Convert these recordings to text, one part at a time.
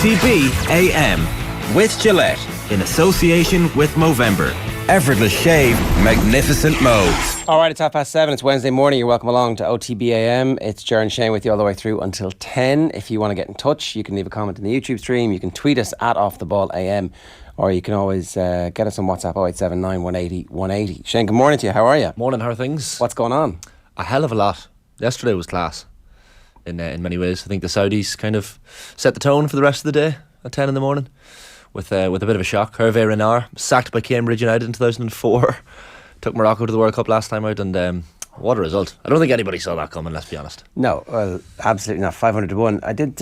OTB AM with Gillette in association with Movember. Effortless shave, magnificent modes. Alright, it's 7:30. It's Wednesday morning. You're welcome along to OTB AM. It's Ger and Shane with you all the way through until 10. If you want to get in touch, you can leave a comment in the YouTube stream. You can tweet us at OffTheBallAM, or you can always get us on WhatsApp 0879 180 180. Shane, good morning to you. How are you? Morning, how are things? What's going on? A hell of a lot. Yesterday was class in many ways. I think the Saudis kind of set the tone for the rest of the day at 10 in the morning with a bit of a shock. Hervé Renard, sacked by Cambridge United in 2004, took Morocco to the World Cup last time out, and what a result. I don't think anybody saw that coming, let's be honest. No, well, absolutely not. 500 to 1. I did,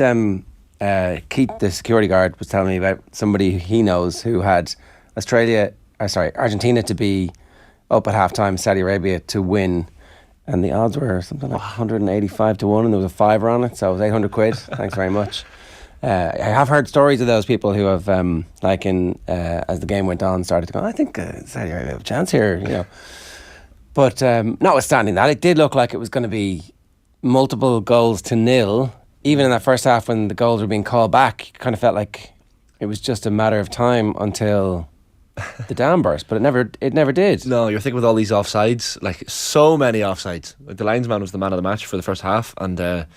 Keith, the security guard, was telling me about somebody he knows who had Argentina to be up at half-time, Saudi Arabia to win, and the odds were something like 185 to 1, and there was a fiver on it, so it was 800 quid. Thanks very much. I have heard stories of those people who have, as the game went on, started to go, I think Saudi Arabia have a chance here, you know. But notwithstanding that, it did look like it was going to be multiple goals to nil. Even in that first half when the goals were being called back, you kind of felt like it was just a matter of time until the dam burst, but it never did. No, you're thinking with all these offsides, like so many offsides. Like the linesman was the man of the match for the first half, and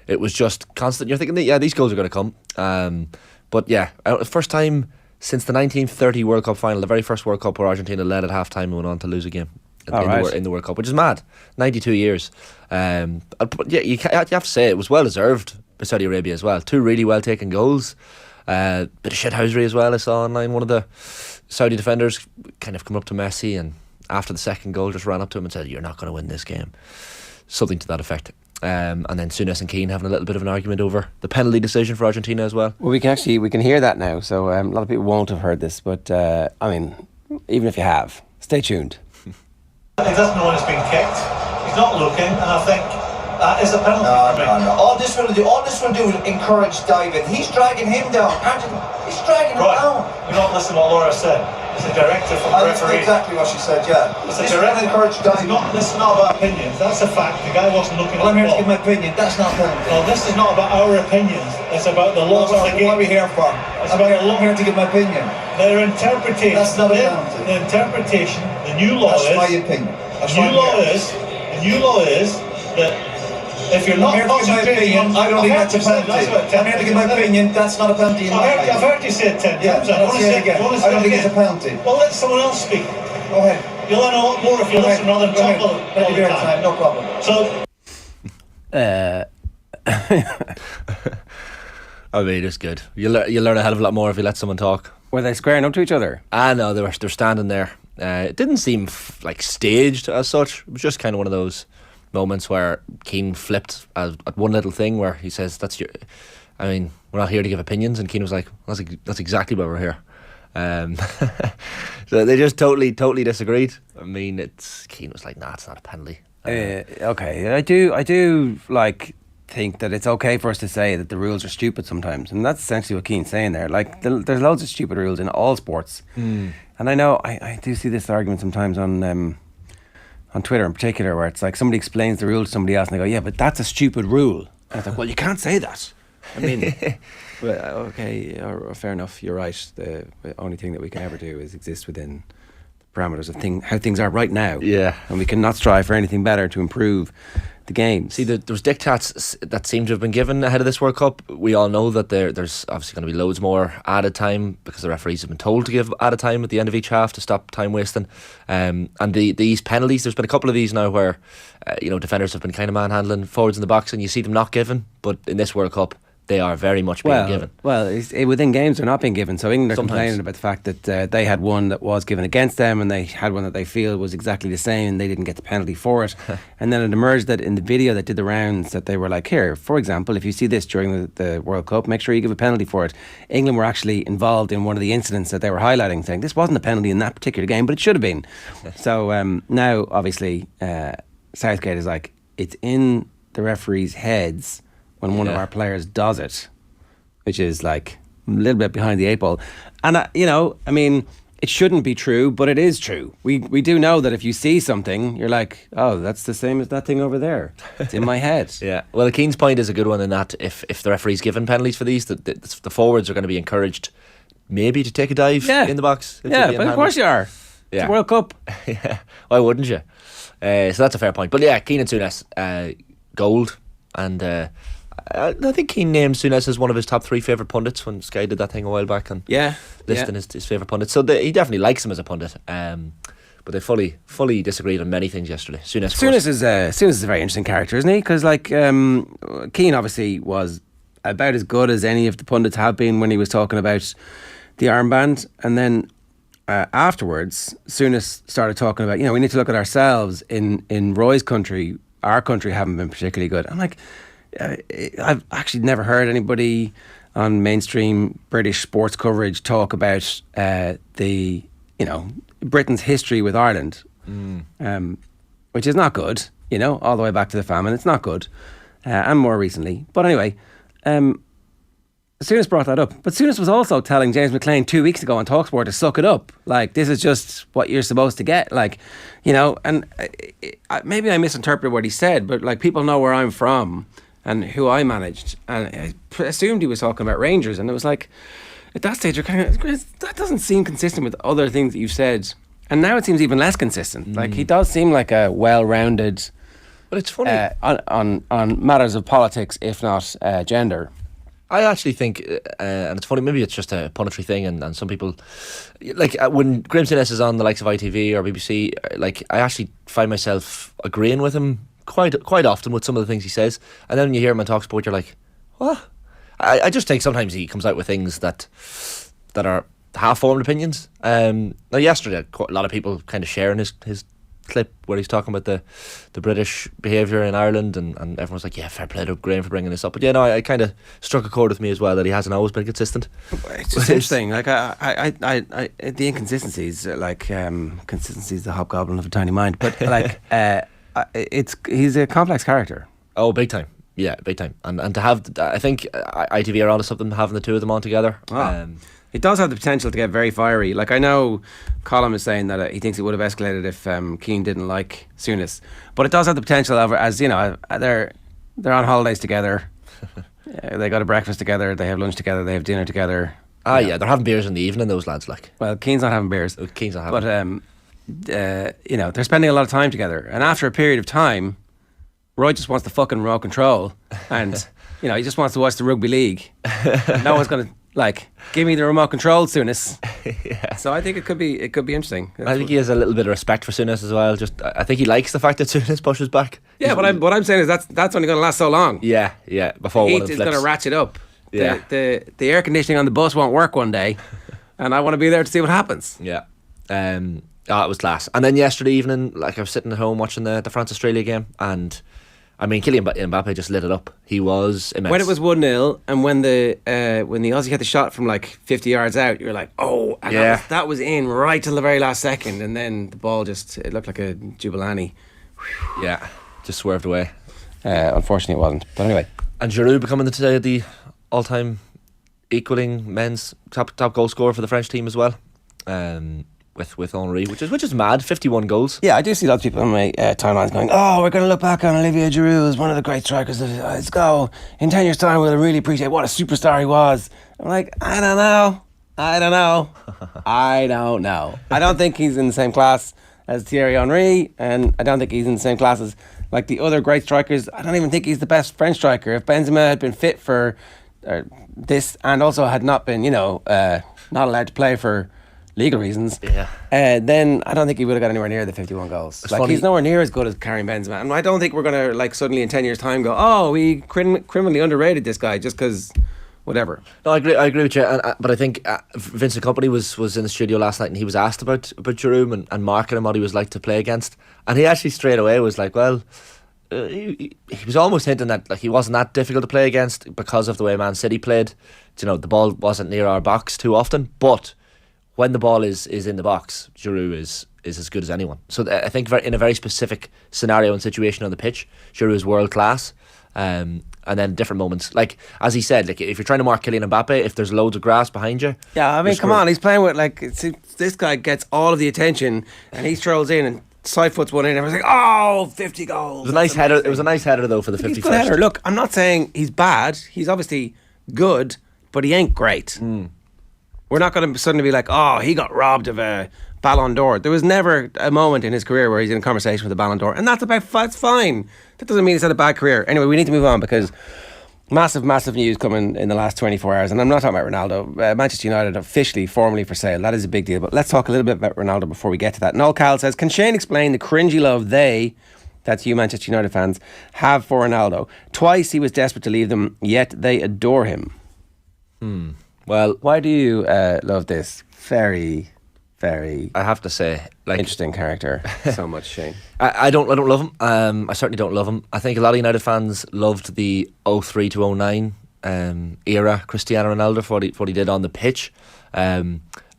it was just constant. You're thinking, yeah, these goals are going to come. But yeah, first time since the 1930 World Cup final, the very first World Cup where Argentina led at half time and went on to lose a game in the World Cup, which is mad. 92 years. But yeah, you have to say it was well deserved by Saudi Arabia as well. Two really well taken goals. Bit of shithousery as well. I saw online one of the Saudi defenders kind of come up to Messi and after the second goal just ran up to him and said, "You're not going to win this game." Something to that effect. And then Souness and Keane having a little bit of an argument over the penalty decision for Argentina as well. Well, we can hear that now, so a lot of people won't have heard this, but I mean, even if you have, stay tuned. He doesn't know when it's been kicked. He's not looking, and I think that is a penalty for me. No. All this will do is encourage diving. He's dragging him down. He's dragging him down. You're not listening to what Laura said. It's a directive from the referee. That's exactly what she said, yeah. It's a directive. Encourage diving. This is not about opinions. That's a fact. The guy wasn't looking at the ball. I'm here to give my opinion. That's not penalty. No, this is not about our opinions. It's about the laws of the game. What are we here for? I'm here to give my opinion. Their interpretation. That's not a penalty. The interpretation, the new law is... That's my opinion. The new law is that if you're not concentrating on... I don't think that's a penalty. I'm here to give my opinion. That's not a penalty. I've heard you say it 10 times. I want to say it again. I don't think it's a penalty. Well, let someone else speak. Go ahead. You'll learn a lot more if you listen rather than talk all the time. No problem. So... I mean, it's good. You learn a hell of a lot more if you let someone talk. Were they squaring up to each other? No, they're standing there. It didn't seem like staged as such. It was just kind of one of those moments where Keane flipped at one little thing where he says, I mean, we're not here to give opinions, and Keane was like, that's exactly why we're here. So they just totally disagreed. I mean, Keane was like, nah, it's not a penalty. Okay, I do like think that it's okay for us to say that the rules are stupid sometimes, and that's essentially what Keane's saying there. Like, there's loads of stupid rules in all sports, and I know I do see this argument sometimes on Twitter in particular, where it's like somebody explains the rule to somebody else and they go, yeah, but that's a stupid rule, and it's like, well, you can't say that. I mean, well, okay, fair enough, you're right. The only thing that we can ever do is exist within the parameters of how things are right now. Yeah, and we cannot strive for anything better to improve the game. See, there was diktats that seem to have been given ahead of this World Cup. We all know that there's obviously going to be loads more added time because the referees have been told to give added time at the end of each half to stop time wasting. And these penalties, there's been a couple of these now where defenders have been kind of manhandling forwards in the box, and you see them not given. But in this World Cup, they are very much being given. Well, within games they're not being given. So England are complaining about the fact that they had one that was given against them, and they had one that they feel was exactly the same, and they didn't get the penalty for it. And then it emerged that in the video that did the rounds, that they were like, here, for example, if you see this during the World Cup, make sure you give a penalty for it. England were actually involved in one of the incidents that they were highlighting, saying this wasn't a penalty in that particular game, but it should have been. So now, obviously, Southgate is like, it's in the referees' heads when one of our players does it, which is like a little bit behind the eight ball. And, I mean, it shouldn't be true, but it is true. We do know that if you see something, you're like, oh, that's the same as that thing over there. It's in my head. Yeah. Well, Keane's point is a good one in that if the referee's given penalties for these, the forwards are going to be encouraged maybe to take a dive in the box. Yeah, but of course you are. Yeah. It's the World Cup. Yeah. Why wouldn't you? So that's a fair point. But yeah, Keane and Souness, gold. And I think Keane named Souness as one of his top 3 favourite pundits when Sky did that thing a while back and listing his favourite pundits. So he definitely likes him as a pundit. But they fully disagreed on many things yesterday. Souness is a very interesting character, isn't he? Because Keane obviously was about as good as any of the pundits have been when he was talking about the armband, and then afterwards Souness started talking about, we need to look at ourselves in Roy's country. Our country haven't been particularly good. I'm like, I've actually never heard anybody on mainstream British sports coverage talk about Britain's history with Ireland, which is not good, all the way back to the famine. It's not good, and more recently. But anyway, Souness brought that up. But Souness was also telling James McLean 2 weeks ago on TalkSport to suck it up. Like, this is just what you're supposed to get. Like, and maybe I misinterpreted what he said, but like, people know where I'm from and who I managed. And I assumed he was talking about Rangers. And it was like, at that stage, you're kind of, that doesn't seem consistent with other things that you've said. And now it seems even less consistent. Like, he does seem like a well-rounded... But it's funny. On matters of politics, if not gender. I actually think, and it's funny, maybe it's just a punditry thing, and some people, like when Graham Souness is on the likes of ITV or BBC, like I actually find myself agreeing with him quite often with some of the things he says, and then when you hear him on TalkSport, you're like, what? I just think sometimes he comes out with things that are half-formed opinions. Now yesterday, a lot of people kind of sharing his clip where he's talking about the British behaviour in Ireland, and everyone's like, yeah, fair play to Graham for bringing this up. But yeah, no, I kind of struck a chord with me as well that he hasn't always been consistent. It's just interesting. Like I the inconsistencies, consistency is the hobgoblin of a tiny mind. But like, he's a complex character. Oh, big time. Yeah, big time. And to have, I think ITV are onto something having the two of them on together. It does have the potential to get very fiery. Like, I know Colin is saying that he thinks it would have escalated if Keane didn't like Souness, but it does have the potential of, as they're on holidays together. They go to breakfast together, they have lunch together, they have dinner together. Yeah, they're having beers in the evening, those lads. Like, well, Keane's not having beers. Keane's not having. But they're spending a lot of time together, and after a period of time, Roy just wants the fucking remote control, and he just wants to watch the rugby league. No one's going to. Like, give me the remote control, Souness. Yeah. So I think it could be interesting. I think he has a little bit of respect for Souness as well. Just, I think he likes the fact that Souness pushes back. Yeah, but what I'm saying is that's only going to last so long. Yeah. Before the one heat is flips. going to ratchet up. Yeah. The air conditioning on the bus won't work one day, and I want to be there to see what happens. Yeah. It was class. And then yesterday evening, like, I was sitting at home watching the France Australia game, and I mean, Kylian Mbappe just lit it up. He was immense. When it was 1-0, and when the Aussie had the shot from like 50 yards out, you're like, oh, and that was in right till the very last second, and then the ball it looked like a Jubilani. Yeah, just swerved away. Unfortunately, it wasn't. But anyway, and Giroud becoming the all-time equaling men's top goal scorer for the French team as well. With Henry, which is mad. 51 goals. Yeah, I do see lots of people on my timelines going, oh, we're going to look back on Olivier Giroud as one of the great strikers. Let's go. In 10 years' time, we'll really appreciate what a superstar he was. I'm like, I don't know. I don't think he's in the same class as Thierry Henry, and I don't think he's in the same class as like the other great strikers. I don't even think he's the best French striker. If Benzema had been fit for this and also had not been, not allowed to play for legal reasons, then I don't think he would have got anywhere near the 51 goals. Like, he's nowhere near as good as Karim Benzema, and I don't think we're going to like suddenly in 10 years' time go, oh, we criminally underrated this guy just because whatever. No, I agree with you, but I think Vincent Kompany was in the studio last night, and he was asked about Giroud and marking him what he was like to play against, and he actually straight away was like, well, he was almost hinting that like he wasn't that difficult to play against because of the way Man City played. The ball wasn't near our box too often, but when the ball is in the box, Giroud is as good as anyone. So I think in a very specific scenario and situation on the pitch, Giroud is world class. And then different moments, like as he said, like if you're trying to mark Kylian Mbappe, if there's loads of grass behind you, Yeah, I mean, come on, he's playing with this guy gets all of the attention, and he strolls in and side foots one in, and everyone's like, "Oh, 50 goals!" It was a nice header. It was a nice header though for the 51st. He's a good header. Look, I'm not saying he's bad. He's obviously good, but he ain't great. We're not going to suddenly be like, "Oh, he got robbed of a Ballon d'Or." There was never a moment in his career where he's in a conversation with a Ballon d'Or, and that's fine. That doesn't mean he's had a bad career. Anyway, we need to move on because massive news coming in the last 24 hours, and I'm not talking about Ronaldo. Manchester United officially, formally for sale. That is a big deal. But let's talk a little bit about Ronaldo before we get to that. Noel Cowell says, can Shane explain the cringy love that's you Manchester United fans, have for Ronaldo? Twice he was desperate to leave them, yet they adore him. Well, why do you love this very I have to say, like, interesting character so much, Shane? I don't love him. I certainly don't love him. I think a lot of United fans loved the 03 to 09 era Cristiano Ronaldo for what he did on the pitch.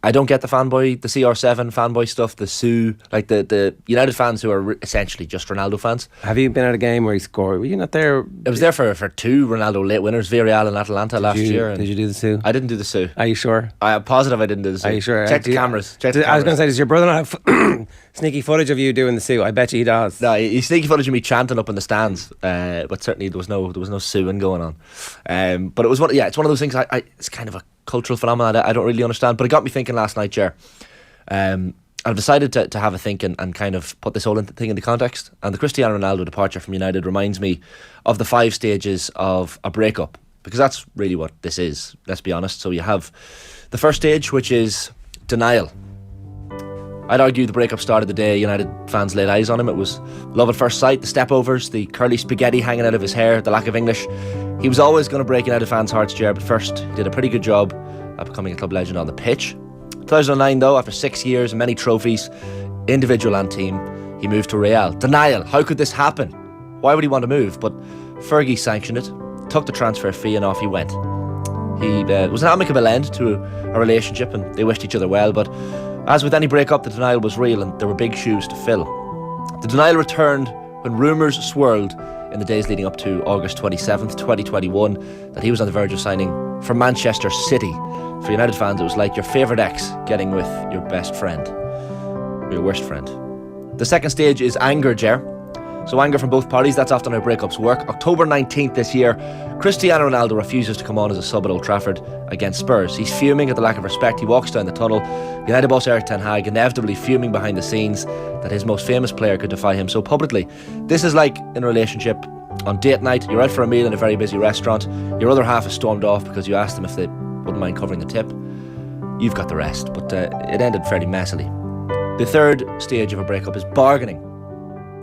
I don't get the CR7 fanboy stuff, the Sue, like the United fans who are essentially just Ronaldo fans. Have you been at a game where he scored? Were you not there? I was there for two Ronaldo late winners, Villarreal and Atalanta last year. Did you do the Sue? I didn't do the Sue. Are you sure? I'm positive I didn't do the Sue. Are you sure? Check the cameras. I was going to say, does your brother not have sneaky footage of you doing the Sue? I bet you he does. No, he's sneaky footage of me chanting up in the stands, but certainly there was no suing going on. But it was it's one of those things. It's kind of a cultural phenomenon I don't really understand, but it got me thinking last night, Ger. I've decided to have a think and kind of put this whole thing into context. And the Cristiano Ronaldo departure from United reminds me of the 5 stages of a breakup, because that's really what this is, let's be honest. So you have the first stage, which is denial. I'd argue the breakup started the day United fans laid eyes on him. It was love at first sight, the stepovers, the curly spaghetti hanging out of his hair, the lack of English. He was always going to break United fans' hearts, Ger, but first he did a pretty good job at becoming a club legend on the pitch. 2009 though, after 6 years and many trophies, individual and team, he moved to Real. Denial. How could this happen? Why would he want to move? But Fergie sanctioned it, took the transfer fee, and off he went. It was an amicable end to a relationship, and they wished each other well, but as with any breakup, the denial was real and there were big shoes to fill. The denial returned when rumours swirled in the days leading up to August 27th, 2021, that he was on the verge of signing for Manchester City. For United fans, it was like your favourite ex getting with your best friend, or your worst friend. The second stage is anger, Ger. So anger from both parties, that's often how breakups work. October 19th this year, Cristiano Ronaldo refuses to come on as a sub at Old Trafford against Spurs. He's fuming at the lack of respect. He walks down the tunnel. United boss Erik ten Hag inevitably fuming behind the scenes that his most famous player could defy him so publicly. This is like in a relationship. On date night, you're out for a meal in a very busy restaurant. Your other half is stormed off because you asked them if they wouldn't mind covering the tip. You've got the rest, but it ended fairly messily. The third stage of a breakup is bargaining.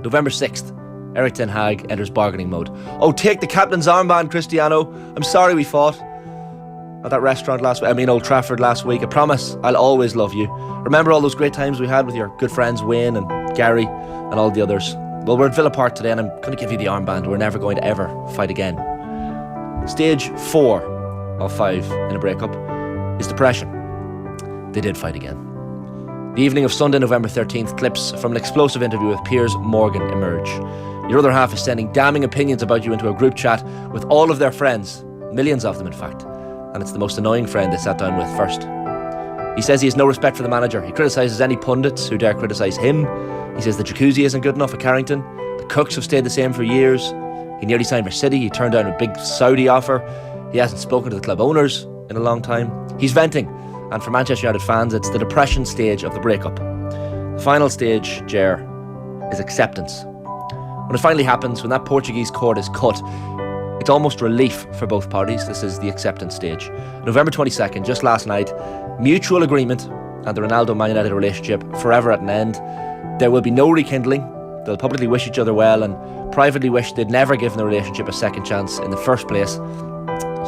November 6th, Erik ten Hag enters bargaining mode. Oh, take the captain's armband, Cristiano. I'm sorry we fought at that restaurant Old Trafford last week. I promise I'll always love you. Remember all those great times we had with your good friends Wayne and Gary and all the others? Well, we're at Villa Park today and I'm going to give you the armband. We're never going to ever fight again. Stage 4 of 5 in a breakup is depression. They did fight again. The evening of Sunday, November 13th, clips from an explosive interview with Piers Morgan emerge. Your other half is sending damning opinions about you into a group chat with all of their friends, millions of them in fact, and it's the most annoying friend they sat down with first. He says he has no respect for the manager. He criticises any pundits who dare criticise him. He says the jacuzzi isn't good enough at Carrington. The cooks have stayed the same for years. He nearly signed for City. He turned down a big Saudi offer. He hasn't spoken to the club owners in a long time. He's venting, and for Manchester United fans, it's the depression stage of the breakup. The final stage, Ger, is acceptance. When it finally happens, when that Portuguese cord is cut, it's almost relief for both parties. This is the acceptance stage. November 22nd, just last night, mutual agreement and the Ronaldo-Man United relationship forever at an end. There will be no rekindling. They'll publicly wish each other well and privately wish they'd never given the relationship a second chance in the first place.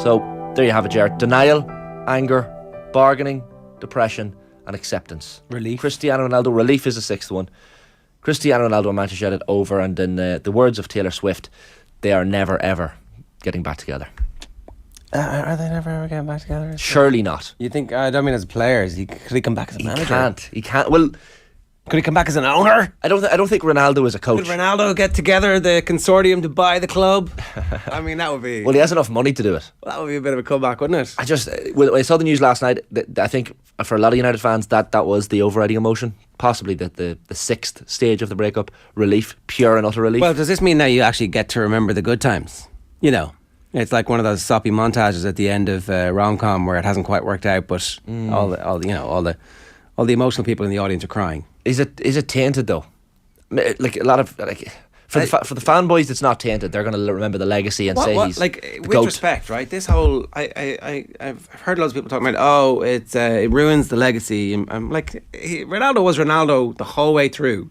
So, there you have it, Ger. Denial, anger, bargaining, depression and acceptance. Relief. Cristiano Ronaldo, relief is the sixth one. Cristiano Ronaldo and Manchester United over, and in the words of Taylor Swift, they are never ever getting back together. Are they never ever getting back together? Surely not. You think, I don't mean as players, could he come back as a manager? He can't. Well, Could he come back as an owner? I don't think Ronaldo is a coach. Could Ronaldo get together the consortium to buy the club? I mean, that would be... Well, he has enough money to do it. Well, that would be a bit of a comeback, wouldn't it? When I saw the news last night, I think for a lot of United fans, that was the overriding emotion. Possibly the sixth stage of the breakup. Relief, pure and utter relief. Well, does this mean now you actually get to remember the good times? You know, it's like one of those soppy montages at the end of rom-com where it hasn't quite worked out, but all the emotional people in the audience are crying. Is it tainted though? Like a lot of for the fanboys, it's not tainted. They're going to remember the legacy and say he's like the with GOAT. respect, right? This whole I've heard loads of people talking about it ruins the legacy. I'm like Ronaldo was Ronaldo the whole way through.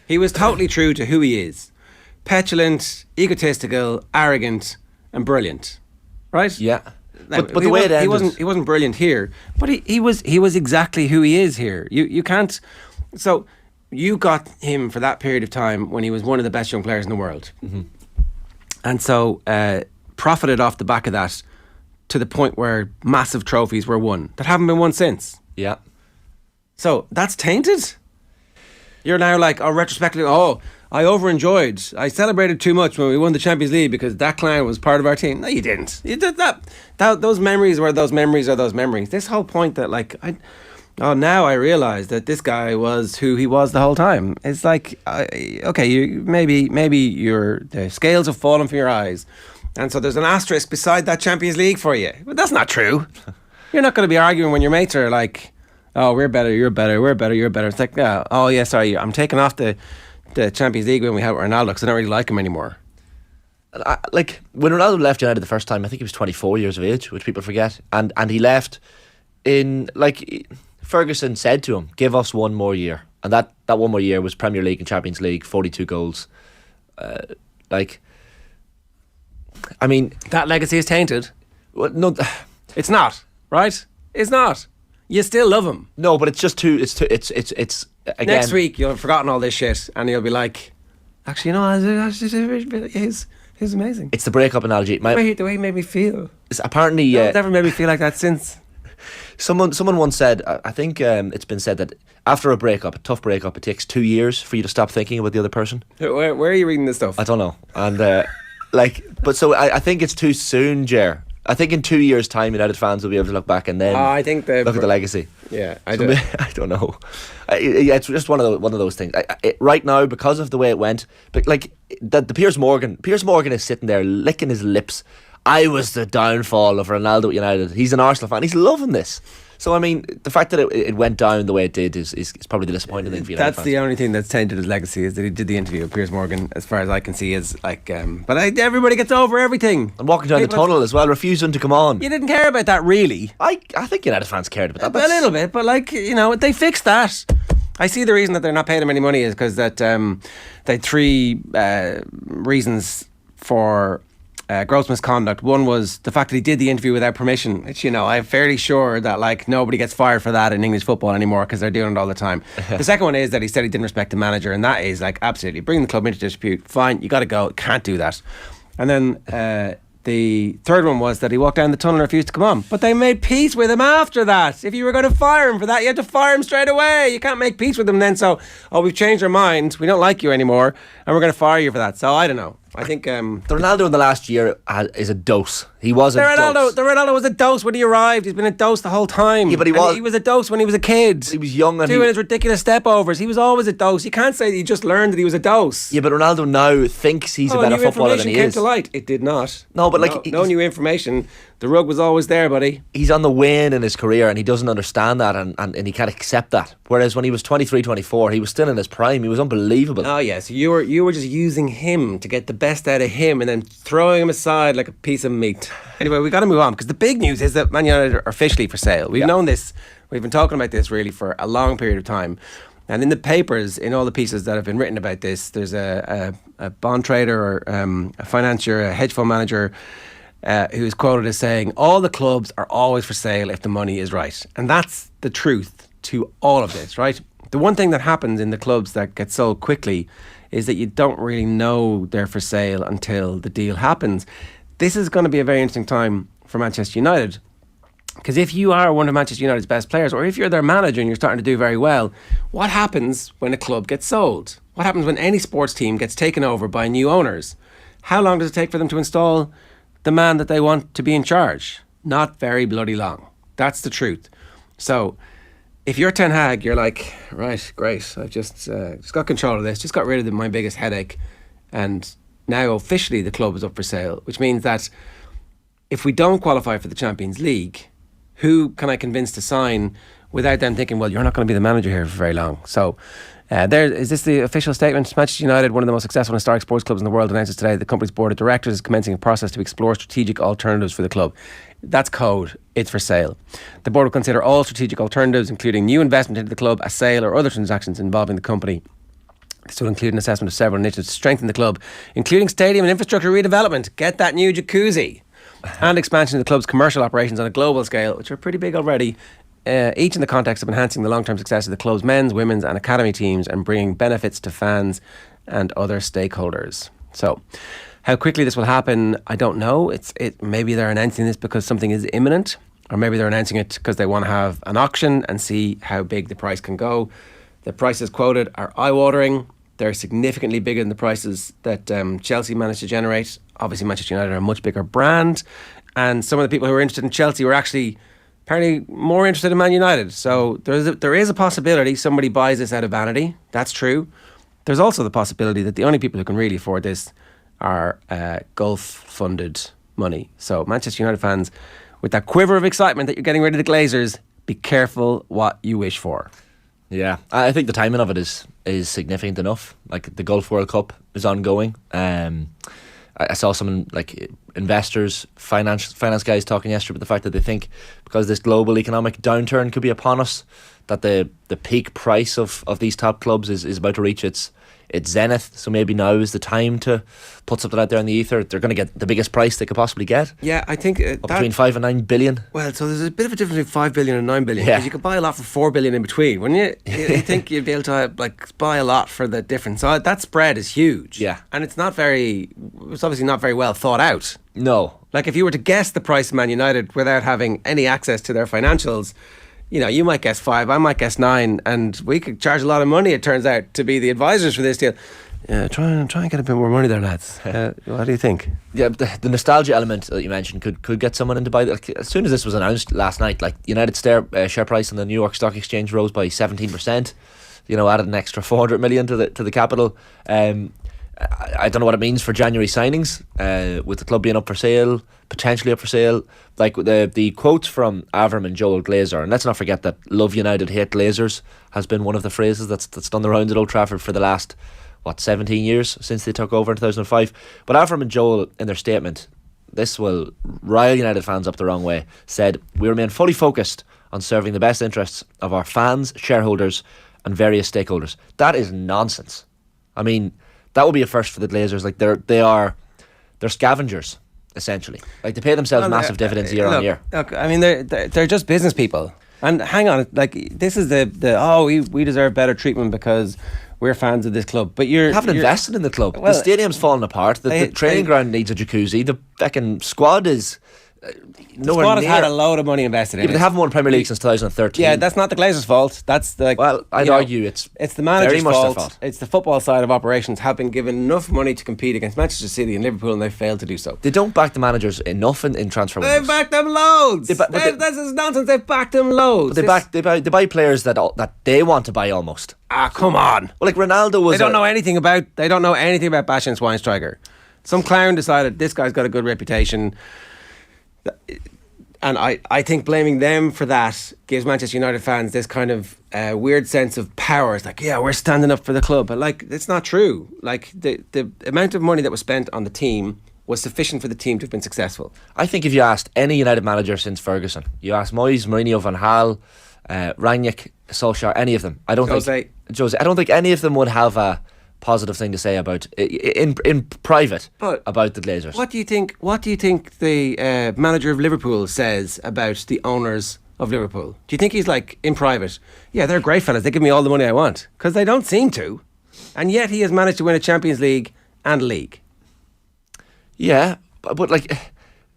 He was totally true to who he is: petulant, egotistical, arrogant, and brilliant. Right? Yeah. Now, but the way it ended, he wasn't brilliant here, but he was exactly who he is here. You can't. So you got him for that period of time when he was one of the best young players in the world, and so profited off the back of that to the point where massive trophies were won that haven't been won since. yeah. So that's tainted. You're now like, retrospectively, I over-enjoyed. I celebrated too much when we won the Champions League because that clown was part of our team. No, you didn't. You did that. Those memories were those memories are those memories. This whole point that now I realise that this guy was who he was the whole time. It's like, okay, maybe the scales have fallen from your eyes, and so there's an asterisk beside that Champions League for you. But that's not true. You're not going to be arguing when your mates are like, "Oh, we're better, you're better, we're better, you're better." It's like, sorry, I'm taking off the Champions League when we have Ronaldo because I don't really like him anymore. Like when Ronaldo left United the first time, I think he was 24 years of age, which people forget, and he left in like Ferguson said to him, "Give us one more year," and that 1 more year was Premier League and Champions League, 42 goals. I mean, That legacy is tainted. well, no, It's not, right? It's not. You still love him. no, but it's just too. It's again. Next week you'll have forgotten all this shit, and you'll be like, actually, he's amazing. It's the breakup analogy. The way he made me feel. It's apparently, No one's never made me feel like that since. someone once said, I think it's been said that after a tough breakup, it takes 2 years for you to stop thinking about the other person. Where are you reading this stuff? I don't know, and but so I think it's too soon, Ger. I think in 2 years' time, United fans will be able to look back and then I think look at the legacy. Yeah, I So do. I don't know. It's just one of those things. Right now, because of the way it went, but like the Piers Morgan is sitting there licking his lips. I was the downfall of Ronaldo at United. He's an Arsenal fan. He's loving this. So I mean, the fact that it went down the way it did is probably the disappointing thing for United That's fans. the only thing that's tainted his legacy is that he did the interview with Piers Morgan. As far as I can see, is like, but everybody gets over everything. And walking down the tunnel as well, refusing to come on. You didn't care about that, really. I think United fans cared about that. A little bit, but like, they fixed that. I see the reason that they're not paying him any money is because that they had 3 reasons for gross misconduct. One was the fact that he did the interview without permission, which, I'm fairly sure that like nobody gets fired for that in English football anymore because they're doing it all the time. The second one is that he said he didn't respect the manager, and that is like absolutely bringing the club into dispute. Fine, you got to go, can't do that. And then the third one was that he walked down the tunnel and refused to come on. But they made peace with him after that. If you were going to fire him for that, you had to fire him straight away. You can't make peace with him then. So, we've changed our mind. We don't like you anymore, and we're going to fire you for that. So I don't know. I think The Ronaldo in the last year is a dose. He was a dose. The Ronaldo was a dose when he arrived. He's been a dose the whole time. Yeah, but he was a dose when he was a kid. He was young and doing his ridiculous step overs. He was always a dose. You can't say that he just learned that he was a dose. Yeah, but Ronaldo now thinks he's a better footballer than he came is. To light. It did not. No, but like no new information. The rug was always there, buddy. He's on the wane in his career and he doesn't understand that and he can't accept that. Whereas when he was 23, 24, he was still in his prime. He was unbelievable. Oh yes, you were just using him to get the best out of him and then throwing him aside like a piece of meat. Anyway, we got to move on because the big news is that Man United are officially for sale. We've known this. We've been talking about this really for a long period of time. And in the papers, in all the pieces that have been written about this, there's a bond trader or a financier, a hedge fund manager who is quoted as saying, all the clubs are always for sale if the money is right. And that's the truth to all of this, right? The one thing that happens in the clubs that get sold quickly is that you don't really know they're for sale until the deal happens. This is going to be a very interesting time for Manchester United Because if you are one of Manchester United's best players, or if you're their manager and you're starting to do very well, what happens when a club gets sold? What happens when any sports team gets taken over by new owners? How long does it take for them to install the man that they want to be in charge? Not very bloody long. That's the truth. So if you're Ten Hag, you're like, right, great, I've just got control of this, just got rid of my biggest headache, and now officially the club is up for sale, which means that if we don't qualify for the Champions League, who can I convince to sign without them thinking, well, you're not going to be the manager here for very long? So is this the official statement? Manchester United, one of the most successful and historic sports clubs in the world, announces today the company's board of directors is commencing a process to explore strategic alternatives for the club. That's code. It's for sale. The board will consider all strategic alternatives, including new investment into the club, a sale or other transactions involving the company. This will include an assessment of several initiatives to strengthen the club, including stadium and infrastructure redevelopment. Get that new jacuzzi. And expansion of the club's commercial operations on a global scale, which are pretty big already, each in the context of enhancing the long-term success of the club's men's, women's and academy teams and bringing benefits to fans and other stakeholders. So, how quickly this will happen, I don't know. Maybe they're announcing this because something is imminent, or maybe they're announcing it because they want to have an auction and see how big the price can go. The prices quoted are eye-watering. They're significantly bigger than the prices that Chelsea managed to generate. Obviously, Manchester United are a much bigger brand. And some of the people who were interested in Chelsea were actually apparently more interested in Man United. So there is a possibility somebody buys this out of vanity. That's true. There's also the possibility that the only people who can really afford this are Gulf-funded money. So Manchester United fans, with that quiver of excitement that you're getting rid of the Glazers, be careful what you wish for. Yeah, I think the timing of it is significant enough. Like, the Gulf World Cup is ongoing. I saw some like investors, finance guys talking yesterday about the fact that they think because this global economic downturn could be upon us, that the peak price of these top clubs is about to reach its zenith. So maybe now is the time to put something out there in the ether. They're going to get the biggest price they could possibly get. Yeah, I think between 5 and 9 billion. Well, so there's a bit of a difference between 5 billion and 9 billion, because you could buy a lot for 4 billion in between, wouldn't you? You think you'd be able to buy a lot for the difference. So that spread is huge. Yeah, and it's obviously not very well thought out. No, like if you were to guess the price of Man United without having any access to their financials, you might guess 5, I might guess 9, and we could charge a lot of money, it turns out, to be the advisors for this deal. Yeah, try and get a bit more money there, lads. What do you think? Yeah, the nostalgia element that you mentioned could get someone in to buy. Like, as soon as this was announced last night, like, United share price on the New York Stock Exchange rose by 17%. Added an extra 400 million to the capital. I don't know what it means for January signings, with the club being up for sale, potentially up for sale. Like, the quotes from Avram and Joel Glazer, and let's not forget that "Love United, hate Glazers" has been one of the phrases that's done the rounds at Old Trafford for the last 17 years since they took over in 2005. But Avram and Joel, in their statement, this will rile United fans up the wrong way, said, "We remain fully focused on serving the best interests of our fans, shareholders and various stakeholders." That is nonsense. I mean, that would be a first for the Glazers. Like, they're scavengers, essentially. Like, they pay themselves massive dividends year on year. Look, I mean, they're just business people. And hang on, like, this is we deserve better treatment because we're fans of this club. But you haven't invested in the club. Well, the stadium's falling apart. The training ground needs a jacuzzi. The fucking squad is the squad has had a load of money invested in it. They haven't won Premier League since 2013. Yeah, that's not the Glazers' fault. That's I'd argue it's the manager's fault. It's the football side of operations have been given enough money to compete against Manchester City and Liverpool, and they failed to do so. They don't back the managers enough in transfer windows. They've backed them loads. This is nonsense. They've backed them loads. They buy players that they want to buy almost. Come on. Well, like Ronaldo was. They don't know anything about Bastian Schweinsteiger. Some clown decided this guy's got a good reputation. And I think blaming them for that gives Manchester United fans this kind of weird sense of power. It's like, yeah, we're standing up for the club. But, like, it's not true. Like, the amount of money that was spent on the team was sufficient for the team to have been successful. I think if you asked any United manager since Ferguson, you asked Moyes, Mourinho, Van Gaal, Rangnick, Solskjaer, any of them, I don't think any of them would have a positive thing to say about in private about the Glazers. What do you think the manager of Liverpool says about the owners of Liverpool? Do you think he's like, in private, yeah, they're great fellas, they give me all the money I want? Because they don't seem to. And yet he has managed to win a Champions League and a league. Yeah, but like,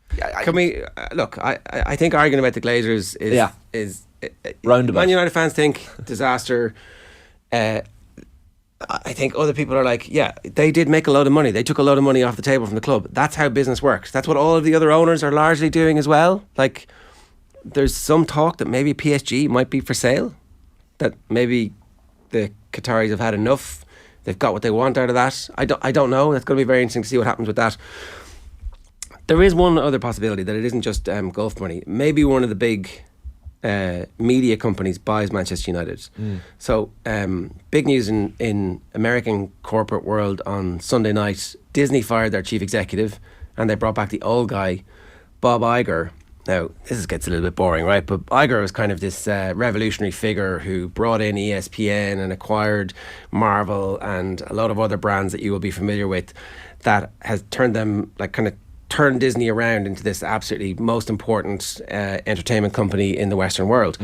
Can we look? I think arguing about the Glazers is roundabout. Man United fans think disaster. I think other people are like, yeah, they did make a load of money. They took a load of money off the table from the club. That's how business works. That's what all of the other owners are largely doing as well. Like, there's some talk that maybe PSG might be for sale. That maybe the Qataris have had enough. They've got what they want out of that. I don't know. That's going to be very interesting to see what happens with that. There is one other possibility that it isn't just golf money. Maybe one of the big media companies buys Manchester United. So big news in American corporate world on Sunday night. Disney fired their chief executive and they brought back the old guy, Bob Iger. Now this gets a little bit boring, right? But Iger was kind of this revolutionary figure who brought in ESPN and acquired Marvel and a lot of other brands that you will be familiar with, that has turned them, like, kind of turn Disney around into this absolutely most important entertainment company in the Western world.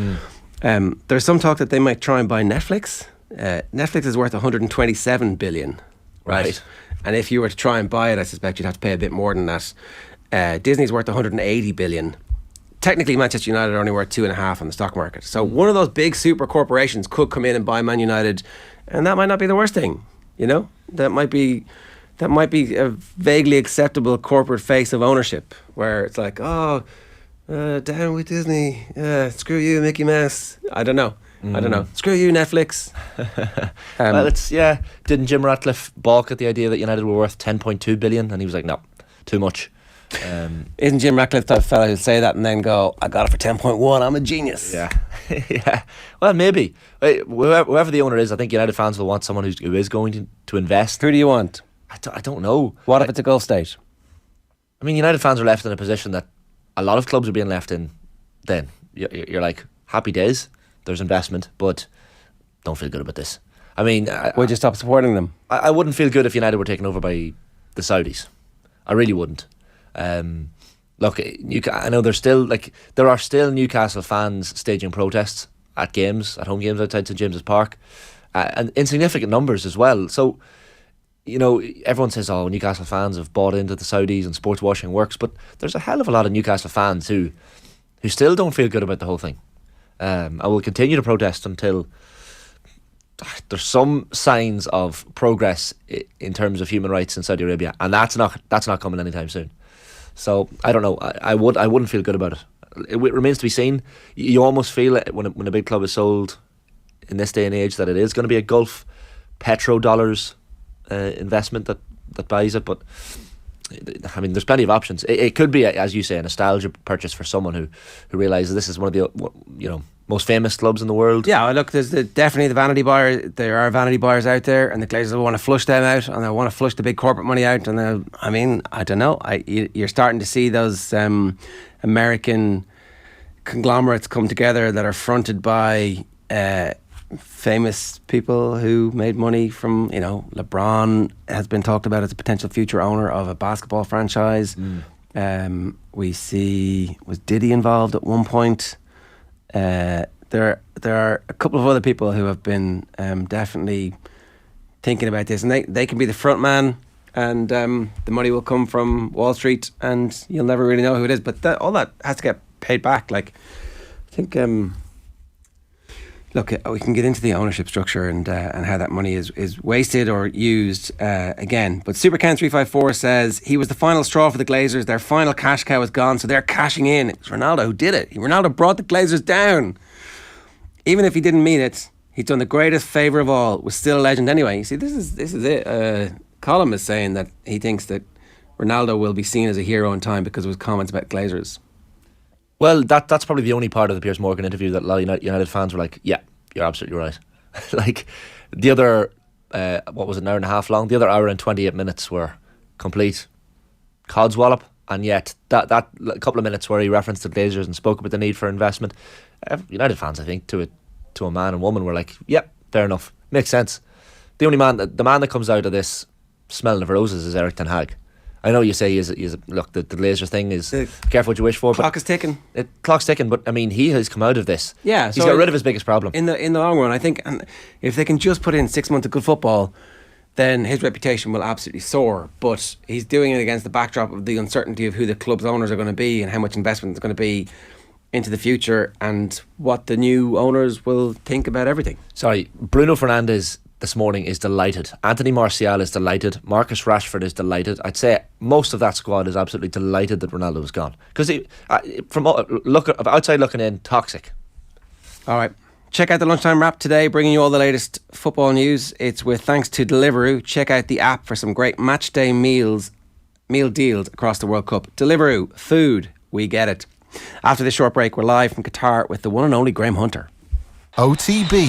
There's some talk that they might try and buy Netflix. Netflix is worth 127 billion, right? And if you were to try and buy it, I suspect you'd have to pay a bit more than that. Disney's worth 180 billion. Technically, Manchester United are only worth 2.5 on the stock market. So one of those big super corporations could come in and buy Man United, and that might not be the worst thing. You know, that might be a vaguely acceptable corporate face of ownership, where it's like, down with Disney, screw you, Mickey Mouse. I don't know. Screw you, Netflix. Well, didn't Jim Ratcliffe balk at the idea that United were worth 10.2 billion, and he was like, no, too much. Isn't Jim Ratcliffe the fella who'll say that and then go, I got it for 10.1, I'm a genius? Yeah. Yeah. Well, maybe. Whoever the owner is, I think United fans will want someone who is going to invest. Who do you want? I don't know. What if it's a Gulf state? I mean, United fans are left in a position that a lot of clubs are being left in. Then you're like, happy days, there's investment, but don't feel good about this. I mean, would you stop supporting them? I wouldn't feel good if United were taken over by the Saudis. I really wouldn't. Look, I know there are still Newcastle fans staging protests at home games outside St James's Park, and in significant numbers as well. So, you know, everyone says, oh, Newcastle fans have bought into the Saudis and sports washing works, but there's a hell of a lot of Newcastle fans who still don't feel good about the whole thing. I will continue to protest until there's some signs of progress in terms of human rights in Saudi Arabia, and that's not coming anytime soon. So I don't know. I wouldn't feel good about it. It remains to be seen. You almost feel it when a big club is sold in this day and age that it is going to be a Gulf petrodollars investment that buys it. But I mean, there's plenty of options. It could be, as you say, a nostalgia purchase for someone who realises this is one of the most famous clubs in the world. Yeah, look, there's definitely the vanity buyer. There are vanity buyers out there, and the Glazers will want to flush them out, and they'll want to flush the big corporate money out. And I don't know. You're starting to see those American conglomerates come together that are fronted by famous people who made money from, LeBron has been talked about as a potential future owner of a basketball franchise. We see, was Diddy involved at one point? There are a couple of other people who have been definitely thinking about this, and they can be the front man, and the money will come from Wall Street, and you'll never really know who it is. But all that has to get paid back. Like, I think, look, we can get into the ownership structure and how that money is wasted or used again. But Supercan354 says he was the final straw for the Glazers. Their final cash cow is gone, so they're cashing in. It was Ronaldo who did it. Ronaldo brought the Glazers down. Even if he didn't mean it, he's done the greatest favour of all. Was still a legend anyway. You see, this is it. Colm is saying that he thinks that Ronaldo will be seen as a hero in time because of his comments about Glazers. Well, that's probably the only part of the Piers Morgan interview that a lot of United fans were like, yeah, you're absolutely right. Like, the other, what was it, an hour and a half long? The other hour and 28 minutes were complete codswallop. And yet, that couple of minutes where he referenced the Glazers and spoke about the need for investment, United fans, I think, to a man and woman were like, yep, fair enough. Makes sense. The man that comes out of this smelling of roses is Eric Ten Hag. I know you say look, the Glazer thing is careful what you wish for. Clock is ticking. Clock's ticking, but I mean, he has come out of this. Yeah, he's got rid of his biggest problem. In the long run, I think, and if they can just put in 6 months of good football, then his reputation will absolutely soar. But he's doing it against the backdrop of the uncertainty of who the club's owners are going to be and how much investment is going to be into the future and what the new owners will think about everything. Sorry, Bruno Fernandes this morning is delighted. Anthony Martial is delighted. Marcus Rashford is delighted. I'd say most of that squad is absolutely delighted that Ronaldo is gone. Because from outside looking in, toxic. All right. Check out the Lunchtime Wrap today, bringing you all the latest football news. It's with thanks to Deliveroo. Check out the app for some great match day meal deals across the World Cup. Deliveroo, food, we get it. After this short break, we're live from Qatar with the one and only Graham Hunter. OTB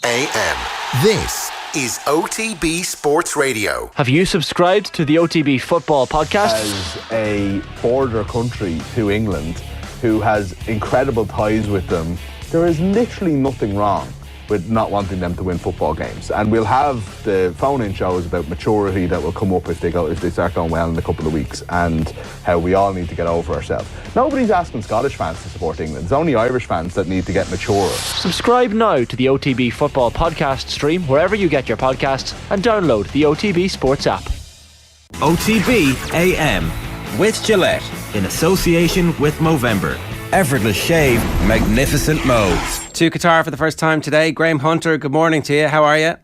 AM. This is OTB Sports Radio. Have you subscribed to the OTB Football Podcast? As a border country to England, who has incredible ties with them, there is literally nothing wrong with not wanting them to win football games. And we'll have the phone-in shows about maturity that will come up if they start going well in a couple of weeks, and how we all need to get over ourselves. Nobody's asking Scottish fans to support England. It's only Irish fans that need to get mature. Subscribe now to the OTB Football Podcast stream wherever you get your podcasts, and download the OTB Sports app. OTB AM with Gillette in association with Movember. Effortless shave, magnificent modes. To Qatar for the first time today. Graham Hunter, good morning to you. How are you?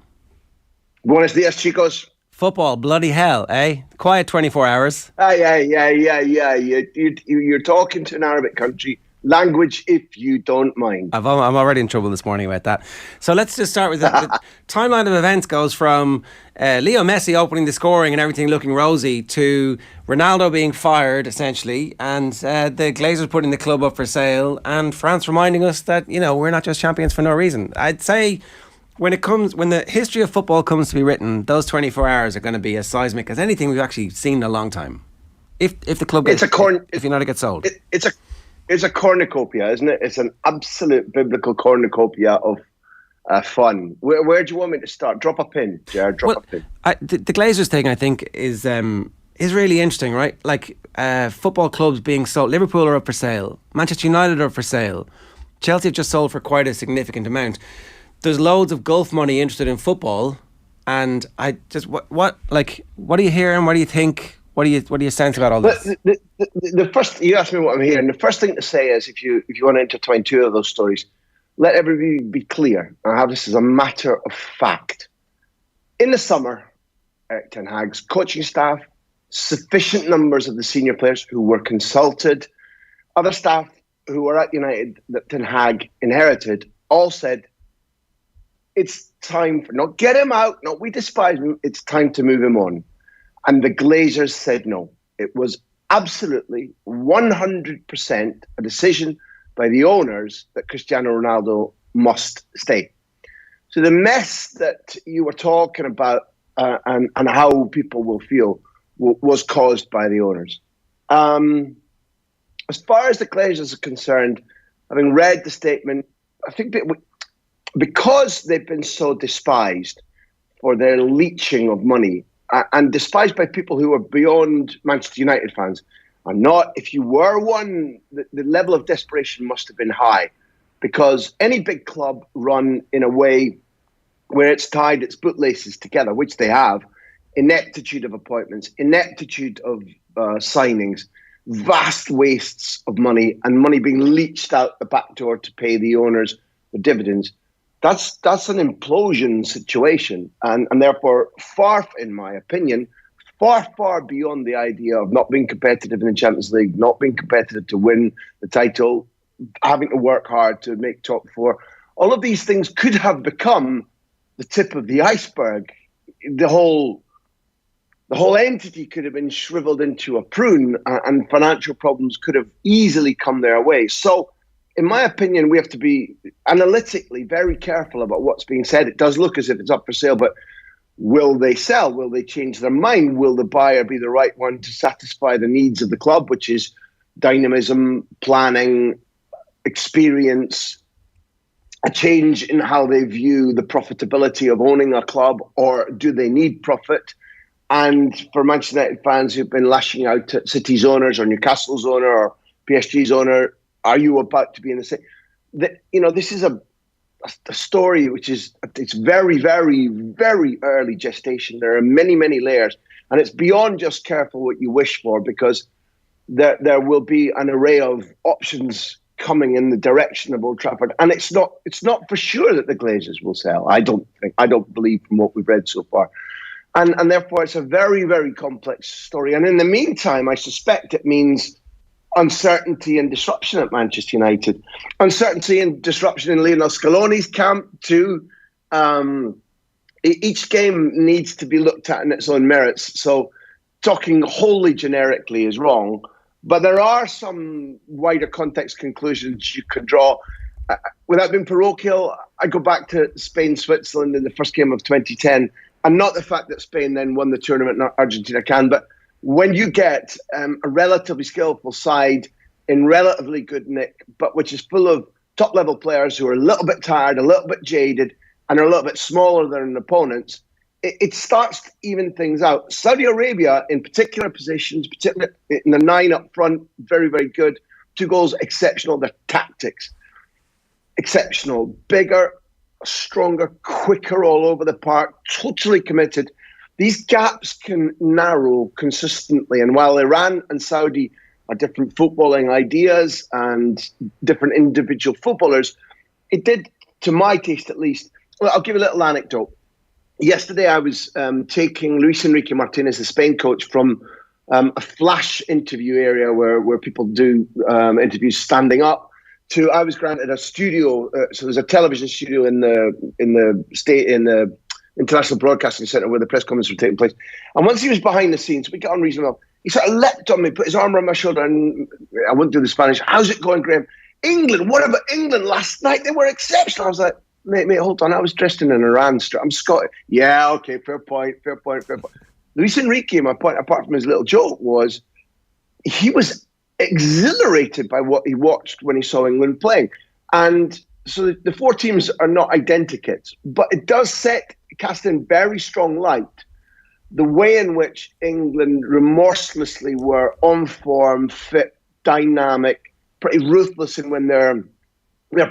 Buenos dias, chicos. Football, bloody hell, eh? Quiet 24 hours. Yeah. You're talking to an Arabic country. Language, if you don't mind. I'm already in trouble this morning about that. So let's just start with the timeline of events goes from Leo Messi opening the scoring and everything looking rosy to Ronaldo being fired, essentially, and the Glazers putting the club up for sale, and France reminding us that, we're not just champions for no reason. I'd say when the history of football comes to be written, those 24 hours are going to be as seismic as anything we've actually seen in a long time. If the club gets, if United gets sold. It's a cornucopia, isn't it? It's an absolute biblical cornucopia of fun. Where do you want me to start? Drop a pin, Ger. Drop a pin. The Glazers thing, I think, is really interesting, right? Like football clubs being sold. Liverpool are up for sale. Manchester United are up for sale. Chelsea have just sold for quite a significant amount. There's loads of Gulf money interested in football, and I just what are you hearing? What do you think? What do you sense about all this? The first, you asked me what I'm hearing. The first thing to say is, if you want to intertwine two of those stories, let everybody be clear. I have this as a matter of fact. In the summer, Erik ten Hag's coaching staff, sufficient numbers of the senior players who were consulted, other staff who were at United that ten Hag inherited, all said, it's time for, not get him out, not we despise him, it's time to move him on. And the Glazers said no. It was absolutely 100% a decision by the owners that Cristiano Ronaldo must stay. So the mess that you were talking about and how people will feel was caused by the owners. As far as the Glazers are concerned, having read the statement, I think that because they've been so despised for their leeching of money, and despised by people who are beyond Manchester United fans, are not, if you were one, the level of desperation must have been high, because any big club run in a way where it's tied its bootlaces together, which they have, ineptitude of appointments, ineptitude of signings, vast wastes of money, and money being leached out the back door to pay the owners the dividends. That's an implosion situation, and therefore far, in my opinion, far beyond the idea of not being competitive in the Champions League, not being competitive to win the title, having to work hard to make top four. All of these things could have become the tip of the iceberg. The whole entity could have been shriveled into a prune, and financial problems could have easily come their way. So, in my opinion, we have to be analytically very careful about what's being said. It does look as if it's up for sale, but will they sell? Will they change their mind? Will the buyer be the right one to satisfy the needs of the club, which is dynamism, planning, experience, a change in how they view the profitability of owning a club, or do they need profit? And for Manchester United fans who've been lashing out at City's owners or Newcastle's owner or PSG's owner, are you about to be in the same? This is a a story which it's very, very, very early gestation. There are many, many layers, and it's beyond just careful what you wish for, because there will be an array of options coming in the direction of Old Trafford, and it's not for sure that the Glazers will sell. I don't believe from what we've read so far, and therefore it's a very, very complex story. And in the meantime, I suspect it means uncertainty and disruption at Manchester United, uncertainty and disruption in Lionel Scaloni's camp too. Each game needs to be looked at in its own merits. So talking wholly generically is wrong. But there are some wider context conclusions you could draw. Without being parochial, I go back to Spain-Switzerland in the first game of 2010, and not the fact that Spain then won the tournament, not Argentina can, but when you get a relatively skillful side in relatively good nick, but which is full of top-level players who are a little bit tired, a little bit jaded, and are a little bit smaller than opponents, it starts to even things out. Saudi Arabia, in particular positions, particularly in the 9 up front, very, very good. 2 goals, exceptional. Their tactics, exceptional. Bigger, stronger, quicker all over the park, totally committed. These gaps can narrow consistently. And while Iran and Saudi are different footballing ideas and different individual footballers, it did, to my taste at least. Well, I'll give you a little anecdote. Yesterday, I was taking Luis Enrique Martinez, the Spain coach, from a flash interview area where people do interviews standing up. I was granted a studio, so there's a television studio in the International Broadcasting Centre where the press conferences were taking place. And once he was behind the scenes, we got on reasonably well. He sort of leapt on me, put his arm around my shoulder, and I wouldn't do the Spanish. How's it going, Graham? England, what about England last night? They were exceptional. I was like, Mate, hold on. I was dressed in an Iran strip. I'm Scottish. Yeah, okay, fair point. Luis Enrique, my point, apart from his little joke, was he was exhilarated by what he watched when he saw England playing. And so the 4 teams are not identikits, but it does cast in very strong light the way in which England remorselessly were on form, fit, dynamic, pretty ruthless in when their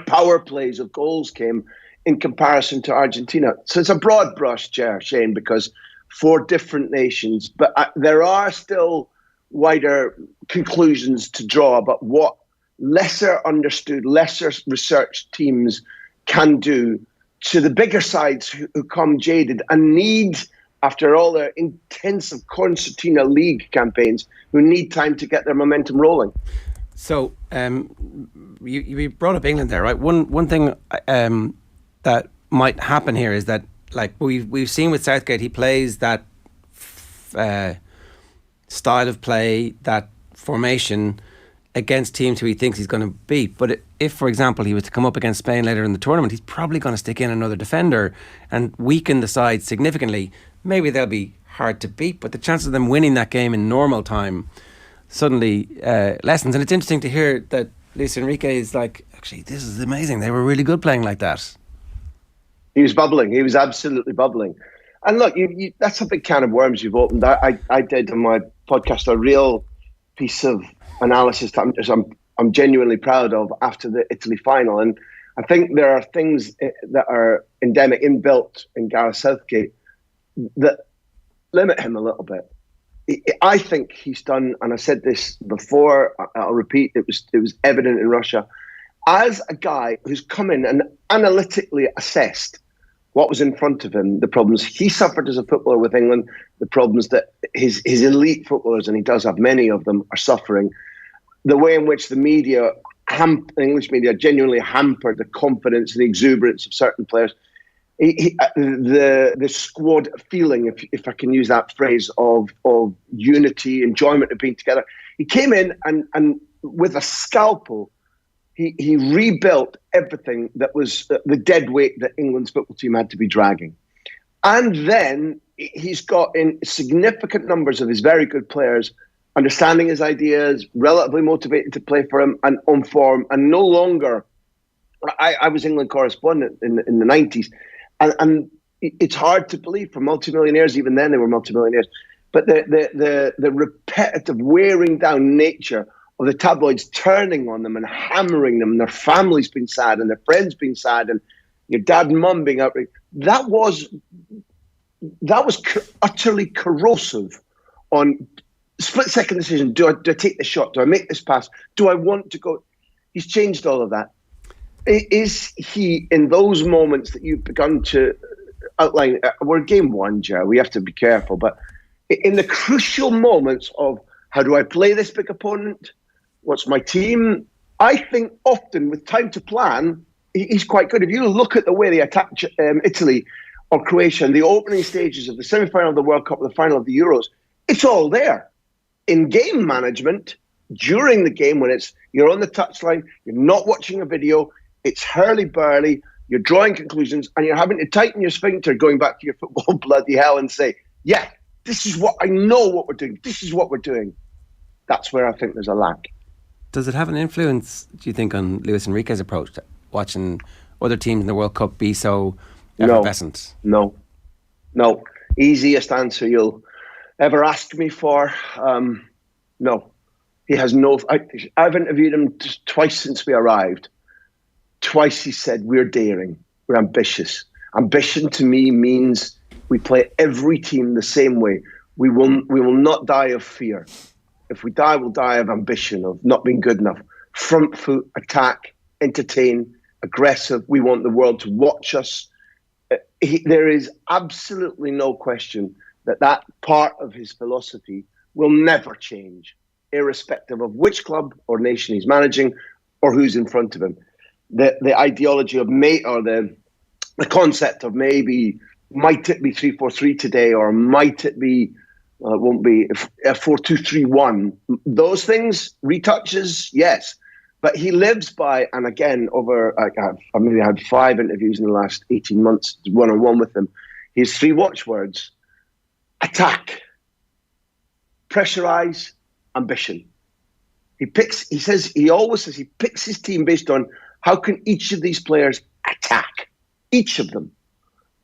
power plays of goals came in comparison to Argentina. So it's a broad brush, Ger Shane, because 4 different nations, but there are still wider conclusions to draw about what lesser understood, lesser researched teams can do to the bigger sides who come jaded and need, after all their intensive concertina league campaigns, who need time to get their momentum rolling. So you brought up England there, right? One thing that might happen here is that, like we've seen with Southgate, he plays that style of play, that formation against teams who he thinks he's going to beat. But if, for example, he was to come up against Spain later in the tournament, he's probably going to stick in another defender and weaken the side significantly. Maybe they'll be hard to beat, but the chances of them winning that game in normal time suddenly lessens. And it's interesting to hear that Luis Enrique is like, actually, this is amazing. They were really good playing like that. He was bubbling. He was absolutely bubbling. And look, that's a big can of worms you've opened. I did on my podcast a real piece of analysis that I'm genuinely proud of after the Italy final. And I think there are things that are endemic, inbuilt in Gareth Southgate that limit him a little bit. I think he's done, and I said this before, I'll repeat, it was evident in Russia, as a guy who's come in and analytically assessed what was in front of him, the problems he suffered as a footballer with England, the problems that his elite footballers, and he does have many of them, are suffering, the way in which the media, English media, genuinely hampered the confidence and the exuberance of certain players. The squad feeling, if I can use that phrase, of unity, enjoyment of being together. He came in and with a scalpel, he rebuilt everything that was the dead weight that England's football team had to be dragging. And then he's got in significant numbers of his very good players understanding his ideas, relatively motivated to play for him and on form, and no longer. I was England correspondent in the 90s. And it's hard to believe for multimillionaires, even then they were multimillionaires, but the repetitive wearing down nature of the tabloids turning on them and hammering them, and their families being sad and their friends being sad, and your dad and mum being outraged. That was utterly corrosive on split-second decision. Do I take the shot? Do I make this pass? Do I want to go? He's changed all of that. Is he, in those moments that you've begun to outline, we're game one, Ger, we have to be careful, but in the crucial moments of how do I play this big opponent? What's my team? I think often with time to plan, he's quite good. If you look at the way they attacked Italy or Croatia in the opening stages of the semi-final of the World Cup, the final of the Euros, it's all there. In game management, during the game when you're on the touchline, you're not watching a video, it's hurly-burly, you're drawing conclusions, and you're having to tighten your sphincter going back to your football bloody hell and say, yeah, this is what I know what we're doing. This is what we're doing. That's where I think there's a lack. Does it have an influence, do you think, on Luis Enrique's approach to watching other teams in the World Cup be so effervescent? No. Easiest answer you'll ever ask me for. No. He has no... I've interviewed him twice since we arrived. Twice he said, we're daring, we're ambitious. Ambition to me means we play every team the same way. We will not die of fear. If we die, we'll die of ambition, of not being good enough. Front foot, attack, entertain, aggressive. We want the world to watch us. There is absolutely no question that part of his philosophy will never change, irrespective of which club or nation he's managing or who's in front of him. The ideology of the concept of maybe might it be 3-4-3 today, or might it be it won't be a 4-2-3-1. Those things, retouches, yes, but he lives by, and again, I've maybe had 5 interviews in the last 18 months, one-on-one with him. His 3 watchwords: attack, pressurize, ambition. He always says he picks his team based on how can each of these players attack, each of them.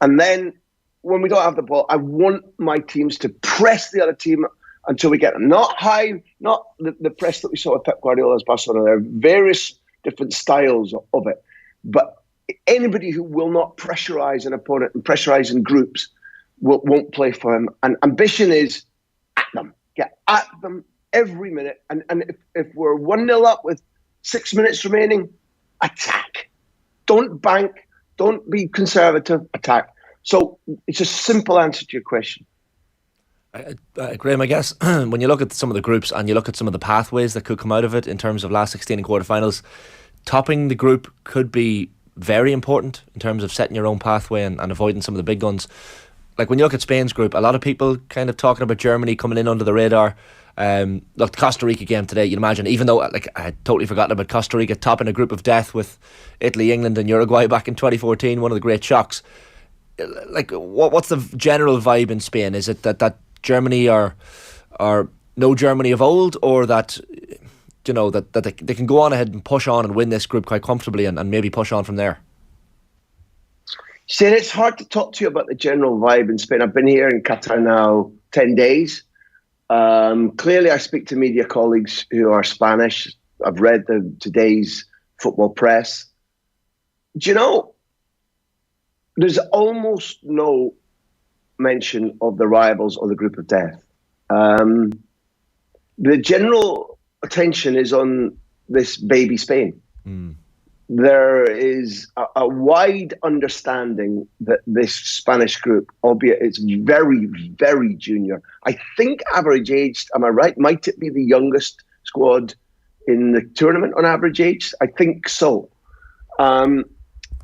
And then when we don't have the ball, I want my teams to press the other team until we get them. Not high, not the press that we saw with Pep Guardiola's Barcelona. There are various different styles of it. But anybody who will not pressurize an opponent and pressurize in groups won't play for him. And ambition is at them. Get at them every minute. And if we're 1-0 up with 6 minutes remaining, attack. Don't bank. Don't be conservative. Attack. So it's a simple answer to your question. Graham, I guess when you look at some of the groups and you look at some of the pathways that could come out of it in terms of last 16 and quarterfinals, topping the group could be very important in terms of setting your own pathway and avoiding some of the big guns. Like when you look at Spain's group, a lot of people kind of talking about Germany coming in under the radar. Look, the Costa Rica game today, you'd imagine, even though I had totally forgotten about Costa Rica topping a group of death with Italy, England and Uruguay back in 2014, one of the great shocks. Like, what's the general vibe in Spain? Is it that Germany are no Germany of old, or that that they can go on ahead and push on and win this group quite comfortably and maybe push on from there? See, it's hard to talk to you about the general vibe in Spain. I've been here in Qatar now 10 days. Clearly, I speak to media colleagues who are Spanish. I've read today's football press. Do you know, there's almost no mention of the rivals or the group of death. The general attention is on this baby Spain. There is a wide understanding that this Spanish group, albeit it's very, very junior, I think average age, am I right? Might it be the youngest squad in the tournament on average age? I think so. And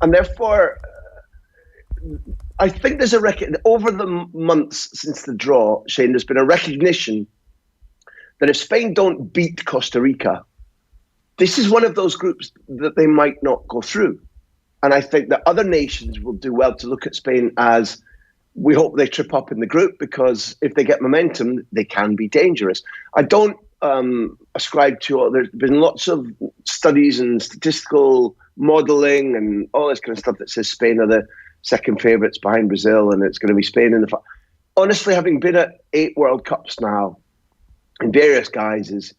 therefore, I think there's over the months since the draw, Shane, there's been a recognition that if Spain don't beat Costa Rica, this is one of those groups that they might not go through. And I think that other nations will do well to look at Spain as, we hope they trip up in the group, because if they get momentum, they can be dangerous. I don't ascribe to, there's been lots of studies and statistical modelling and all this kind of stuff that says Spain are the second favourites behind Brazil and it's going to be Spain in the... Honestly, having been at 8 World Cups now in various guises,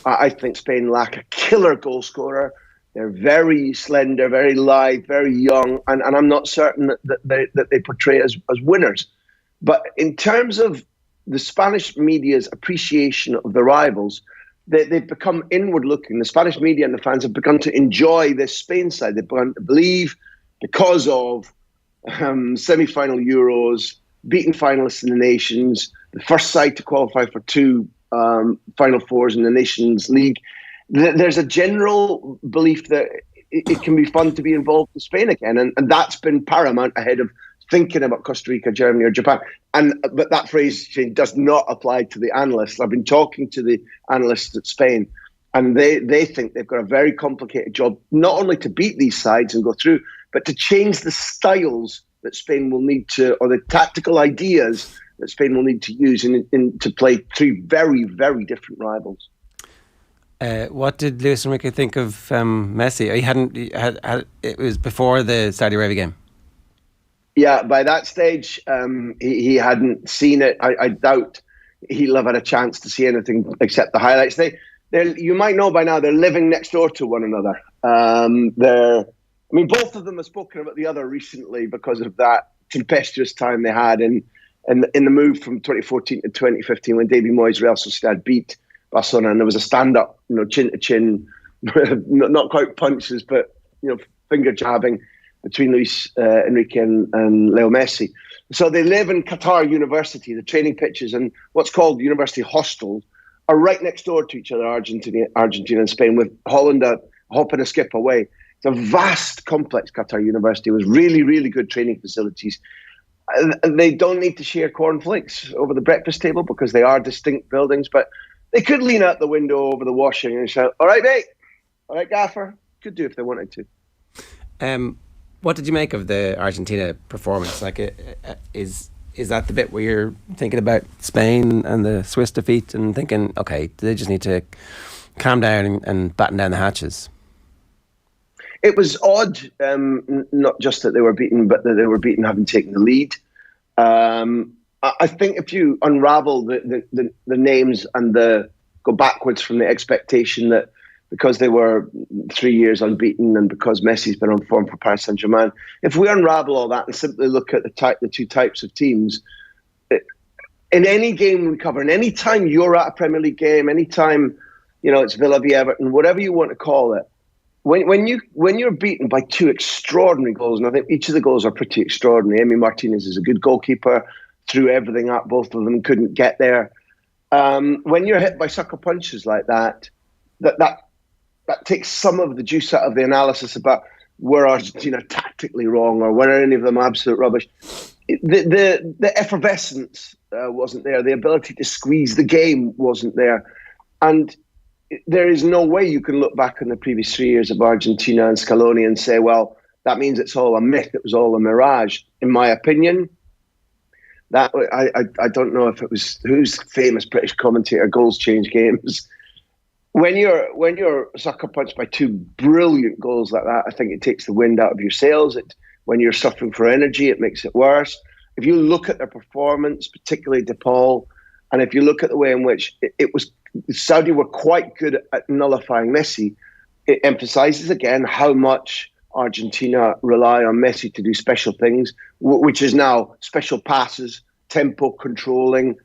I think Spain lack a killer goal scorer. They're very slender, very lithe, very young, and I'm not certain that they portray as winners. But in terms of the Spanish media's appreciation of the rivals, they've become inward-looking. The Spanish media and the fans have begun to enjoy this Spain side. They've begun to believe, because of semi-final Euros, beaten finalists in the Nations, the first side to qualify for 2 Final Fours in the Nations League, there's a general belief that it can be fun to be involved in Spain again. And that's been paramount ahead of thinking about Costa Rica, Germany or Japan. But that phrase, Shane, does not apply to the analysts. I've been talking to the analysts at Spain, and they think they've got a very complicated job, not only to beat these sides and go through, but to change the styles that Spain will need to, or the tactical ideas that Spain will need to use in to play 3 very, very different rivals. What did Luis Enrique think of Messi? It was before the Saudi Arabia game. Yeah, by that stage, he hadn't seen it. I doubt he'll have had a chance to see anything except the highlights. You might know by now, they're living next door to one another. Both of them have spoken about the other recently because of that tempestuous time they had in the move from 2014 to 2015 when David Moyes' Real Sociedad beat Barcelona, and there was a stand-up, chin to chin, not quite punches, but finger jabbing between Luis Enrique and Leo Messi. So they live in Qatar University. The training pitches and what's called university hostels are right next door to each other, Argentina and Spain, with Holland a hop and a skip away. It's a vast complex, Qatar University, with really, really good training facilities. And they don't need to share cornflakes over the breakfast table because they are distinct buildings, but they could lean out the window over the washing and shout, "All right, mate. All right, gaffer." Could do if they wanted to. What did you make of the Argentina performance? Is that the bit where you're thinking about Spain and the Swiss defeat and thinking, okay, they just need to calm down and batten down the hatches? It was odd, not just that they were beaten, but that they were beaten having taken the lead. I think if you unravel the names and go backwards from the expectation that because they were 3 years unbeaten and because Messi's been on form for Paris Saint-Germain, if we unravel all that and simply look at the 2 types of teams, in any game we cover, and any time you're at a Premier League game, any time it's Villa v Everton, whatever you want to call it, when you're beaten by 2 extraordinary goals, and I think each of the goals are pretty extraordinary. Emi Martinez is a good goalkeeper, threw everything up, both of them couldn't get there. When you're hit by sucker punches like that takes some of the juice out of the analysis about were Argentina tactically wrong or were any of them absolute rubbish. The effervescence wasn't there. The ability to squeeze the game wasn't there. And there is no way you can look back on the previous 3 years of Argentina and Scaloni and say, well, that means it's all a myth. It was all a mirage. In my opinion, that I don't know if it was who's famous British commentator, goals change games. When you're sucker punched by 2 brilliant goals like that, I think it takes the wind out of your sails. When you're suffering for energy, it makes it worse. If you look at their performance, particularly DePaul, and if you look at the way in which it was, Saudi were quite good at nullifying Messi, it emphasizes again how much Argentina rely on Messi to do special things, which is now special passes, tempo controlling,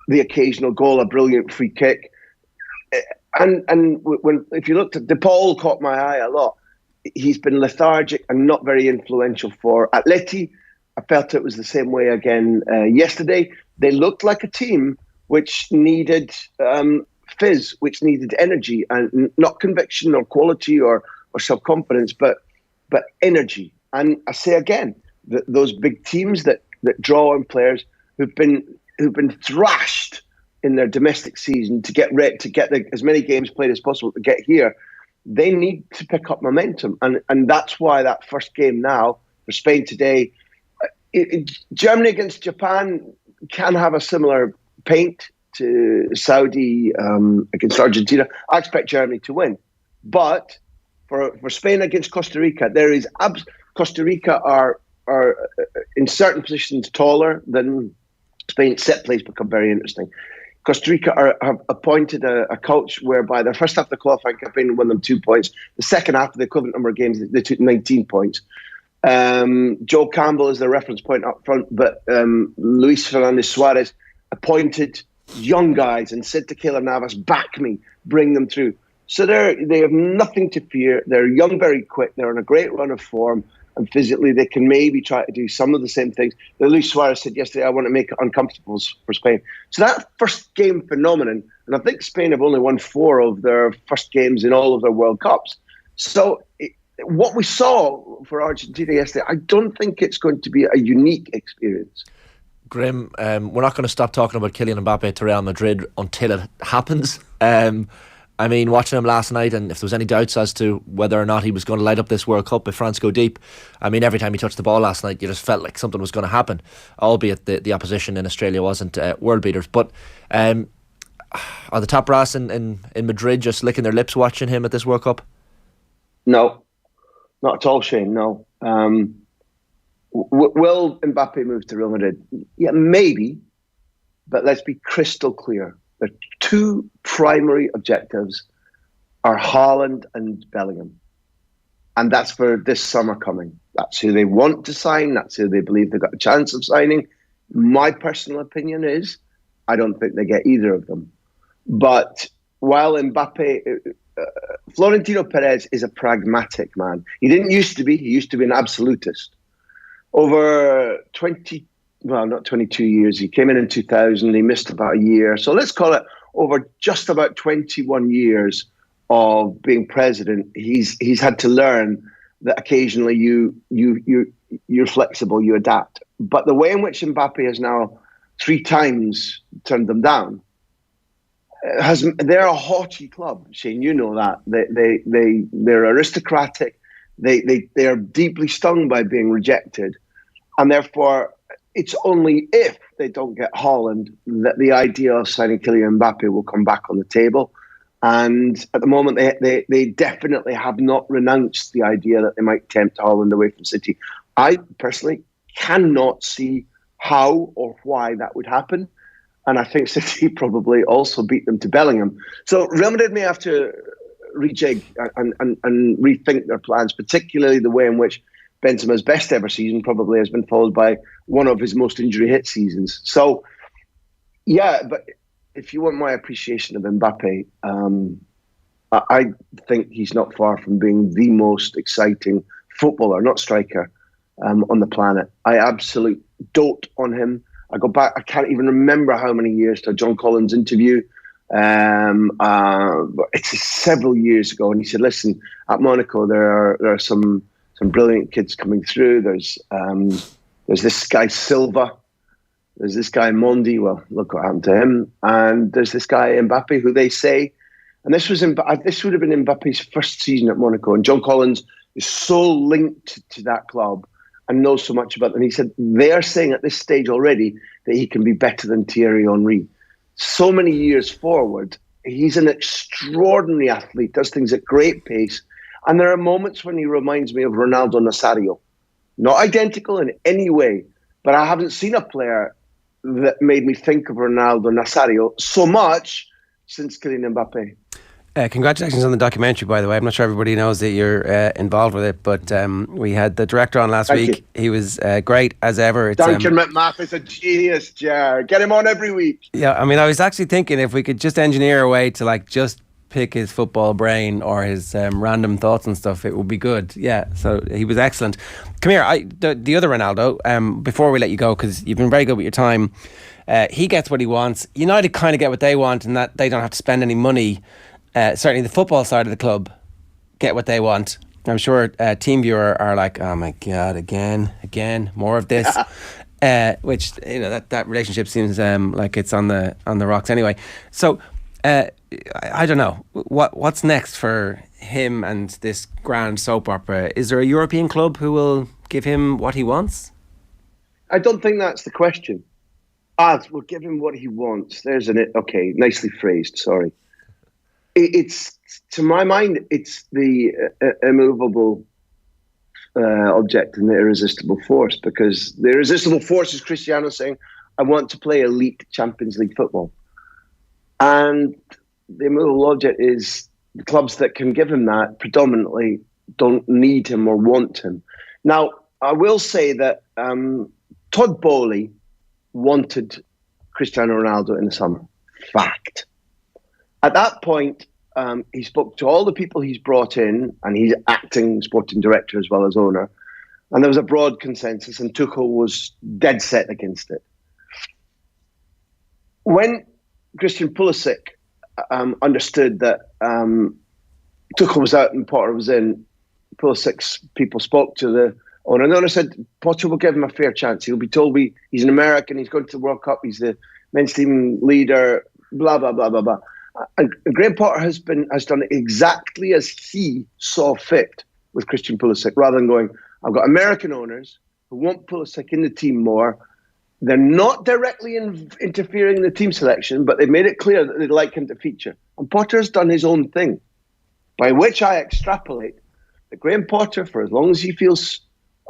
the occasional goal, a brilliant free kick. And if you looked at DePaul, caught my eye a lot. He's been lethargic and not very influential for Atleti. I felt it was the same way again yesterday. They looked like a team which needed fizz, which needed energy, and not conviction or quality or self-confidence, but energy. And I say again, those big teams that draw on players who've been thrashed in their domestic season to get as many games played as possible to get here, they need to pick up momentum. And that's why that first game now for Spain today, Germany against Japan can have a similar paint to Saudi against Argentina. I expect Germany to win. But for Spain against Costa Rica, Costa Rica are in certain positions taller than Spain. Set plays become very interesting. Costa Rica have appointed a coach whereby the first half of the qualifying campaign won them 2 points. The second half of the equivalent number of games, they took 19 points. Joe Campbell is the reference point up front, but Luis Fernandez Suarez appointed young guys and said to Keylor Navas, back me, bring them through. So they have nothing to fear. They're young, very quick. They're on a great run of form. And physically, they can maybe try to do some of the same things that Luis Suarez said yesterday, I want to make it uncomfortable for Spain. So that first game phenomenon, and I think Spain have only won 4 of their first games in all of their World Cups. So what we saw for Argentina yesterday, I don't think it's going to be a unique experience. Grim, we're not going to stop talking about Kylian Mbappe to Real Madrid until it happens. I mean, watching him last night, and if there was any doubts as to whether or not he was going to light up this World Cup if France go deep, I mean, every time he touched the ball last night, you just felt like something was going to happen, albeit the opposition in Australia wasn't world beaters. But are the top brass in Madrid just licking their lips watching him at this World Cup? No, not at all, Shane, no. Will Mbappe move to Real Madrid? Yeah, maybe, but let's be crystal clear. The 2 primary objectives are Haaland and Bellingham. And that's for this summer coming. That's who they want to sign. That's who they believe they've got a chance of signing. My personal opinion is I don't think they get either of them. But while Mbappe, Florentino Perez is a pragmatic man. He didn't used to be. He used to be an absolutist. Over 22 years. He came in 2000. He missed about a year. So let's call it over just about 21 years of being president. He's had to learn that occasionally you're flexible, you adapt. But the way in which Mbappe has now 3 times turned them down, they're a haughty club, Shane. You know that they're aristocratic. They are deeply stung by being rejected, and therefore, it's only if they don't get Haaland that the idea of signing Kylian Mbappe will come back on the table. And at the moment, they definitely have not renounced the idea that they might tempt Haaland away from City. I personally cannot see how or why that would happen. And I think City probably also beat them to Bellingham. So Real Madrid may have to rejig and rethink their plans, particularly the way in which Benzema's best ever season probably has been followed by one of his most injury hit seasons. So, yeah, but if you want my appreciation of Mbappe, I think he's not far from being the most exciting footballer, not striker, on the planet. I absolutely dote on him. I go back, I can't even remember how many years to a John Collins interview. It's several years ago, and he said, listen, at Monaco there are some brilliant kids coming through. There's this guy Silva, there's this guy Mondi. Well, look what happened to him. And there's this guy Mbappe, who they say, and this would have been Mbappe's first season at Monaco. And John Collins is so linked to that club and knows so much about them. He said they are saying at this stage already that he can be better than Thierry Henry. So many years forward, he's an extraordinary athlete, does things at great pace. And there are moments when he reminds me of Ronaldo Nazario. Not identical in any way, but I haven't seen a player that made me think of Ronaldo Nazario so much since Kylian Mbappe. Congratulations on the documentary, by the way. I'm not sure everybody knows that you're involved with it, but we had the director on last week. He was great as ever. Duncan McMath is a genius, Ger. Get him on every week. Yeah, I mean, I was actually thinking if we could just engineer a way to just pick his football brain or his random thoughts and stuff, it would be good. Yeah, so he was excellent. Come here, the other Ronaldo, before we let you go, because you've been very good with your time, he gets what he wants. United kind of get what they want in that they don't have to spend any money. Certainly the football side of the club get what they want. I'm sure team viewer are like, oh my God, again, more of this. Which, you know, that relationship seems like it's on the rocks anyway. So I don't know what's next for him and this grand soap opera. Is there a European club who will give him what he wants? I don't think that's the question. We'll give him what he wants. There's okay, nicely phrased. Sorry. It's, to my mind, it's the immovable object and the irresistible force, because the irresistible force is Cristiano saying, I want to play elite Champions League football. And the immovable logic is the clubs that can give him that predominantly don't need him or want him. Now, I will say that Todd Bowley wanted Cristiano Ronaldo in the summer. Fact. At that point, he spoke to all the people he's brought in, and he's acting sporting director as well as owner. And there was a broad consensus, and Tuchel was dead set against it. When Christian Pulisic understood that Tuchel was out and Potter was in, Pulisic's people spoke to the owner. And the owner said, Potter will give him a fair chance. He'll be told he's an American, he's going to the World Cup, he's the men's team leader, blah, blah, blah, blah, blah. And Graham Potter has done exactly as he saw fit with Christian Pulisic, rather than going, I've got American owners who want Pulisic in the team more. They're not directly interfering in the team selection, but they've made it clear that they'd like him to feature. And Potter's done his own thing, by which I extrapolate that Graham Potter, for as long as he feels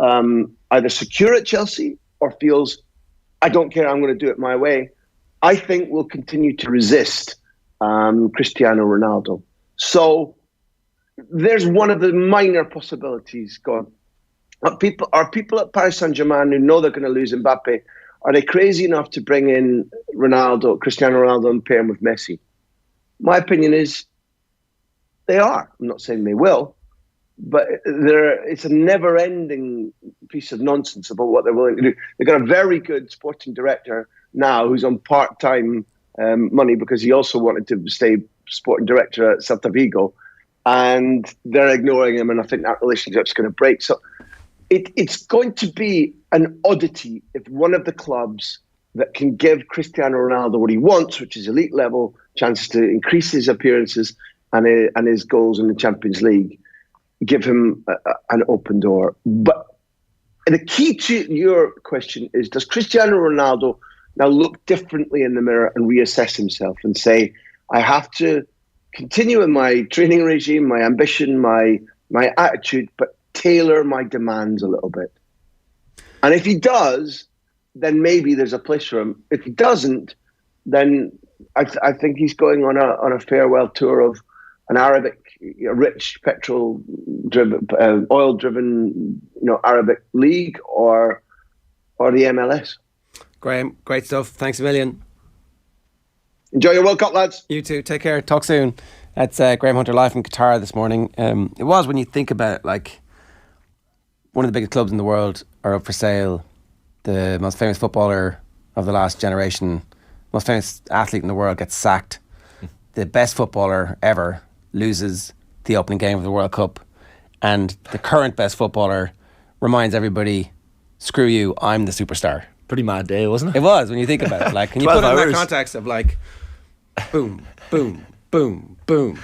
either secure at Chelsea or feels, I don't care, I'm going to do it my way, I think will continue to resist Cristiano Ronaldo. So there's one of the minor possibilities gone. Are people at Paris Saint-Germain who know they're going to lose Mbappe, are they crazy enough to bring in Cristiano Ronaldo, and pair him with Messi? My opinion is they are. I'm not saying they will, but it's a never-ending piece of nonsense about what they're willing to do. They've got a very good sporting director now who's on part-time money because he also wanted to stay sporting director at Celta Vigo, and they're ignoring him, and I think that relationship's going to break. So it's going to be an oddity if one of the clubs that can give Cristiano Ronaldo what he wants, which is elite level, chances to increase his appearances and his goals in the Champions League, give him an open door. But the key to your question is, does Cristiano Ronaldo now look differently in the mirror and reassess himself and say, I have to continue in my training regime, my ambition, my attitude, but tailor my demands a little bit? And if he does, then maybe there's a place for him. If he doesn't, then I think he's going on a farewell tour of an Arabic, rich petrol-driven, oil-driven, Arabic league or the MLS. Graham, great stuff. Thanks a million. Enjoy your World Cup, lads. You too. Take care. Talk soon. That's Graham Hunter live from Qatar this morning. It was, when you think about it, like, one of the biggest clubs in the world are up for sale. The most famous footballer of the last generation, most famous athlete in the world gets sacked. The best footballer ever loses the opening game of the World Cup. And the current best footballer reminds everybody, screw you, I'm the superstar. Pretty mad day, wasn't it? It was, when you think about it. Like, can you put it in that context of like, boom, boom, boom, boom.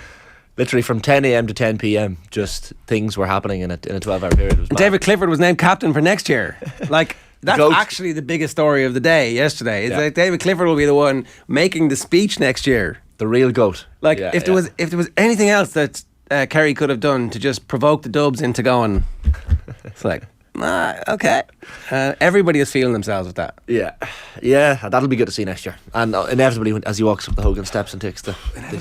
Literally from 10 a.m. to 10 p.m, just things were happening in a 12-hour period. It was and David Clifford was named captain for next year. Like, that's GOAT. actually the biggest story of the day yesterday. It's like David Clifford will be the one making the speech next year. The real GOAT. Like, if there was anything else that Kerry could have done to just provoke the Dubs into going, it's like, okay. Everybody is feeling themselves with that. Yeah, that'll be good to see next year. And inevitably, as he walks up the Hogan steps and takes the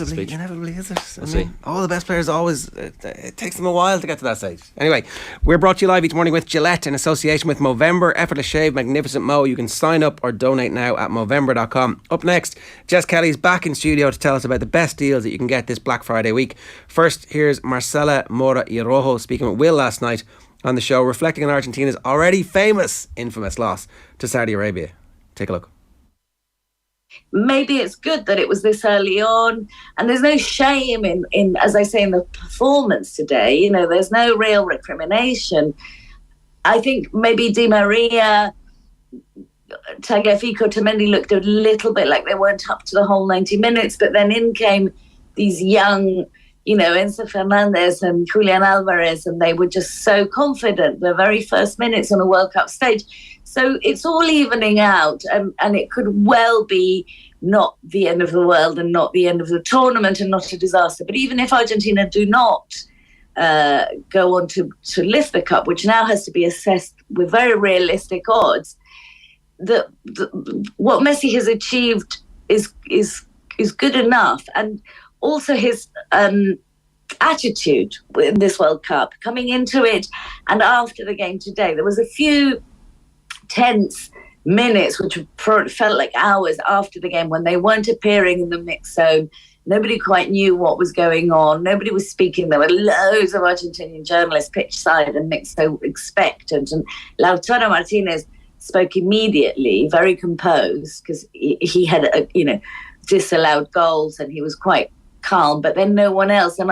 speech. Inevitably, is it? We'll see. All the best players always, it takes them a while to get to that stage. Anyway, we're brought to you live each morning with Gillette in association with Movember. Effortless shave, magnificent mo. You can sign up or donate now at Movember.com. Up next, Jess Kelly's back in studio to tell us about the best deals that you can get this Black Friday week. First, here's Marcela Mora y Rojo speaking with Will last night on the show, reflecting on Argentina's already infamous loss to Saudi Arabia. Take a look. Maybe it's good that it was this early on, and there's no shame in as I say, in the performance today. There's no real recrimination. I think maybe Di Maria, Tagliafico, Otamendi looked a little bit like they weren't up to the whole 90 minutes, but then in came these young, Enzo Fernandez and Julian Alvarez, and they were just so confident, their very first minutes on a World Cup stage. So it's all evening out, and it could well be not the end of the world and not the end of the tournament and not a disaster. But even if Argentina do not go on to lift the cup, which now has to be assessed with very realistic odds, what Messi has achieved is who's good enough. And also his attitude in this World Cup, coming into it and after the game today. There was a few tense minutes, which felt like hours after the game, when they weren't appearing in the mix zone. Nobody quite knew what was going on. Nobody was speaking. There were loads of Argentinian journalists pitch side and mixed, so expectant. And Lautaro Martinez spoke immediately, very composed, because he had, disallowed goals and he was quite calm, but then no one else. And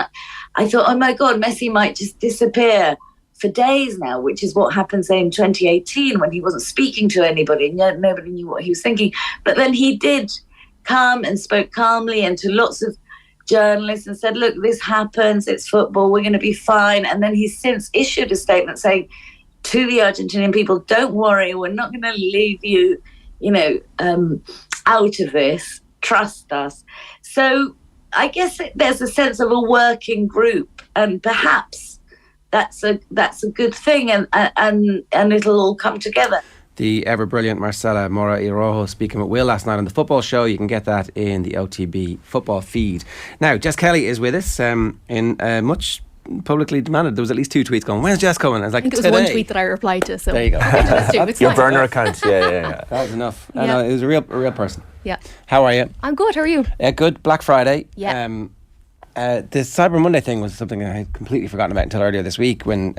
I thought, oh my God, Messi might just disappear for days now, which is what happened, say, in 2018 when he wasn't speaking to anybody and nobody knew what he was thinking. But then he did come and spoke calmly and to lots of journalists and said, look, this happens, it's football, we're going to be fine. And then he's since issued a statement saying to the Argentinian people, don't worry, we're not going to leave you, out of this, trust us. So I guess there's a sense of a working group, and perhaps that's a good thing, and it'll all come together. The ever-brilliant Marcela Mora Irojo speaking with Will last night on the football show. You can get that in the OTB football feed. Now, Jess Kelly is with us in much publicly demanded. There was at least 2 tweets going, when's Jess coming? I was like, I think it was today. one tweet that I replied to. So there you go. Your burner account. Yeah. That was enough. Yeah. No, it was a real person. Yeah. How are you? I'm good. How are you? Good. Black Friday. Yeah. The Cyber Monday thing was something I had completely forgotten about until earlier this week, when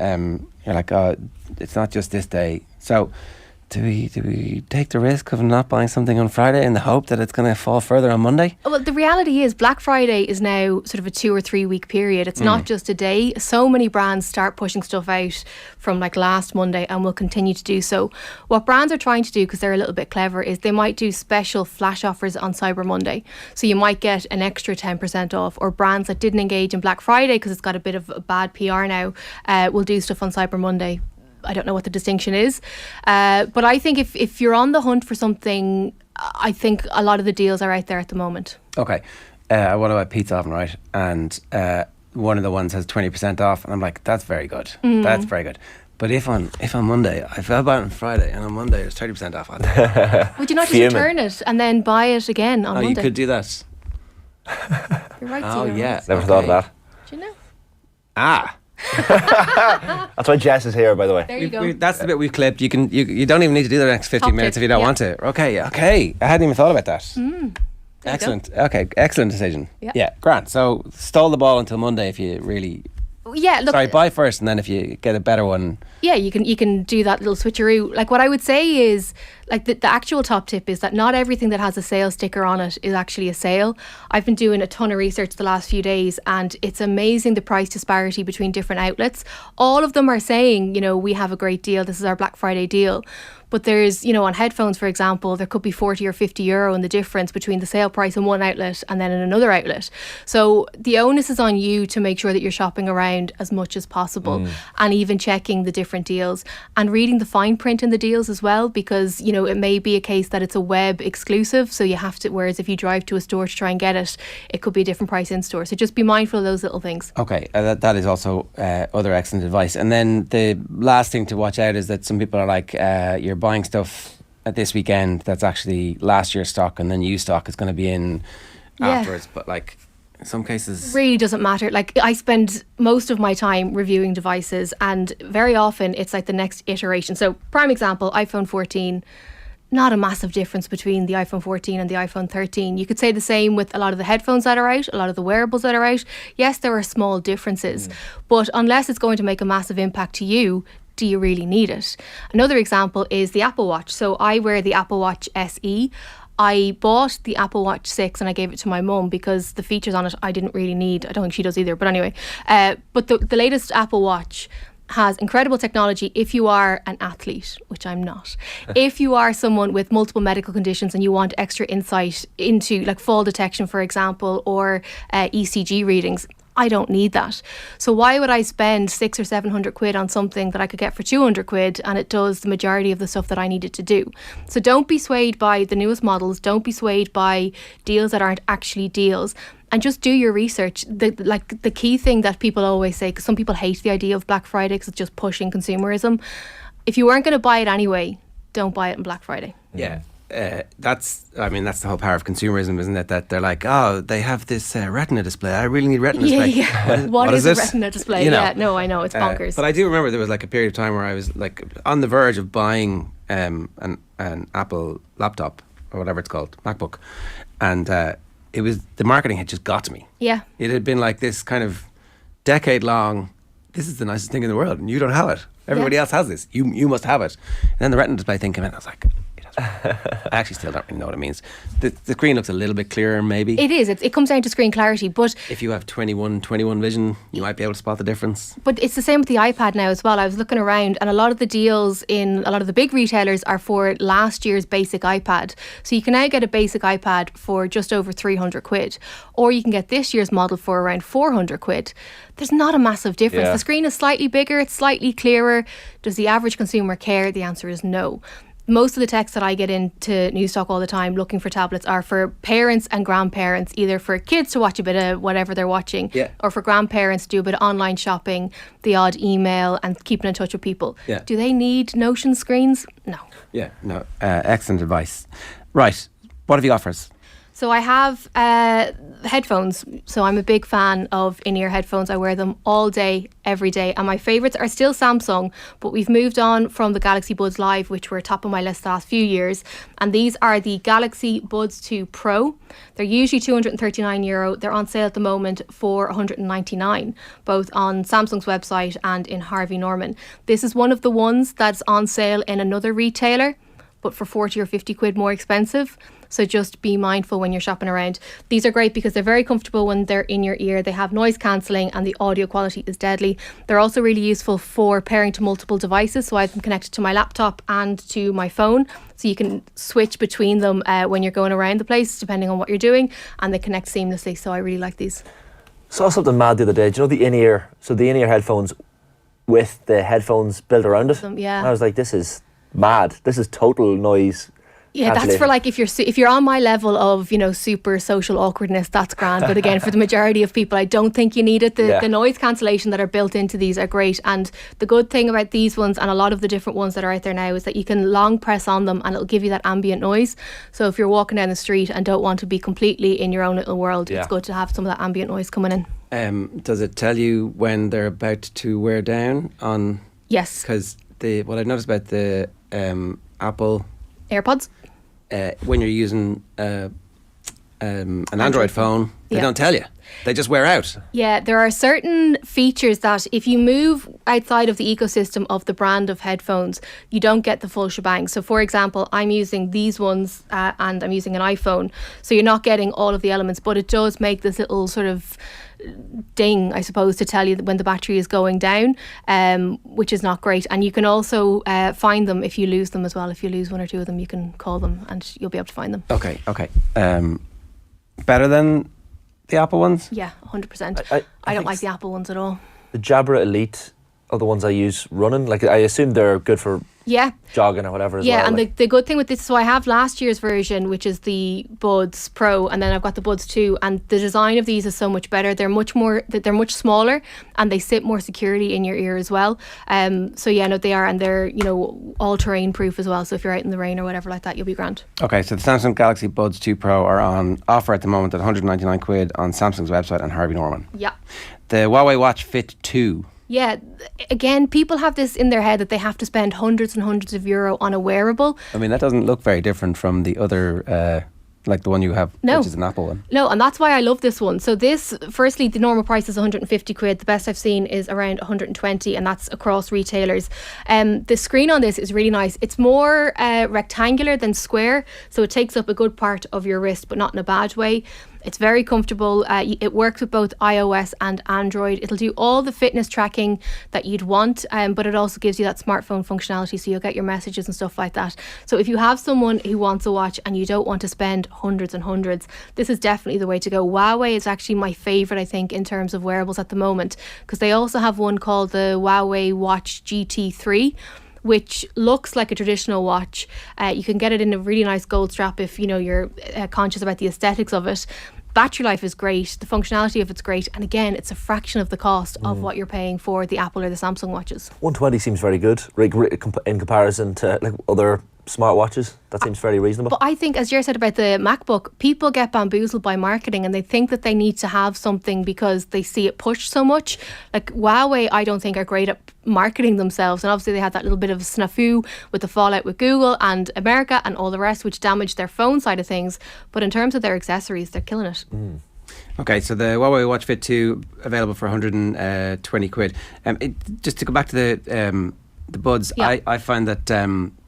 you're like, oh, it's not just this day. So do we take the risk of not buying something on Friday in the hope that it's going to fall further on Monday? Well, the reality is Black Friday is now sort of a 2 or 3 week period. It's not just a day. So many brands start pushing stuff out from like last Monday and will continue to do so. What brands are trying to do, because they're a little bit clever, is they might do special flash offers on Cyber Monday. So you might get an extra 10% off, or brands that didn't engage in Black Friday because it's got a bit of a bad PR now will do stuff on Cyber Monday. I don't know what the distinction is. But I think if you're on the hunt for something, I think a lot of the deals are out there at the moment. Okay. I want to buy a pizza oven, right? And one of the ones has 20% off. And I'm like, that's very good. That's very good. But if on Monday, if I buy it on Friday and on Monday there's 30% off on it. Would you not just return it and then buy it again on Monday? You could do that. You're right. Oh, yeah. Never thought of that. Do you know? That's why Jess is here, by the way. There you go. That's the bit we've clipped. You don't even need to do the next 15 minutes if you don't want to. Okay. I hadn't even thought about that. Excellent. Okay, excellent decision. Yeah, Grant. So stall the ball until Monday if you really. Yeah, look. Sorry, buy first, and then if you get a better one. Yeah, you can do that little switcheroo. Like, what I would say is, like, the actual top tip is that not everything that has a sale sticker on it is actually a sale. I've been doing a ton of research the last few days, and it's amazing the price disparity between different outlets. All of them are saying, we have a great deal. This is our Black Friday deal. But there's, on headphones, for example, there could be 40 or 50 euro in the difference between the sale price in one outlet and then in another outlet. So the onus is on you to make sure that you're shopping around as much as possible and even checking the different deals and reading the fine print in the deals as well, because, it may be a case that it's a web exclusive. So you have to, whereas if you drive to a store to try and get it, it could be a different price in store. So just be mindful of those little things. Okay, that is also other excellent advice. And then the last thing to watch out is that some people are like, you're buying stuff at this weekend that's actually last year's stock, and then new stock is going to be in afterwards. But like in some cases, really doesn't matter. Like, I spend most of my time reviewing devices, and very often it's like the next iteration. So prime example, iPhone 14. Not a massive difference between the iPhone 14 and the iPhone 13. You could say the same with a lot of the headphones that are out, a lot of the wearables that are out. Yes, there are small differences, but unless it's going to make a massive impact to you, do you really need it? Another example is the Apple Watch. So I wear the Apple Watch SE. I bought the Apple Watch 6 and I gave it to my mum because the features on it I didn't really need. I don't think she does either, but anyway. But the latest Apple Watch has incredible technology if you are an athlete, which I'm not. If you are someone with multiple medical conditions and you want extra insight into like fall detection, for example, or ECG readings, I don't need that. So why would I spend 600 or 700 quid on something that I could get for 200 quid and it does the majority of the stuff that I needed to do? So don't be swayed by the newest models. Don't be swayed by deals that aren't actually deals. And just do your research. The key thing that people always say, because some people hate the idea of Black Friday because it's just pushing consumerism. If you weren't going to buy it anyway, don't buy it on Black Friday. Yeah. that's the whole power of consumerism, isn't it? That they're like, oh, they have this retina display. I really need retina display. Yeah. What is a retina display? You know. Yeah, no, I know, it's bonkers. But I do remember there was like a period of time where I was like on the verge of buying an Apple laptop or whatever it's called, MacBook, and it was, the marketing had just got to me. Yeah. It had been like this kind of decade long, this is the nicest thing in the world and you don't have it. Everybody else has this. You must have it. And then the retina display thing came in. I was like, I actually still don't really know what it means. The screen looks a little bit clearer, maybe. It is. It comes down to screen clarity. But if you have 21 vision, you might be able to spot the difference. But it's the same with the iPad now as well. I was looking around, and a lot of the deals in a lot of the big retailers are for last year's basic iPad. So you can now get a basic iPad for just over 300 quid, or you can get this year's model for around 400 quid. There's not a massive difference. Yeah. The screen is slightly bigger, it's slightly clearer. Does the average consumer care? The answer is no. Most of the texts that I get into Newstalk all the time looking for tablets are for parents and grandparents, either for kids to watch a bit of whatever they're watching, or for grandparents to do a bit of online shopping, the odd email and keeping in touch with people. Yeah. Do they need Notion screens? No. Yeah, no. Excellent advice. Right, what have you got for us? So I have headphones. So I'm a big fan of in-ear headphones. I wear them all day, every day. And my favourites are still Samsung, but we've moved on from the Galaxy Buds Live, which were top of my list the last few years. And these are the Galaxy Buds 2 Pro. They're usually €239. They're on sale at the moment for €199, both on Samsung's website and in Harvey Norman. This is one of the ones that's on sale in another retailer, but for 40 or 50 quid more expensive. So just be mindful when you're shopping around. These are great because they're very comfortable when they're in your ear. They have noise cancelling and the audio quality is deadly. They're also really useful for pairing to multiple devices. So I have them connected to my laptop and to my phone. So you can switch between them when you're going around the place, depending on what you're doing. And they connect seamlessly. So I really like these. Saw something mad the other day. Do you know the in-ear? So the in-ear headphones with the headphones built around it. Yeah. And I was like, this is mad. This is total noise. Yeah, that's for like if you're on my level of, super social awkwardness, that's grand. But again, for the majority of people, I don't think you need it. The noise cancellation that are built into these are great. And the good thing about these ones and a lot of the different ones that are out there now is that you can long press on them and it'll give you that ambient noise. So if you're walking down the street and don't want to be completely in your own little world, it's good to have some of that ambient noise coming in. Does it tell you when they're about to wear down on? Yes. Because what I've noticed about the Apple AirPods, when you're using an Android phone, they don't tell you. They just wear out. Yeah, there are certain features that if you move outside of the ecosystem of the brand of headphones, you don't get the full shebang. So for example, I'm using these ones and I'm using an iPhone. So you're not getting all of the elements, but it does make this little sort of ding, I suppose, to tell you when the battery is going down, which is not great. And you can also find them if you lose them as well. If you lose one or two of them, you can call them and you'll be able to find them. Okay. Better than the Apple ones? Yeah, 100%. I don't like the Apple ones at all. The Jabra Elite are the ones I use running. Like, I assume they're good for jogging or whatever as well. Yeah, and the good thing with this, so I have last year's version, which is the Buds Pro, and then I've got the Buds 2, and the design of these is so much better. They're much smaller, and they sit more securely in your ear as well. So yeah, no, they are, and they're, all terrain proof as well. So if you're out in the rain or whatever like that, you'll be grand. Okay, so the Samsung Galaxy Buds 2 Pro are on offer at the moment at 199 quid on Samsung's website and Harvey Norman. Yeah. The Huawei Watch Fit 2. Yeah, again, people have this in their head that they have to spend hundreds and hundreds of euro on a wearable. I mean, that doesn't look very different from the other, like the one you have, which is an Apple one. No, and that's why I love this one. So this, firstly, the normal price is 150 quid. The best I've seen is around 120, and that's across retailers. The screen on this is really nice. It's more rectangular than square, so it takes up a good part of your wrist, but not in a bad way. It's very comfortable. It works with both iOS and Android. It'll do all the fitness tracking that you'd want, but it also gives you that smartphone functionality, so you'll get your messages and stuff like that. So if you have someone who wants a watch and you don't want to spend hundreds and hundreds, this is definitely the way to go. Huawei is actually my favourite, I think, in terms of wearables at the moment, because they also have one called the Huawei Watch GT3, which looks like a traditional watch. You can get it in a really nice gold strap if you're conscious about the aesthetics of it. Battery life is great, the functionality of it's great, and again, it's a fraction of the cost of what you're paying for the Apple or the Samsung watches. 120 seems very good in comparison to like other smartwatches. That seems fairly reasonable. But I think, as Ger said about the MacBook, people get bamboozled by marketing and they think that they need to have something because they see it pushed so much. Like Huawei, I don't think are great at marketing themselves, and obviously they had that little bit of a snafu with the fallout with Google and America and all the rest, which damaged their phone side of things. But in terms of their accessories, they're killing it. Okay, so the Huawei Watch Fit 2 available for 120 quid. Just to go back to the buds, Yeah. I find that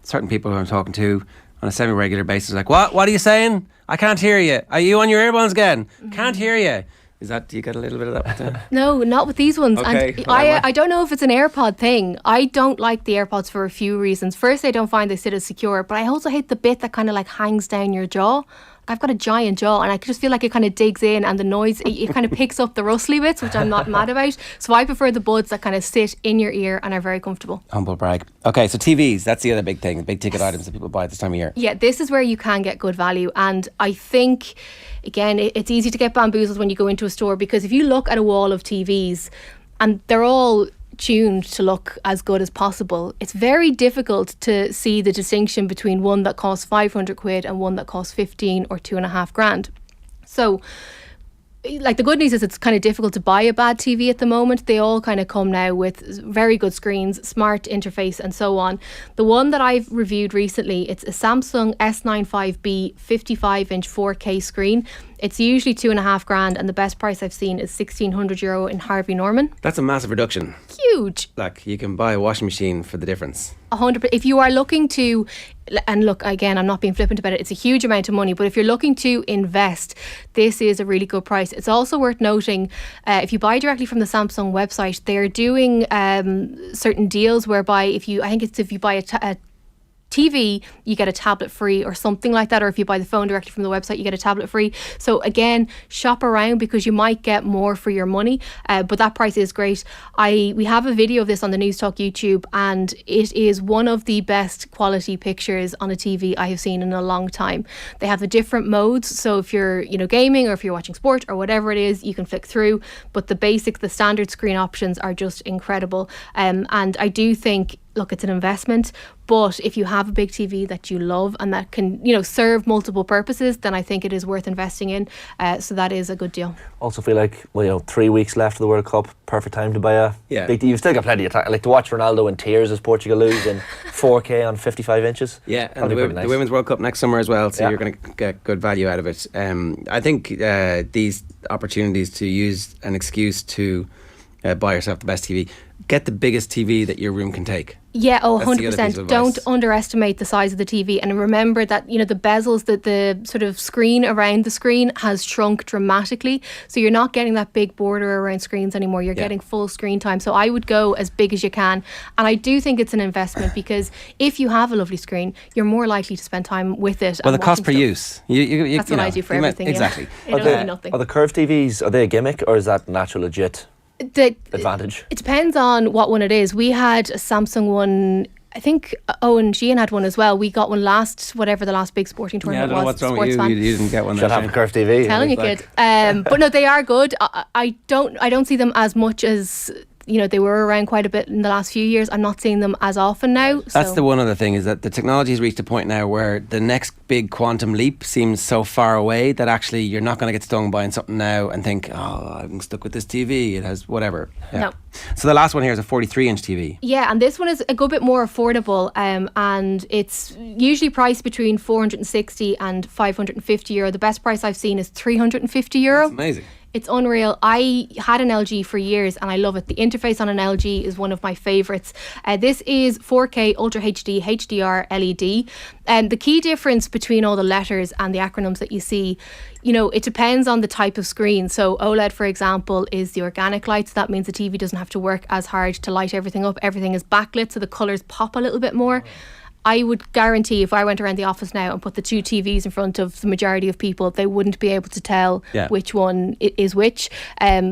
certain people who I'm talking to on a semi-regular basis are like, what are you saying? I can't hear you. Are you on your earphones again? Can't hear you. Is that, do you get a little bit of that with them? No, not with these ones. Okay, And well, I don't know if it's an AirPod thing. I don't like the AirPods for a few reasons. First, I don't find they sit as secure, but I also hate the bit that kind of like hangs down your jaw. I've got a giant jaw and I just feel like it kind of digs in, and the noise, it kind of picks up the rustly bits, which I'm not mad about. So I prefer the buds that kind of sit in your ear and are very comfortable. Humble brag. Okay, so TVs, that's the other big thing, the big ticket items that people buy at this time of year. Yeah, this is where you can get good value. And I think, again, it's easy to get bamboozled when you go into a store, because if you look at a wall of TVs and they're all tuned to look as good as possible, it's very difficult to see the distinction between one that costs 500 quid and one that costs 15 or 2.5 grand. So, like, the good news is it's kind of difficult to buy a bad TV at the moment. They all kind of come now with very good screens, smart interface and so on. The one that I've reviewed recently, it's a Samsung S95B 55-inch 4K screen. It's usually 2.5 grand, and the best price I've seen is €1,600 in Harvey Norman. That's a massive reduction. Huge. Like, you can buy a washing machine for the difference. 100%. If you are looking to, and look, again, I'm not being flippant about it, it's a huge amount of money, but if you're looking to invest, this is a really good price. It's also worth noting, if you buy directly from the Samsung website, they're doing certain deals whereby if you buy a TV, you get a tablet free or something like that, or if you buy the phone directly from the website, you get a tablet free. So again, shop around because you might get more for your money, but that price is great. We have a video of this on the News Talk YouTube, and it is one of the best quality pictures on a TV I have seen in a long time. They have the different modes, so if you're gaming or if you're watching sport or whatever it is, you can flick through, but the standard screen options are just incredible. And I do think, look, it's an investment, but if you have a big TV that you love and that can, serve multiple purposes, then I think it is worth investing in. So that is a good deal. Also feel like, 3 weeks left of the World Cup, perfect time to buy a big. You've still got plenty of time. Like to watch Ronaldo in tears as Portugal lose in 4K on 55 inches. Yeah, and the Women's World Cup next summer as well, so you're going to get good value out of it. I think these opportunities to use an excuse to buy yourself the best TV, get the biggest TV that your room can take. Yeah, 100%. Don't underestimate the size of the TV, and remember that the bezels, the sort of screen around the screen has shrunk dramatically, so you're not getting that big border around screens anymore. You're getting full screen time. So I would go as big as you can, and I do think it's an investment because if you have a lovely screen, you're more likely to spend time with it. Well, the cost per use. That's what I do for everything. Exactly. It don't mean nothing. Are the curved TVs, are they a gimmick or is that an actual legit advantage? It depends on what one it is. We had a Samsung one. I think Owen Sheehan had one as well. We got one whatever the last big sporting tournament was. I don't know what's wrong with you. You didn't get one. Should have a curved TV. Telling you, kid. But no, they are good. I don't see them as much as they were around quite a bit in the last few years. I'm not seeing them as often now. That's the one other thing, is that the technology has reached a point now where the next big quantum leap seems so far away that actually you're not going to get stung buying something now and think, I'm stuck with this TV. It has whatever. Yeah. No. So the last one here is a 43-inch TV. Yeah, and this one is a good bit more affordable, and it's usually priced between €460 and €550. The best price I've seen is €350. That's amazing. It's unreal. I had an LG for years and I love it. The interface on an LG is one of my favourites. This is 4K Ultra HD HDR LED. The key difference between all the letters and the acronyms that you see, it depends on the type of screen. So OLED, for example, is the organic light. So that means the TV doesn't have to work as hard to light everything up. Everything is backlit, so the colours pop a little bit more. I would guarantee if I went around the office now and put the two TVs in front of the majority of people, they wouldn't be able to tell which one is which.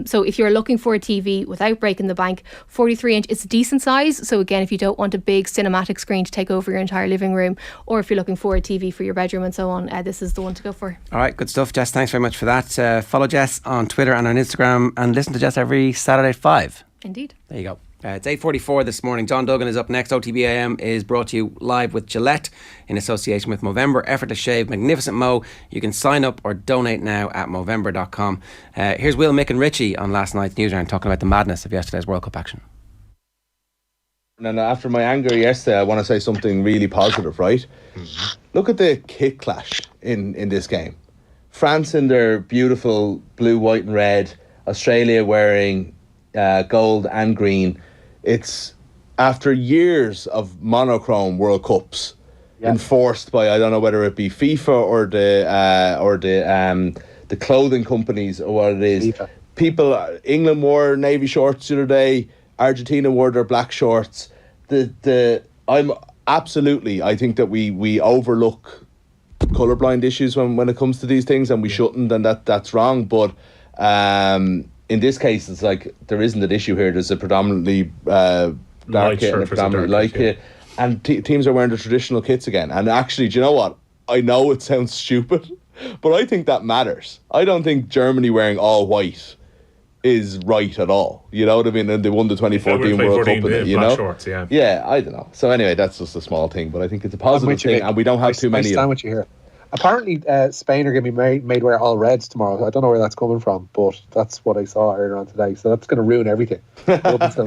So if you're looking for a TV without breaking the bank, 43-inch is a decent size. So again, if you don't want a big cinematic screen to take over your entire living room, or if you're looking for a TV for your bedroom and so on, this is the one to go for. All right, good stuff, Jess. Thanks very much for that. Follow Jess on Twitter and on Instagram, and listen to Jess every Saturday at 5. Indeed. There you go. It's 8:44 this morning. John Duggan is up next. OTB AM is brought to you live with Gillette in association with Movember. Effortless shave, magnificent mo. You can sign up or donate now at Movember.com. Here's Will, Mick and Richie on last night's newsround talking about the madness of yesterday's World Cup action. And after my anger yesterday, I want to say something really positive, right? Look at the kit clash in this game. France in their beautiful blue, white and red. Australia wearing gold and green. It's after years of monochrome World Cups enforced by, I don't know whether it be FIFA or the clothing companies or what it is. FIFA. People, England wore navy shorts the other day. Argentina wore their black shorts. I think that we overlook colourblind issues when it comes to these things, and we shouldn't, and that's wrong. But in this case, it's like there isn't an issue here. There's a predominantly dark kit and a predominantly light kit, and teams are wearing the traditional kits again. And actually, do you know what? I know it sounds stupid, but I think that matters. I don't think Germany wearing all white is right at all. You know what I mean? And they won the 2014 World Cup in it, you know? Shorts, yeah, I don't know. So anyway, that's just a small thing, but I think it's a positive thing, and we don't have too many of them. What you hear. Apparently, Spain are going to be made wear all reds tomorrow. I don't know where that's coming from, but that's what I saw earlier on today. So that's going to ruin everything. Up until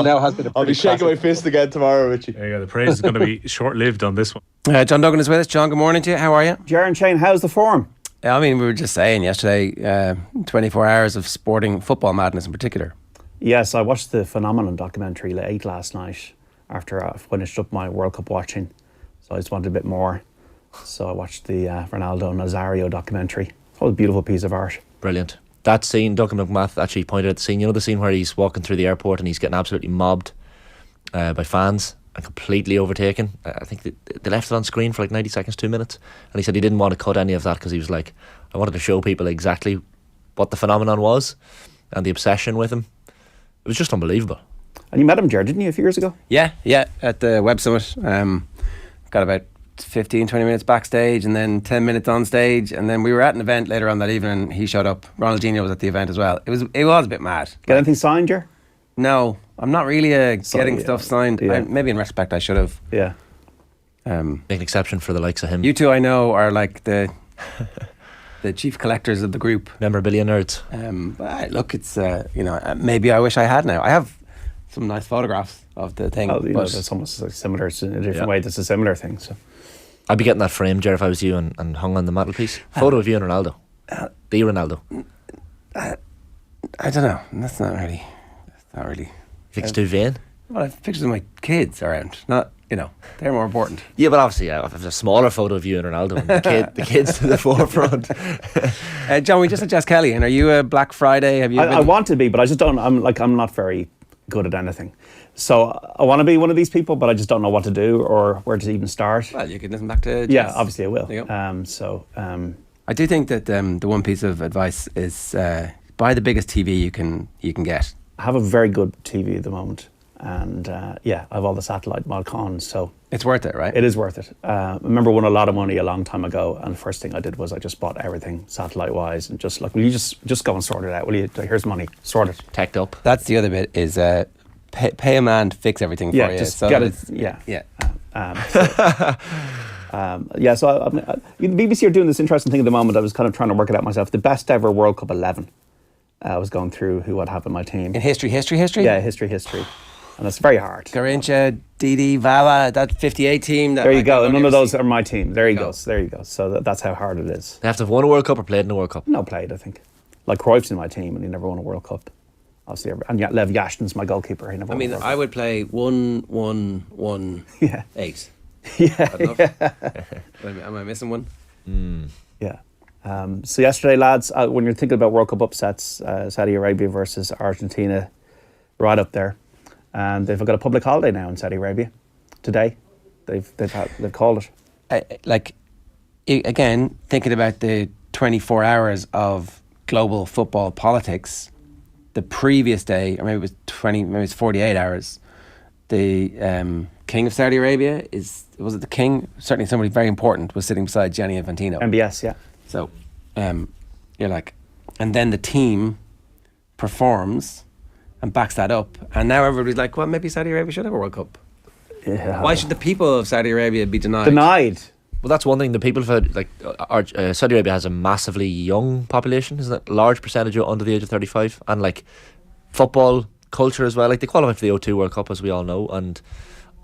now has been a pretty I'll be shaking my fist again tomorrow, Richie. Yeah, the praise is going to be short-lived on this one. John Duggan is with us. John, good morning to you. How are you? Ger and Shane, how's the form? I mean, we were just saying yesterday, 24 hours of sporting football madness in particular. Yes, I watched the Phenomenon documentary late last night after I finished up my World Cup watching. So I just wanted a bit more. So I watched the Ronaldo Nazario documentary. It was a beautiful piece of art. Brilliant. That scene, Duncan McMath actually pointed out the scene. You know the scene where he's walking through the airport and he's getting absolutely mobbed by fans and completely overtaken. I think they left it on screen for like 90 seconds, 2 minutes. And he said he didn't want to cut any of that because he was like, I wanted to show people exactly what the phenomenon was and the obsession with him. It was just unbelievable. And you met him, Ger, didn't you, a few years ago? Yeah, at the Web Summit. Got about 15, 20 minutes backstage and then 10 minutes on stage, and then we were at an event later on that evening and he showed up. Ronaldinho was at the event as well. It was a bit mad. Get anything signed, Ger? No, I'm not really getting stuff signed. Yeah. Maybe in retrospect I should have. Yeah. Make an exception for the likes of him. You two I know are like the chief collectors of the group. Memorabilia nerds. But look, it's maybe I wish I had now. I have some nice photographs of the thing. But it's almost like similar in a different way. That's a similar thing. So I'd be getting that frame, Ger, if I was you, and hung on the mantelpiece. Photo of you and Ronaldo. The Ronaldo. I don't know. That's not really. You think it's too vain? Well, I have pictures of my kids around. Not, they're more important. Yeah, but obviously, if there's a smaller photo of you and Ronaldo, and the kids to the forefront. John, we just had Jess Kelly, and are you a Black Friday? Have you? I want to be, but I just don't. I'm not very good at anything. So I want to be one of these people, but I just don't know what to do or where to even start. Well, you can listen back to Jess. Yeah, obviously I will. I do think that the one piece of advice is buy the biggest TV you can get. I have a very good TV at the moment, and I have all the satellite mod cons, so it's worth it, right? It is worth it. I remember won a lot of money a long time ago, and the first thing I did was I just bought everything satellite wise, and just like, will you just go and sort it out? Will you? Here's money, sort it. Teched up. That's the other bit is pay a man to fix everything for you. Just get it. Yeah. So the BBC are doing this interesting thing at the moment. I was kind of trying to work it out myself. The best ever World Cup 11. I was going through who would have in my team. In history? Yeah, history. And it's very hard. Garincha, Didi, Vala, that 58 team. There you go. And none of those are my team. There you go. So that's how hard it is. They have to have won a World Cup or played in a World Cup? No, played, I think. Like Cruyff's in my team and he never won a World Cup. Obviously, and Lev Yashin's my goalkeeper. He never won a World Cup. I would play 1-1-1-8. Yeah. Am I missing one? Yeah. So yesterday, lads, when you're thinking about World Cup upsets, Saudi Arabia versus Argentina, right up there, and they've got a public holiday now in Saudi Arabia today. They've called it. Again, thinking about the 24 hours of global football politics, the previous day, or maybe it was 48 hours. The King of Saudi Arabia was it the King? Certainly somebody very important was sitting beside Gianni Infantino. MBS, yeah. So, you're like, and then the team performs, and backs that up. And now everybody's like, well, maybe Saudi Arabia should have a World Cup. Yeah. Why should the people of Saudi Arabia be denied? Denied. Well, that's one thing. The people have like Saudi Arabia has a massively young population, isn't it? A large percentage under the age of 35, and like football culture as well. Like they qualified for the O2 World Cup, as we all know, and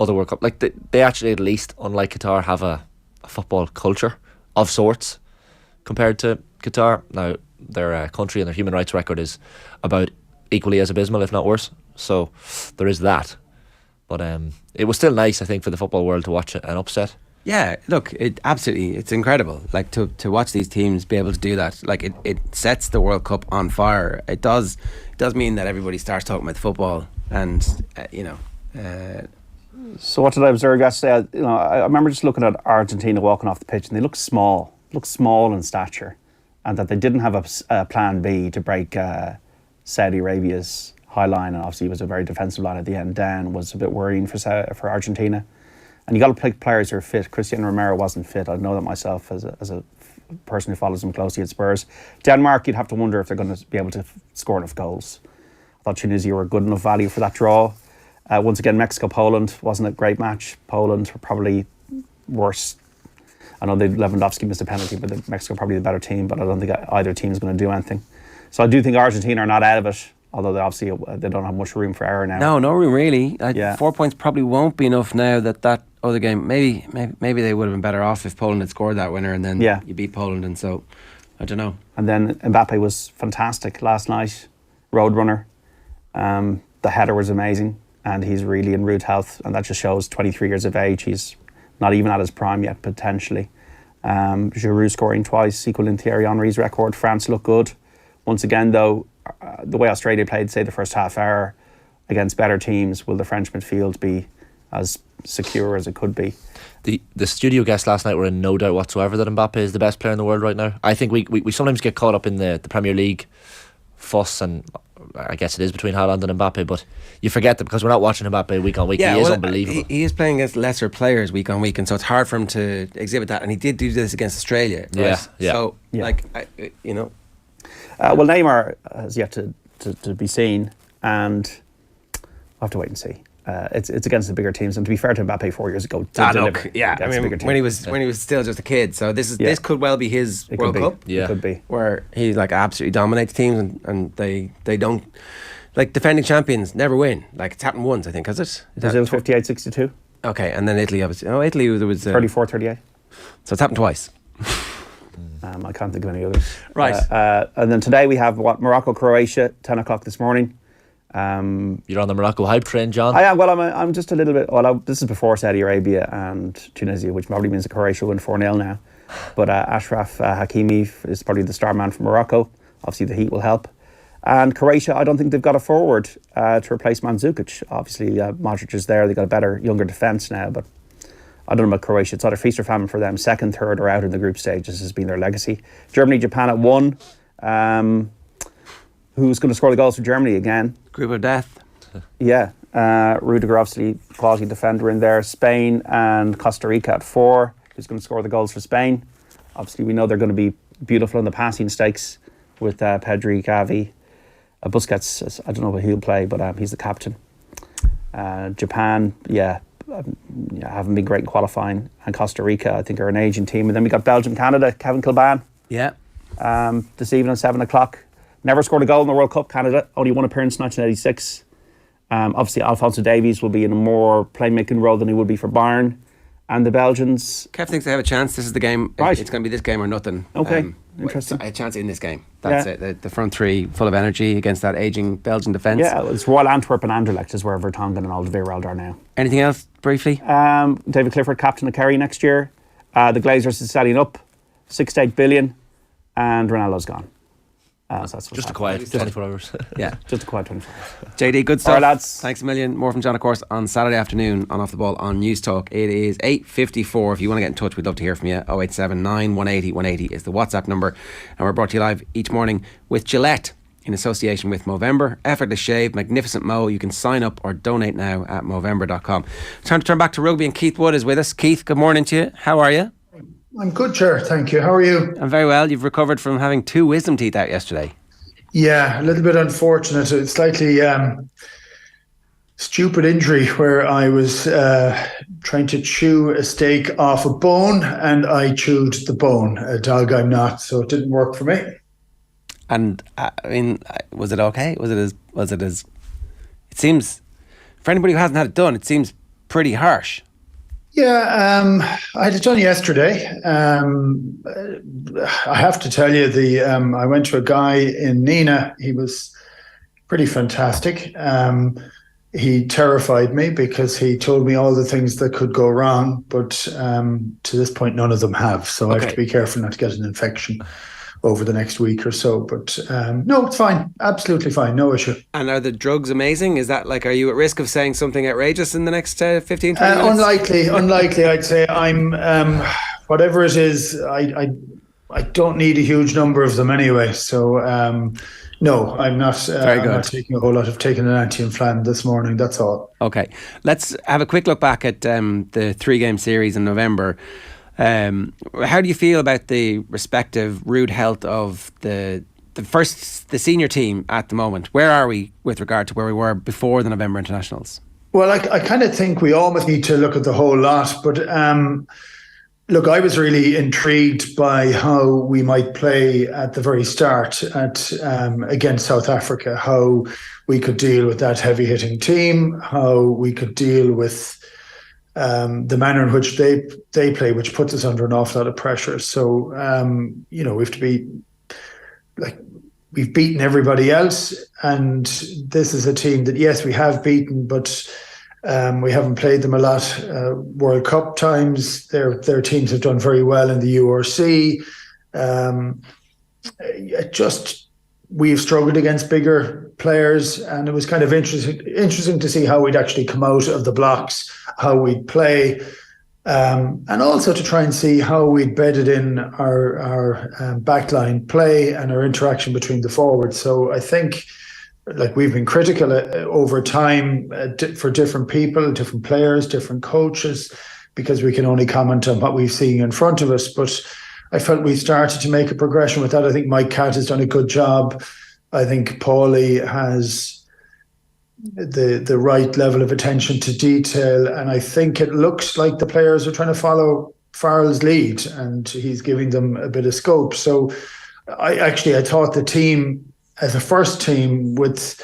other World Cup. Like they actually, at least, unlike Qatar, have a football culture of sorts compared to Qatar. Now their country and their human rights record is about equally as abysmal, if not worse. So there is that. But it was still nice, I think, for the football world to watch an upset. Yeah, look, it's incredible. Like to watch these teams be able to do that. Like it sets the World Cup on fire. It does mean that everybody starts talking about football, and So what did I observe yesterday? I remember just looking at Argentina walking off the pitch, and they look small in stature, and that they didn't have a plan B to break Saudi Arabia's high line, and obviously it was a very defensive line at the end. Dan was a bit worrying for Argentina. And you got to pick players who are fit. Cristiano Romero wasn't fit. I know that myself as a person who follows them closely at Spurs. Denmark, you'd have to wonder if they're going to be able to score enough goals. I thought Tunisia were good enough value for that draw. Once again, Mexico-Poland wasn't a great match. Poland were probably worse. I know Lewandowski missed a penalty, but Mexico probably the better team, but I don't think either team is going to do anything. So I do think Argentina are not out of it, although they don't have much room for error now. No room really. 4 points probably won't be enough now that other game. Maybe they would have been better off if Poland had scored that winner, and then you beat Poland, and so I don't know. And then Mbappe was fantastic last night, roadrunner. The header was amazing, and he's really in rude health, and that just shows 23 years of age. He's not even at his prime yet, potentially. Giroud scoring twice, equaling Thierry Henry's record. France looked good. Once again, though, the way Australia played, say, the first half hour against better teams, will the French midfield be as secure as it could be? The studio guests last night were in no doubt whatsoever that Mbappe is the best player in the world right now. I think we sometimes get caught up in the Premier League fuss, and I guess it is between Haaland and Mbappe, but you forget that because we're not watching Mbappe week on week. He is unbelievable. He is playing against lesser players week on week, and so it's hard for him to exhibit that, and he did do this against Australia, right? So well, Neymar has yet to be seen, and I'll have to wait and see. It's against the bigger teams, and to be fair to Mbappe 4 years ago, when he was still just a kid. So this could well be his World Cup. It could be where he like absolutely dominates teams, and they don't, like, defending champions never win. Like, it's happened once, I think, has it? Brazil 58-62. Okay, and then Italy obviously. Oh, Italy there was 34-38. So it's happened twice. I can't think of any others. Right. And then today we have Morocco-Croatia, 10 o'clock this morning. You're on the Morocco hype train, John. I am. Well, I'm just a little bit. Well, this is before Saudi Arabia and Tunisia, which probably means that Croatia win 4-0 now. But Ashraf Hakimi is probably the star man for Morocco. Obviously, the heat will help. And Croatia, I don't think they've got a forward to replace Mandzukic. Obviously, Modric is there. They've got a better, younger defence now. But I don't know about Croatia. It's either feast or famine for them. Second, third, or out in the group stages has been their legacy. Germany, Japan at 1. Who's going to score the goals for Germany again? Group of death. Yeah. Rudiger, obviously, quality defender in there. Spain and Costa Rica at 4. Who's going to score the goals for Spain? Obviously, we know they're going to be beautiful in the passing stakes with Pedri, Gavi. Busquets, I don't know what he'll play, but he's the captain. Japan, haven't been great in qualifying. And Costa Rica, I think, are an aging team. And then we got Belgium, Canada, Kevin Kilban. Yeah. This evening at 7 o'clock. Never scored a goal in the World Cup, Canada. Only one appearance in 1986. Obviously, Alphonso Davies will be in a more playmaking role than he would be for Bayern. And the Belgians... Kev thinks they have a chance. This is the game. Right. It's going to be this game or nothing. Okay, interesting. A chance in this game. That's it. The front three full of energy against that ageing Belgian defence. Yeah, it's Royal Antwerp and Anderlecht is where Vertonghen and Alderweireld are now. Anything else, briefly? David Clifford, captain of Kerry next year. The Glazers is setting up. 6 to 8 billion. And Ronaldo's gone. So that's just a quiet 24 hours. Yeah, just a quiet 24 hours. JD, good stuff. All right, lads. Thanks a million. More from John, of course, on Saturday afternoon on Off the Ball on News Talk. It is 8:54. If you want to get in touch, we'd love to hear from you. 0879 180 180 is the WhatsApp number. And we're brought to you live each morning with Gillette in association with Movember. Effortless shave, magnificent mow. You can sign up or donate now at Movember.com. Time to turn back to rugby, and Keith Wood is with us. Keith, good morning to you. How are you? I'm good, Ger. Thank you. How are you? I'm very well. You've recovered from having 2 wisdom teeth out yesterday. Yeah, a little bit unfortunate. It's slightly stupid injury where I was trying to chew a steak off a bone and I chewed the bone. A dog I'm not, so it didn't work for me. And I mean, was it okay? Was it as? It seems, for anybody who hasn't had it done, it seems pretty harsh. Yeah, I had it done yesterday. I have to tell you, I went to a guy in Niamh. He was pretty fantastic. He terrified me because he told me all the things that could go wrong, but to this point, none of them have. So I have to be careful not to get an infection over the next week or so. But no, it's fine. Absolutely fine. No issue. And are the drugs amazing? Is that like, are you at risk of saying something outrageous in the next 15, 20 minutes? Unlikely. I'd say I'm, whatever it is, I don't need a huge number of them anyway. So no, I'm not. I'm not taking a whole lot. I've taken an anti-inflammatory this morning. That's all. Okay, let's have a quick look back at the 3-game series in November. How do you feel about the respective rude health of the senior team at the moment? Where are we with regard to where we were before the November internationals? Well, I kind of think we almost need to look at the whole lot, but look, I was really intrigued by how we might play at the very start against South Africa, how we could deal with that heavy-hitting team, how we could deal with the manner in which they play, which puts us under an awful lot of pressure. So, we have to be like, we've beaten everybody else, and this is a team that, yes, we have beaten, but we haven't played them a lot. World Cup times, their teams have done very well in the URC. We've struggled against bigger players, and it was kind of interesting to see how we'd actually come out of the blocks, how we'd play, and also to try and see how we'd bedded in our backline play and our interaction between the forwards. So I think, like, we've been critical over time for different people, different players, different coaches, because we can only comment on what we've seen in front of us. But I felt we started to make a progression with that. I think Mike Catt has done a good job. I think Paulie has the right level of attention to detail. And I think it looks like the players are trying to follow Farrell's lead, and he's giving them a bit of scope. So I thought the team, as a first team, with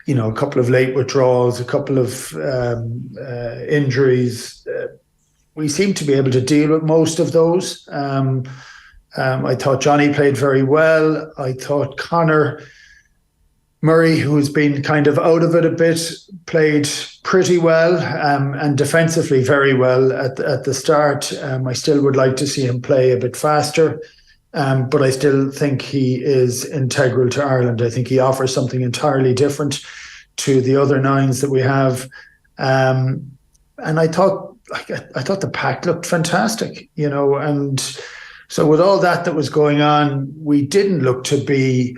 a couple of late withdrawals, a couple of injuries, we seemed to be able to deal with most of those. I thought Johnny played very well. I thought Conor Murray, who's been kind of out of it a bit, played pretty well, and defensively very well at the start. I still would like to see him play a bit faster. But I still think he is integral to Ireland. I think he offers something entirely different to the other nines that we have. And I thought the pack looked fantastic, and so with all that was going on, we didn't look to be,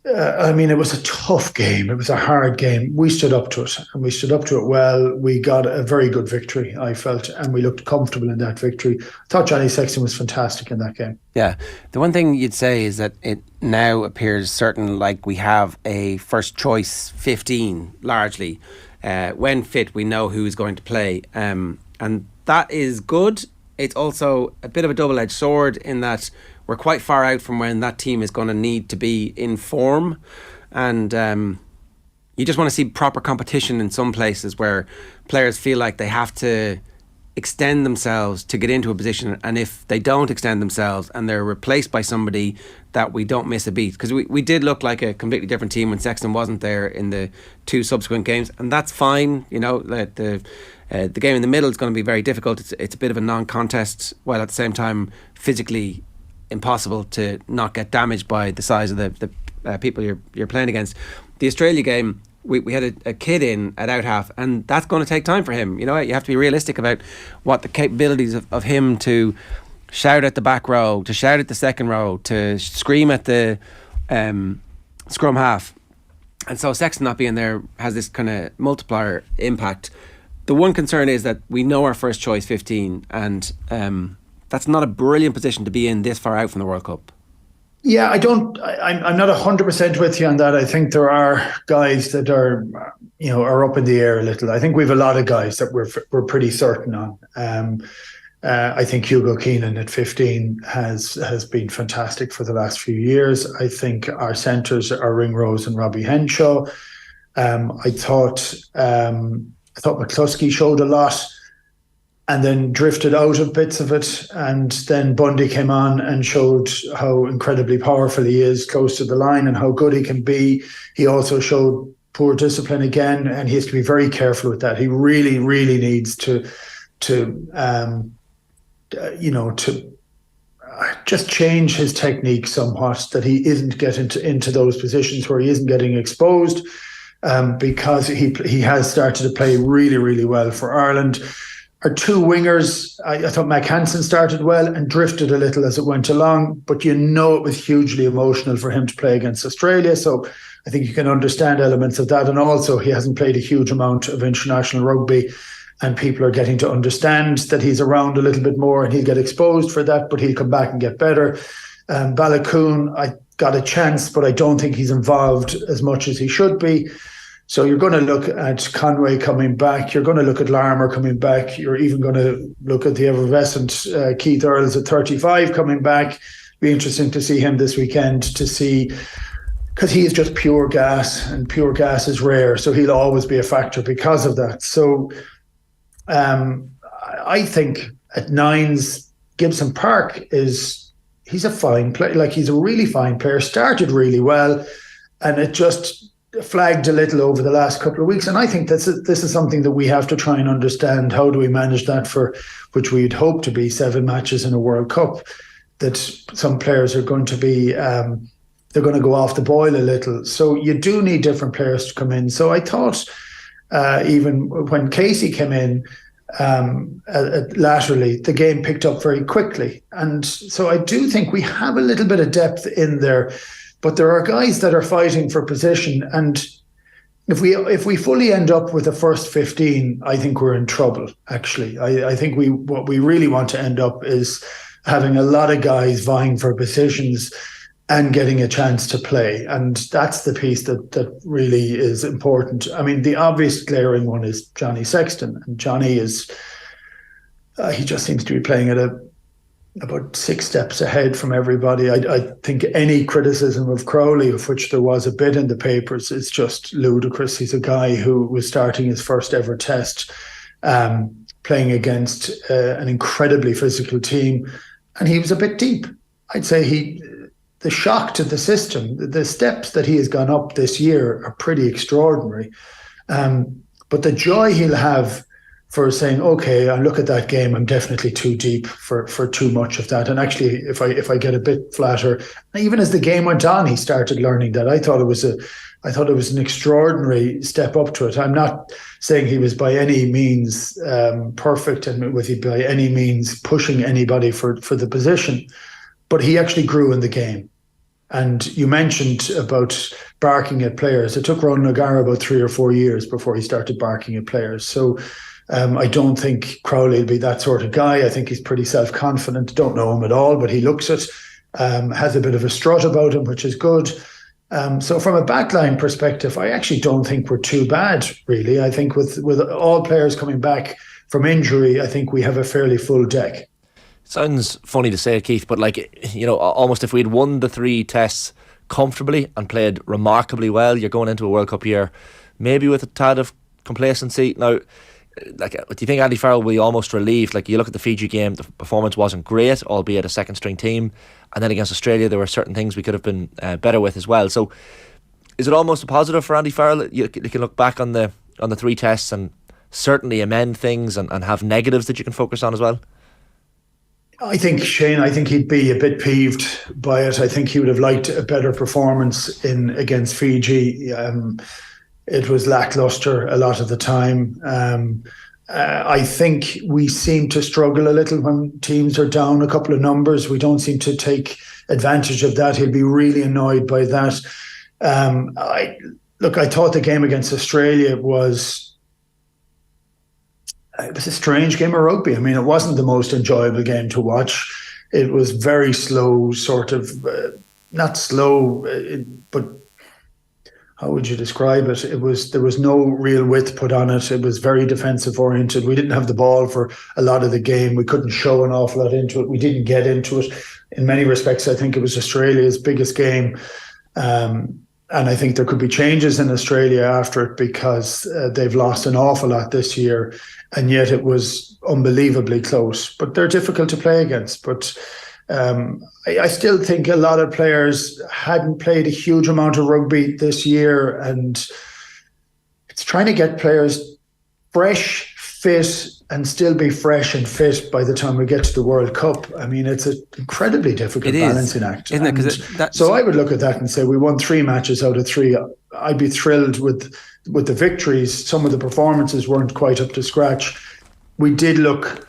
it was a tough game. It was a hard game. We stood up to it, and we stood up to it well. We got a very good victory, I felt, and we looked comfortable in that victory. I thought Johnny Sexton was fantastic in that game. Yeah. The one thing you'd say is that it now appears certain, like we have a first choice 15, largely. When fit, we know who's going to play. And that is good. It's also a bit of a double-edged sword in that we're quite far out from when that team is going to need to be in form, and you just want to see proper competition in some places where players feel like they have to extend themselves to get into a position, and if they don't extend themselves and they're replaced by somebody, that we don't miss a beat, because we did look like a completely different team when Sexton wasn't there in the 2 subsequent games, and that's fine. The game in the middle is going to be very difficult. It's a bit of a non-contest, while at the same time physically impossible to not get damaged by the size of the people you're playing against. The Australia game, we had a kid in at out half, and that's going to take time for him. You have to be realistic about what the capabilities of him to shout at the back row, to shout at the second row, to scream at the scrum half. And so Sexton not being there has this kind of multiplier impact. The one concern is that we know our first choice 15, and that's not a brilliant position to be in this far out from the World Cup. Yeah, I'm not 100% with you on that. I think there are guys that are up in the air a little. I think we've a lot of guys that we're pretty certain on. I think Hugo Keenan at 15 has been fantastic for the last few years. I think our centres are Ringrose and Robbie Henshaw. I thought McCluskey showed a lot and then drifted out of bits of it. And then Bundy came on and showed how incredibly powerful he is close to the line and how good he can be. He also showed poor discipline again, and he has to be very careful with that. He really, really needs to just change his technique somewhat, that he isn't getting into those positions where he isn't getting exposed, because he has started to play really, really well for Ireland. Our two wingers, I thought Mac Hansen started well and drifted a little as it went along, but it was hugely emotional for him to play against Australia, so I think you can understand elements of that. And also he hasn't played a huge amount of international rugby, and people are getting to understand that he's around a little bit more and he'll get exposed for that, but he'll come back and get better. Balakoon, I got a chance, but I don't think he's involved as much as he should be. So you're going to look at Conway coming back. You're going to look at Larmour coming back. You're even going to look at the effervescent Keith Earls at 35 coming back. Be interesting to see him this weekend, because he is just pure gas, and pure gas is rare. So he'll always be a factor because of that. So I think at nines, Gibson Park he's a fine player. Like, he's a really fine player. Started really well, and it just flagged a little over the last couple of weeks. And I think this is something that we have to try and understand. How do we manage that for which we'd hope to be 7 matches in a World Cup? That some players are going to be they're going to go off the boil a little. So you do need different players to come in. So I thought even when Casey came in laterally, the game picked up very quickly. And so I do think we have a little bit of depth in there. But there are guys that are fighting for position, and if we fully end up with the first 15, I think we're in trouble. Actually, I think what we really want to end up is having a lot of guys vying for positions and getting a chance to play, and that's the piece that really is important. I mean, the obvious glaring one is Johnny Sexton, and Johnny he just seems to be playing at about 6 steps ahead from everybody. I think any criticism of Crowley, of which there was a bit in the papers, is just ludicrous. He's a guy who was starting his first ever test, playing against an incredibly physical team, and he was a bit deep. I'd say the shock to the system, the steps that he has gone up this year are pretty extraordinary. But the joy he'll have for saying, okay, I look at that game, I'm definitely too deep for too much of that. And actually, if I get a bit flatter, even as the game went on, he started learning that. I thought it was an extraordinary step up to it. I'm not saying he was by any means perfect, and was he by any means pushing anybody for the position, but he actually grew in the game. And you mentioned about barking at players. It took Ronan O'Gara about 3 or 4 years before he started barking at players. So I don't think Crowley will be that sort of guy. I think he's pretty self-confident. Don't know him at all, but he looks it. Has a bit of a strut about him, which is good. So from a backline perspective, I actually don't think we're too bad, really. I think with all players coming back from injury, I think we have a fairly full deck. Sounds funny to say, Keith, but almost if we'd won the 3 tests comfortably and played remarkably well, you're going into a World Cup year maybe with a tad of complacency. Now, do you think Andy Farrell will be almost relieved? Like, you look at the Fiji game, the performance wasn't great, albeit a second string team, and then against Australia there were certain things we could have been better with as well. So is it almost a positive for Andy Farrell? You can look back on the 3 tests and certainly amend things and have negatives that you can focus on as well? I think, Shane, he'd be a bit peeved by it. I think he would have liked a better performance against Fiji. It was lackluster a lot of the time. I think we seem to struggle a little when teams are down a couple of numbers. We don't seem to take advantage of that. He'll be really annoyed by that. I thought the game against Australia was a strange game of rugby. I mean, it wasn't the most enjoyable game to watch. It was very slow, sort of not slow, but how would you describe it? There was no real width put on it. It was very defensive oriented. We didn't have the ball for a lot of the game. We couldn't show an awful lot into it. We didn't get into it. In many respects, I think it was Australia's biggest game. And I think there could be changes in Australia after it, because they've lost an awful lot this year, and yet it was unbelievably close. But they're difficult to play against. But I still think a lot of players hadn't played a huge amount of rugby this year, and it's trying to get players fresh, fit, and still be fresh and fit by the time we get to the World Cup. I mean, it's an incredibly difficult balancing act. Isn't it? So I would look at that and say we won 3 matches out of 3. I'd be thrilled with the victories. Some of the performances weren't quite up to scratch. We did look...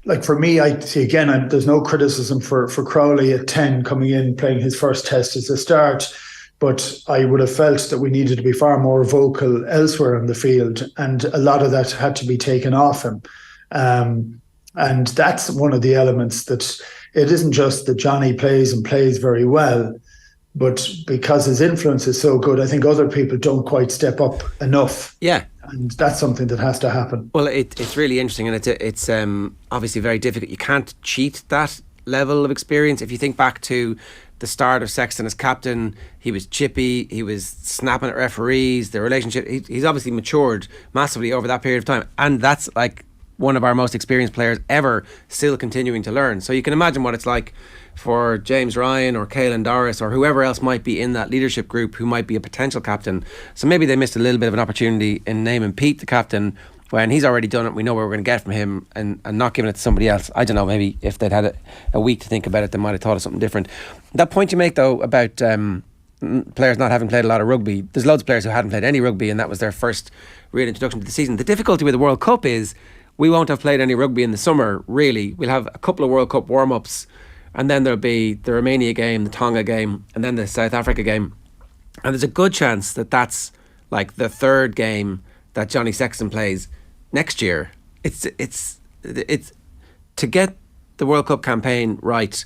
like for me, I see again, there's no criticism for Crowley at 10 coming in, playing his first test as a start. But I would have felt that we needed to be far more vocal elsewhere on the field. And a lot of that had to be taken off him. And that's one of the elements that it isn't just that Johnny plays and plays very well, but because his influence is so good, I think other people don't quite step up enough. Yeah. And that's something that has to happen. Well, it's really interesting, and it's obviously very difficult. You can't cheat that level of experience. If you think back to the start of Sexton as captain, he was chippy, he was snapping at referees, the relationship, he's obviously matured massively over that period of time, and that's like one of our most experienced players ever, still continuing to learn. So you can imagine what it's like for James Ryan or Caelan Doris or whoever else might be in that leadership group who might be a potential captain. So maybe they missed a little bit of an opportunity in naming Pete the captain when he's already done it. We know what we're going to get from him, and not giving it to somebody else. I don't know, maybe if they'd had a week to think about it, they might have thought of something different. That point you make though about players not having played a lot of rugby, there's loads of players who hadn't played any rugby and that was their first real introduction to the season. The difficulty with the World Cup is we won't have played any rugby in the summer, really. We'll have a couple of World Cup warm-ups, and then there'll be the Romania game, the Tonga game, and then the South Africa game. And there's a good chance that that's like the third game that Johnny Sexton plays next year. It's to get the World Cup campaign right,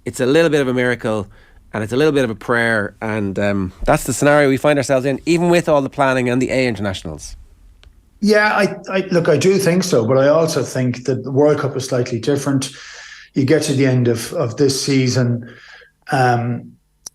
it's a little bit of a miracle, and it's a little bit of a prayer, and that's the scenario we find ourselves in, even with all the planning and the A internationals. Yeah, I look, I do think so, but I also think that the World Cup is slightly different. You get to the end of this season,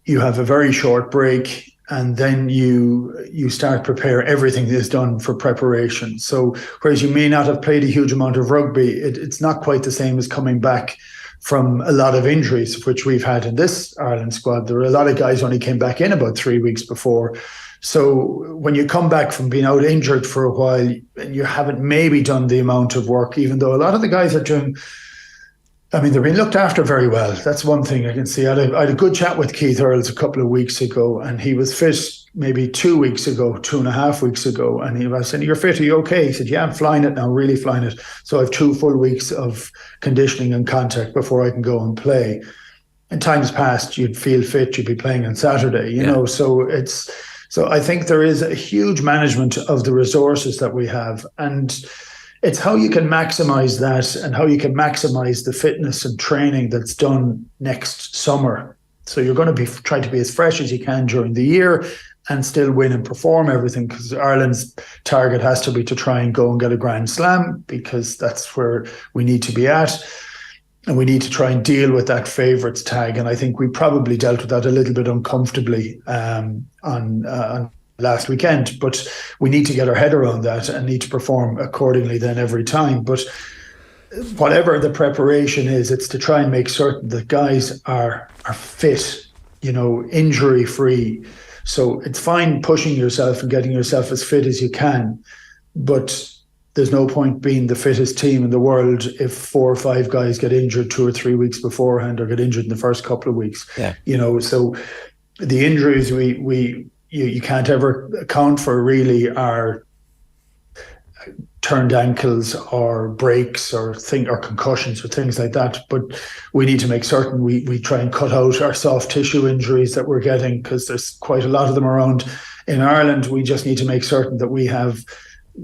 you have a very short break, and then you start prepare everything that is done for preparation. So whereas you may not have played a huge amount of rugby, it's not quite the same as coming back from a lot of injuries, which we've had in this Ireland squad. There were a lot of guys only came back in about 3 weeks before. So when you come back from being out injured for a while, and you haven't maybe done the amount of work, even though a lot of the guys are doing, I mean, they're being looked after very well. That's one thing I can see. I had a good chat with Keith Earls a couple of weeks ago, and he was fit maybe 2 weeks ago, 2.5 weeks ago. And he was saying, "You're fit, are you okay?" He said, "Yeah, I'm flying it now, really flying it. So I have 2 full weeks of conditioning and contact before I can go and play." In times past, you'd feel fit, you'd be playing on Saturday, you know, So I think there is a huge management of the resources that we have, and it's how you can maximize that and how you can maximize the fitness and training that's done next summer. So you're going to be trying to be as fresh as you can during the year and still win and perform everything, because Ireland's target has to be to try and go and get a Grand Slam, because that's where we need to be at. And we need to try and deal with that favourites tag. And I think we probably dealt with that a little bit uncomfortably on last weekend. But we need to get our head around that and need to perform accordingly then every time. But whatever the preparation is, it's to try and make certain that guys are fit, you know, injury-free. So it's fine pushing yourself and getting yourself as fit as you can. But there's no point being the fittest team in the world if 4 or 5 guys get injured 2 or 3 weeks beforehand or get injured in the first couple of weeks. Yeah. You know, so the injuries you can't ever account for really are turned ankles or breaks or concussions or things like that. But we need to make certain we try and cut out our soft tissue injuries that we're getting, because there's quite a lot of them around in Ireland. We just need to make certain that we have,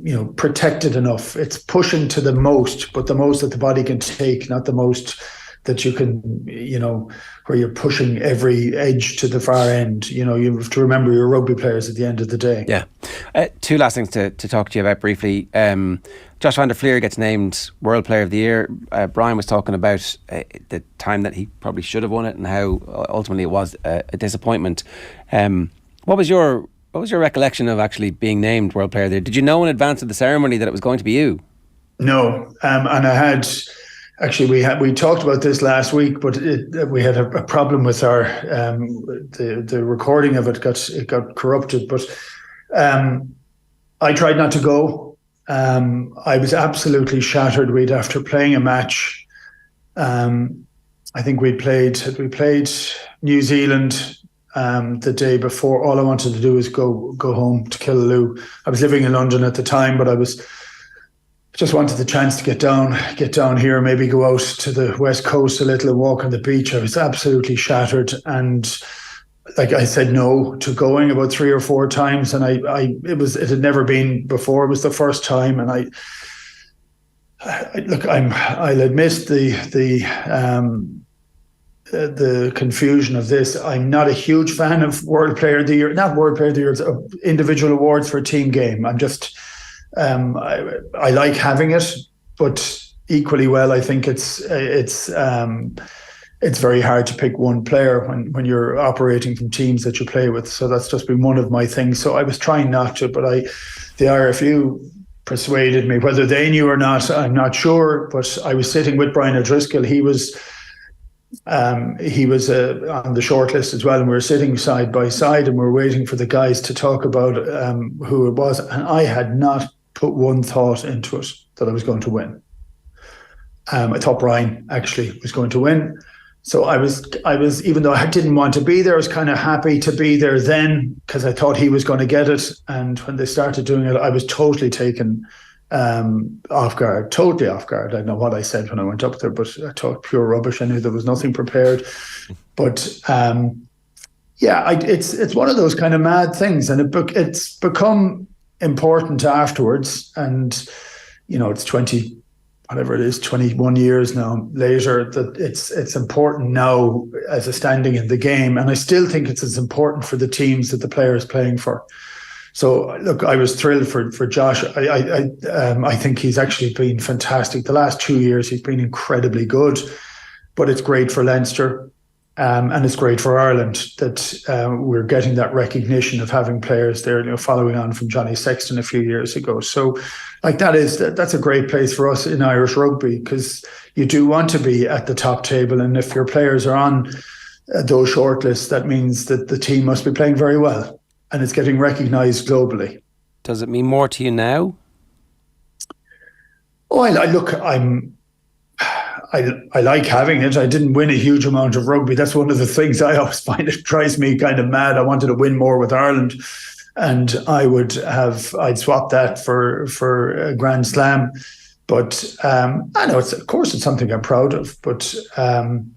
you know, protected enough. It's pushing to the most, but the most that the body can take, not the most that you can, where you're pushing every edge to the far end. You have to remember your rugby players at the end of the day. Yeah. Two last things to talk to you about briefly. Josh van der Fleer gets named World Player of the Year. Brian was talking about the time that he probably should have won it and how ultimately it was a disappointment. What was your recollection of actually being named World Player of the Year? Did you know in advance of the ceremony that it was going to be you? No, and I had actually we talked about this last week, but we had a problem with our the recording of it got corrupted. But I tried not to go. I was absolutely shattered. After playing a match. I think we played New Zealand the day before. All I wanted to do was go home to Killaloe. I was living in London at the time, but I just wanted the chance to get down here, maybe go out to the West Coast a little and walk on the beach. I was absolutely shattered, and I said no to going about 3 or 4 times, and it had never been before. It was the first time, and I'll admit the confusion of this. I'm not a huge fan of World Player of the Year, not World Player of the Year, individual awards for a team game. I'm just I like having it, but equally well, I think it's very hard to pick one player when you're operating from teams that you play with. So that's just been one of my things. So I was trying not to, but the RFU persuaded me. Whether they knew or not, I'm not sure. But I was sitting with Brian O'Driscoll. He was on the shortlist as well, and we were sitting side by side, and we were waiting for the guys to talk about who it was. And I had not put one thought into it that I was going to win. I thought Brian actually was going to win. So I was, even though I didn't want to be there, I was kind of happy to be there then because I thought he was going to get it. And when they started doing it, I was totally taken totally off guard. I don't know what I said when I went up there, but I talked pure rubbish. I knew there was nothing prepared. But it's one of those kind of mad things, and it's become important afterwards. And it's 21 years now later, that it's important now as a standing in the game, and I still think it's as important for the teams that the player is playing for. So look, I was thrilled for Josh. I think he's actually been fantastic. The last 2 years he's been incredibly good, but it's great for Leinster, and it's great for Ireland that we're getting that recognition of having players there, following on from Johnny Sexton a few years ago. So that's a great place for us in Irish rugby, because you do want to be at the top table, and if your players are on those shortlists, that means that the team must be playing very well. And it's getting recognised globally. Does it mean more to you now? Oh, I like having it. I didn't win a huge amount of rugby. That's one of the things I always find it drives me kind of mad. I wanted to win more with Ireland, and I'd swap that for a Grand Slam. But I know of course it's something I'm proud of. But I'm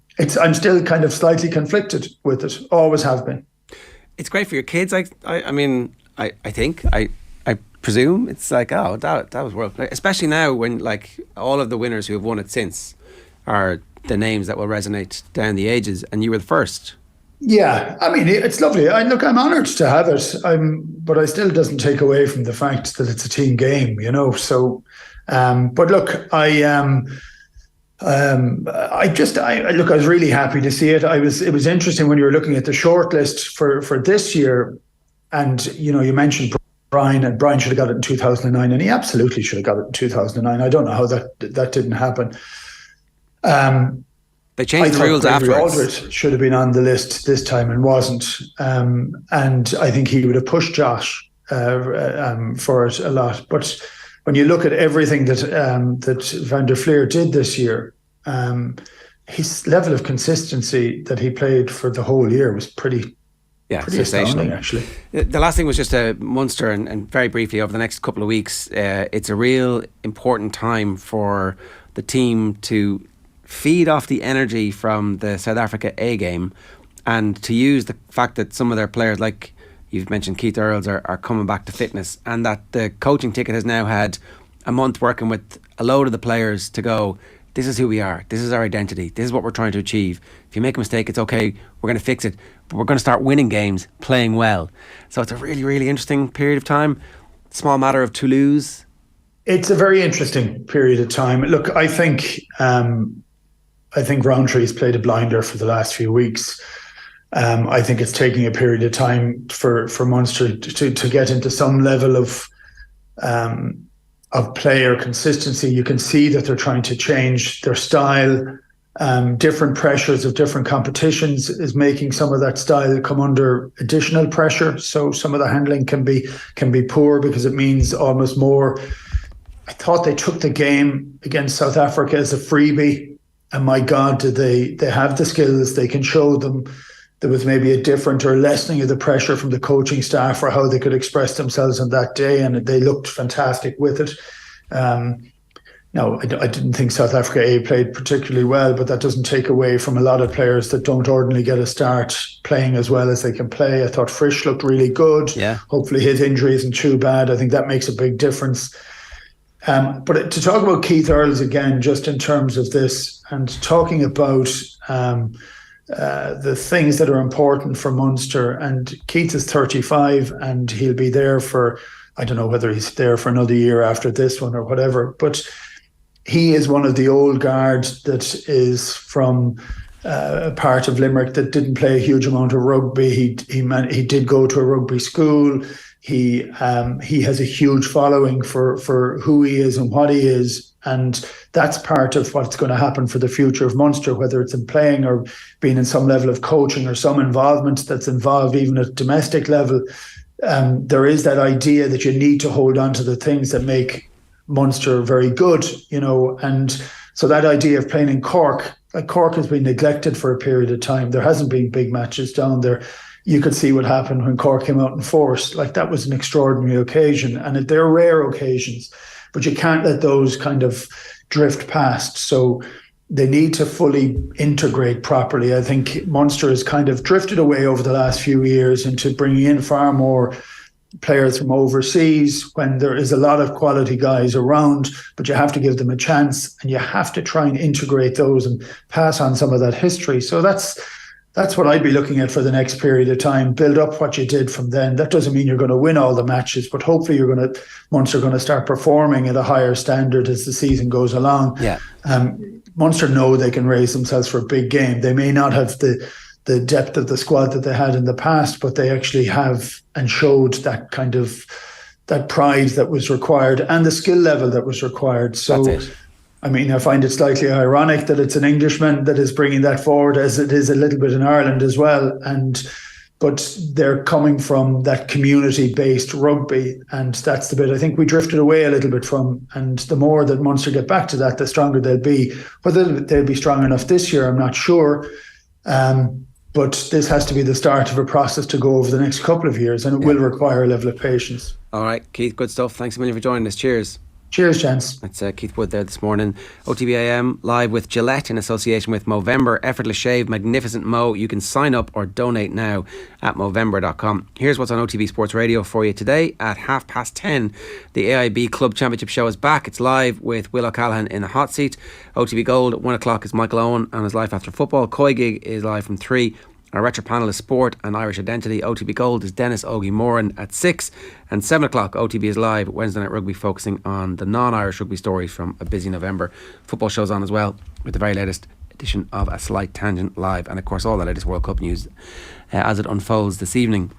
still kind of slightly conflicted with it. Always have been. It's great for your kids. I presume it's like, oh, that was world, especially now when all of the winners who have won it since are the names that will resonate down the ages, and you were the first. Yeah, I mean, it's lovely. I'm honoured to have it. But I still doesn't take away from the fact that it's a team game, So, but look, I was really happy to see it. It was interesting when you were looking at the shortlist for this year, and you mentioned Brian, and Brian should have got it in 2009, and he absolutely should have got it in 2009. I don't know how that didn't happen. They changed the rules afterwards. Aldred should have been on the list this time and wasn't, and I think he would have pushed Josh for it a lot. But when you look at everything that Van der Fleer did this year, his level of consistency that he played for the whole year was pretty astounding, actually. The last thing was just Munster, and very briefly, over the next couple of weeks, it's a real important time for the team to feed off the energy from the South Africa A game, and to use the fact that some of their players, like you've mentioned Keith Earls, are coming back to fitness, and that the coaching ticket has now had a month working with a load of the players to go, this is who we are. This is our identity. This is what we're trying to achieve. If you make a mistake, it's okay. We're going to fix it. But we're going to start winning games, playing well. So it's a really, really interesting period of time. Small matter of Toulouse. It's a very interesting period of time. Look, I think Roundtree's played a blinder for the last few weeks. I think it's taking a period of time for Munster to get into some level of player consistency. You can see that they're trying to change their style. Different pressures of different competitions is making some of that style come under additional pressure. So some of the handling can be poor because it means almost more. I thought they took the game against South Africa as a freebie, and my God, did they have the skills? They can show them. There was maybe a different or lessening of the pressure from the coaching staff for how they could express themselves on that day, and they looked fantastic with it. No, I didn't think South Africa A played particularly well, but that doesn't take away from a lot of players that don't ordinarily get a start playing as well as they can play. I thought Frisch looked really good. Yeah. Hopefully his injury isn't too bad. I think that makes a big difference. But to talk about Keith Earls again, just in terms of this, and talking about the things that are important for Munster, and Keith is 35 and he'll be there for, I don't know whether he's there for another year after this one or whatever, but he is one of the old guard that is from a part of Limerick that didn't play a huge amount of rugby. He did go to a rugby school. He has a huge following for who he is and what he is, and that's part of what's going to happen for the future of Munster, whether it's in playing or being in some level of coaching or some involvement that's involved even at domestic level. There is that idea that you need to hold on to the things that make Munster very good, and so that idea of playing in Cork, like Cork has been neglected for a period of time. There hasn't been big matches down there. You could see what happened when Cork came out in force. Like, that was an extraordinary occasion, and they're rare occasions, but you can't let those kind of drift past. So they need to fully integrate properly. I think Munster has kind of drifted away over the last few years into bringing in far more players from overseas when there is a lot of quality guys around, but you have to give them a chance and you have to try and integrate those and pass on some of that history. So that's what I'd be looking at for the next period of time. Build up what you did from then. That doesn't mean you're going to win all the matches, but hopefully Munster are going to start performing at a higher standard as the season goes along. Yeah. Munster know they can raise themselves for a big game. They may not have the depth of the squad that they had in the past, but they actually have and showed that kind of that pride that was required and the skill level that was required. So, that's it. I mean, I find it slightly ironic that it's an Englishman that is bringing that forward, as it is a little bit in Ireland as well. But they're coming from that community-based rugby, and that's the bit I think we drifted away a little bit from. And the more that Munster get back to that, the stronger they'll be. Whether they'll be strong enough this year, I'm not sure. But this has to be the start of a process to go over the next couple of years, and it will require a level of patience. All right, Keith, good stuff. Thanks a million for joining us. Cheers. Cheers, gents. That's Keith Wood there this morning. OTB AM live with Gillette in association with Movember. Effortless shave, magnificent mo. You can sign up or donate now at Movember.com. Here's what's on OTB Sports Radio for you today. At 10:30, the AIB Club Championship show is back. It's live with Will O'Callaghan in the hot seat. OTB Gold at 1 o'clock is Michael Owen and his Life After Football. Koi Gig is live from 3. Our retro panel is Sport and Irish Identity. OTB Gold is Dennis Ogie Moran at 6. And 7 o'clock, OTB is live, Wednesday Night Rugby, focusing on the non-Irish rugby stories from a busy November. Football shows on as well, with the very latest edition of A Slight Tangent live. And of course, all the latest World Cup news as it unfolds this evening.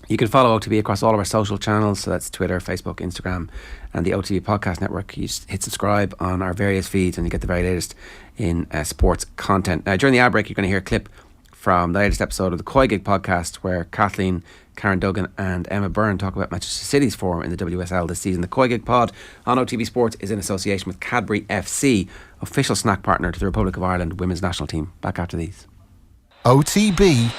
You can follow OTB across all of our social channels, so that's Twitter, Facebook, Instagram, and the OTB Podcast Network. You hit subscribe on our various feeds and you get the very latest in sports content. Now, during the ad break, you're going to hear a clip from the latest episode of the Koi Gig podcast, where Kathleen, Karen Duggan and Emma Byrne talk about Manchester City's form in the WSL this season. The Koi Gig pod on OTB Sports is in association with Cadbury FC, official snack partner to the Republic of Ireland women's national team. Back after these. OTB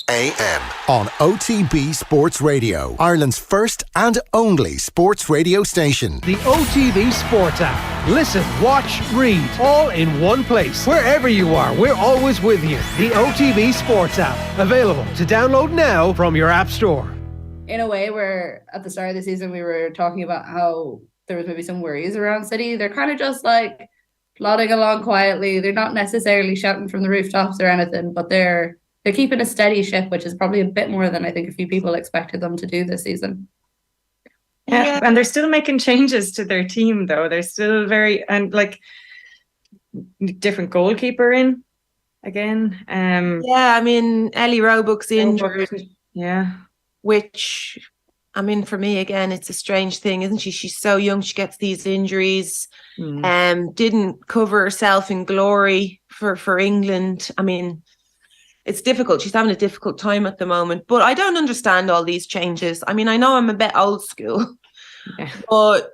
AM on OTB Sports Radio, Ireland's first and only sports radio station. The OTB Sports app. Listen, watch, read, all in one place. Wherever you are, we're always with you. The OTB Sports app. Available to download now from your app store. In a way, where at the start of the season we were talking about how there was maybe some worries around City. They're kind of just like plodding along quietly. They're not necessarily shouting from the rooftops or anything, but they're keeping a steady ship, which is probably a bit more than I think a few people expected them to do this season. Yeah, and they're still making changes to their team, though. They're still different goalkeeper in again. Yeah, I mean, Ellie Roebuck's injured. Yeah. Which, I mean, for me, again, it's a strange thing, isn't she? She's so young, she gets these injuries. Didn't cover herself in glory for England. I mean, it's difficult. She's having a difficult time at the moment. But I don't understand all these changes. I mean, I know I'm a bit old school, but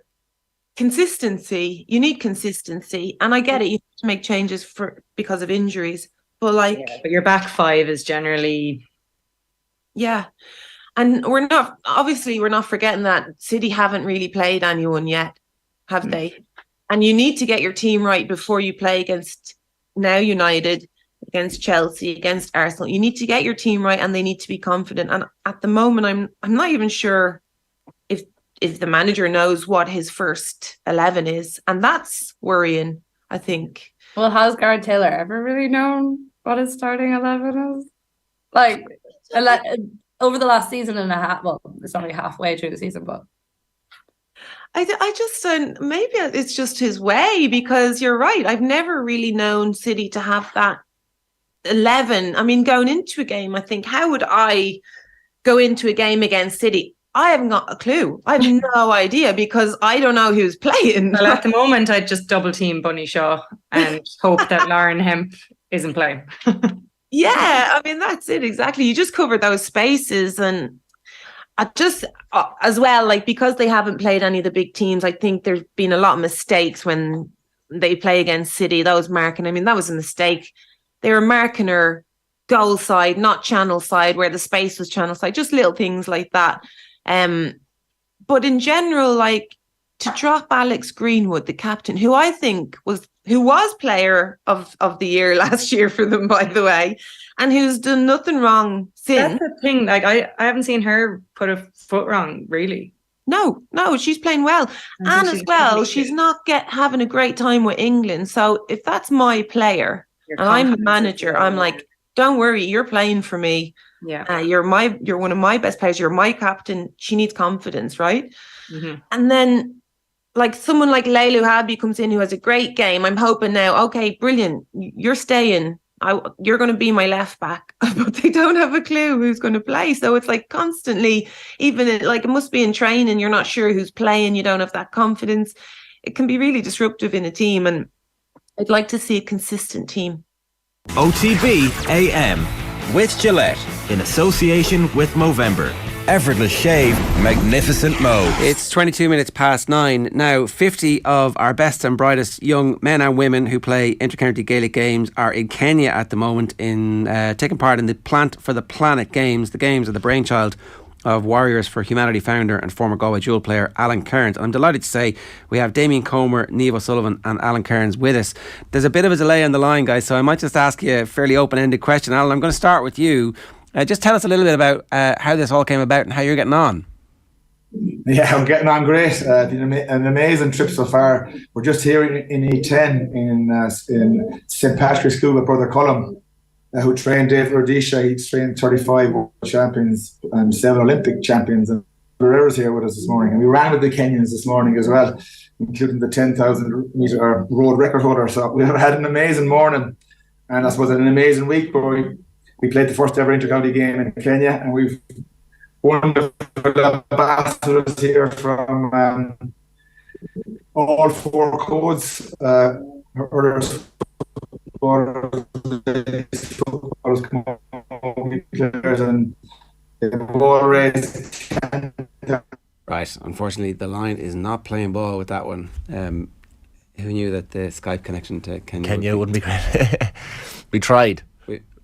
consistency, you need consistency. And I get it, you have to make changes because of injuries. But but your back five is generally... Yeah. And we're not forgetting that City haven't really played anyone yet, have they? And you need to get your team right before you play against now United, against Chelsea, against Arsenal. You need to get your team right, and they need to be confident. And at the moment, I'm not even sure if the manager knows what his first 11 is, and that's worrying, I think. Well, has Gareth Taylor ever really known what his starting 11 is? Like, over the last season and a half, well, it's only halfway through the season, but I just don't, maybe it's just his way, because you're right. I've never really known City to have that 11. I mean, going into a game, I think, how would I go into a game against City? I haven't got a clue. I have no idea, because I don't know who's playing. Well, at the moment, I'd just double team Bunny Shaw and hope that Lauren Hemp isn't playing. Yeah, I mean, that's it, exactly. You just cover those spaces. And I just, as well, like, because they haven't played any of the big teams, I think there's been a lot of mistakes when they play against City. That was marking. I mean, that was a mistake. They were marking her goal side, not channel side, where the space was channel side, just little things like that. But in general, like, to drop Alex Greenwood, the captain, who I think was player of the year last year for them, by the way, and who's done nothing wrong since. That's the thing. Like, I haven't seen her put a foot wrong, really. No, she's playing well. And as well, she's not having a great time with England. So if that's my player and I'm the manager, I'm like, don't worry, you're playing for me. Yeah. You're one of my best players. You're my captain. She needs confidence, right? Mm-hmm. And then, like, someone like Leilu Hadby comes in who has a great game. I'm hoping now, okay, brilliant, you're staying. You're going to be my left back. But they don't have a clue who's going to play. So it's like constantly, even it must be in training, you're not sure who's playing. You don't have that confidence. It can be really disruptive in a team. And I'd like to see a consistent team. OTB AM with Gillette in association with Movember. Effortless shave, magnificent mo. It's 22 minutes past 9. Now, 50 of our best and brightest young men and women who play intercounty Gaelic games are in Kenya at the moment, taking part in the Plant for the Planet Games. The games are the brainchild of Warriors for Humanity founder and former Galway Jewel player Alan Kerins. I'm delighted to say we have Damien Comer, Niamh O'Sullivan and Alan Kerins with us. There's a bit of a delay on the line, guys, so I might just ask you a fairly open-ended question. Alan, I'm going to start with you. Just tell us a little bit about how this all came about and how you're getting on. Yeah, I'm getting on great. Been an amazing trip so far. We're just here in E10 in St. Patrick's School with Brother Cullum, who trained Dave Rudisha. He's trained 35 world champions and 7 Olympic champions. And Barrera's here with us this morning. And we ran with the Kenyans this morning as well, including the 10,000 metre road record holder. So we had an amazing morning, and I suppose an amazing week. But we played the first ever intercounty game in Kenya, and we've wonderful ambassadors here from all 4 codes. Right, unfortunately the line is not playing ball with that one. Who knew that the Skype connection to Kenya wouldn't be great. We tried.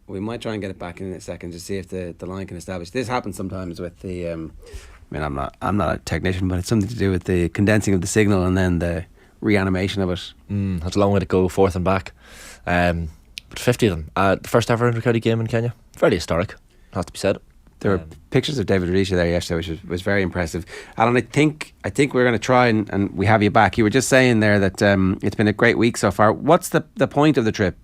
We might try and get it back in a second to see if the line can establish. This happens sometimes with the I mean, I'm not a technician, but it's something to do with the condensing of the signal and then the reanimation of it. That's a long way to go, forth and back. But 50 of them. The first ever intercounty game in Kenya. Fairly historic, has to be said. There were pictures of David Rudisha there yesterday, which was very impressive. Alan, I think we're going to try and we have you back. You were just saying there that it's been a great week so far. What's the point of the trip?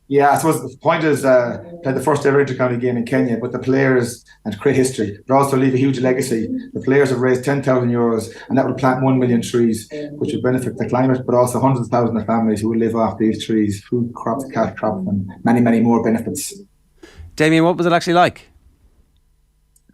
Yeah, I suppose the point is play the first ever intercounty game in Kenya, but the players and create history, but also leave a huge legacy. The players have raised €10,000 and that will plant 1 million trees, which will benefit the climate, but also hundreds of thousands of families who will live off these trees, food crops, cash crops, and many, many more benefits. Damien, what was it actually like?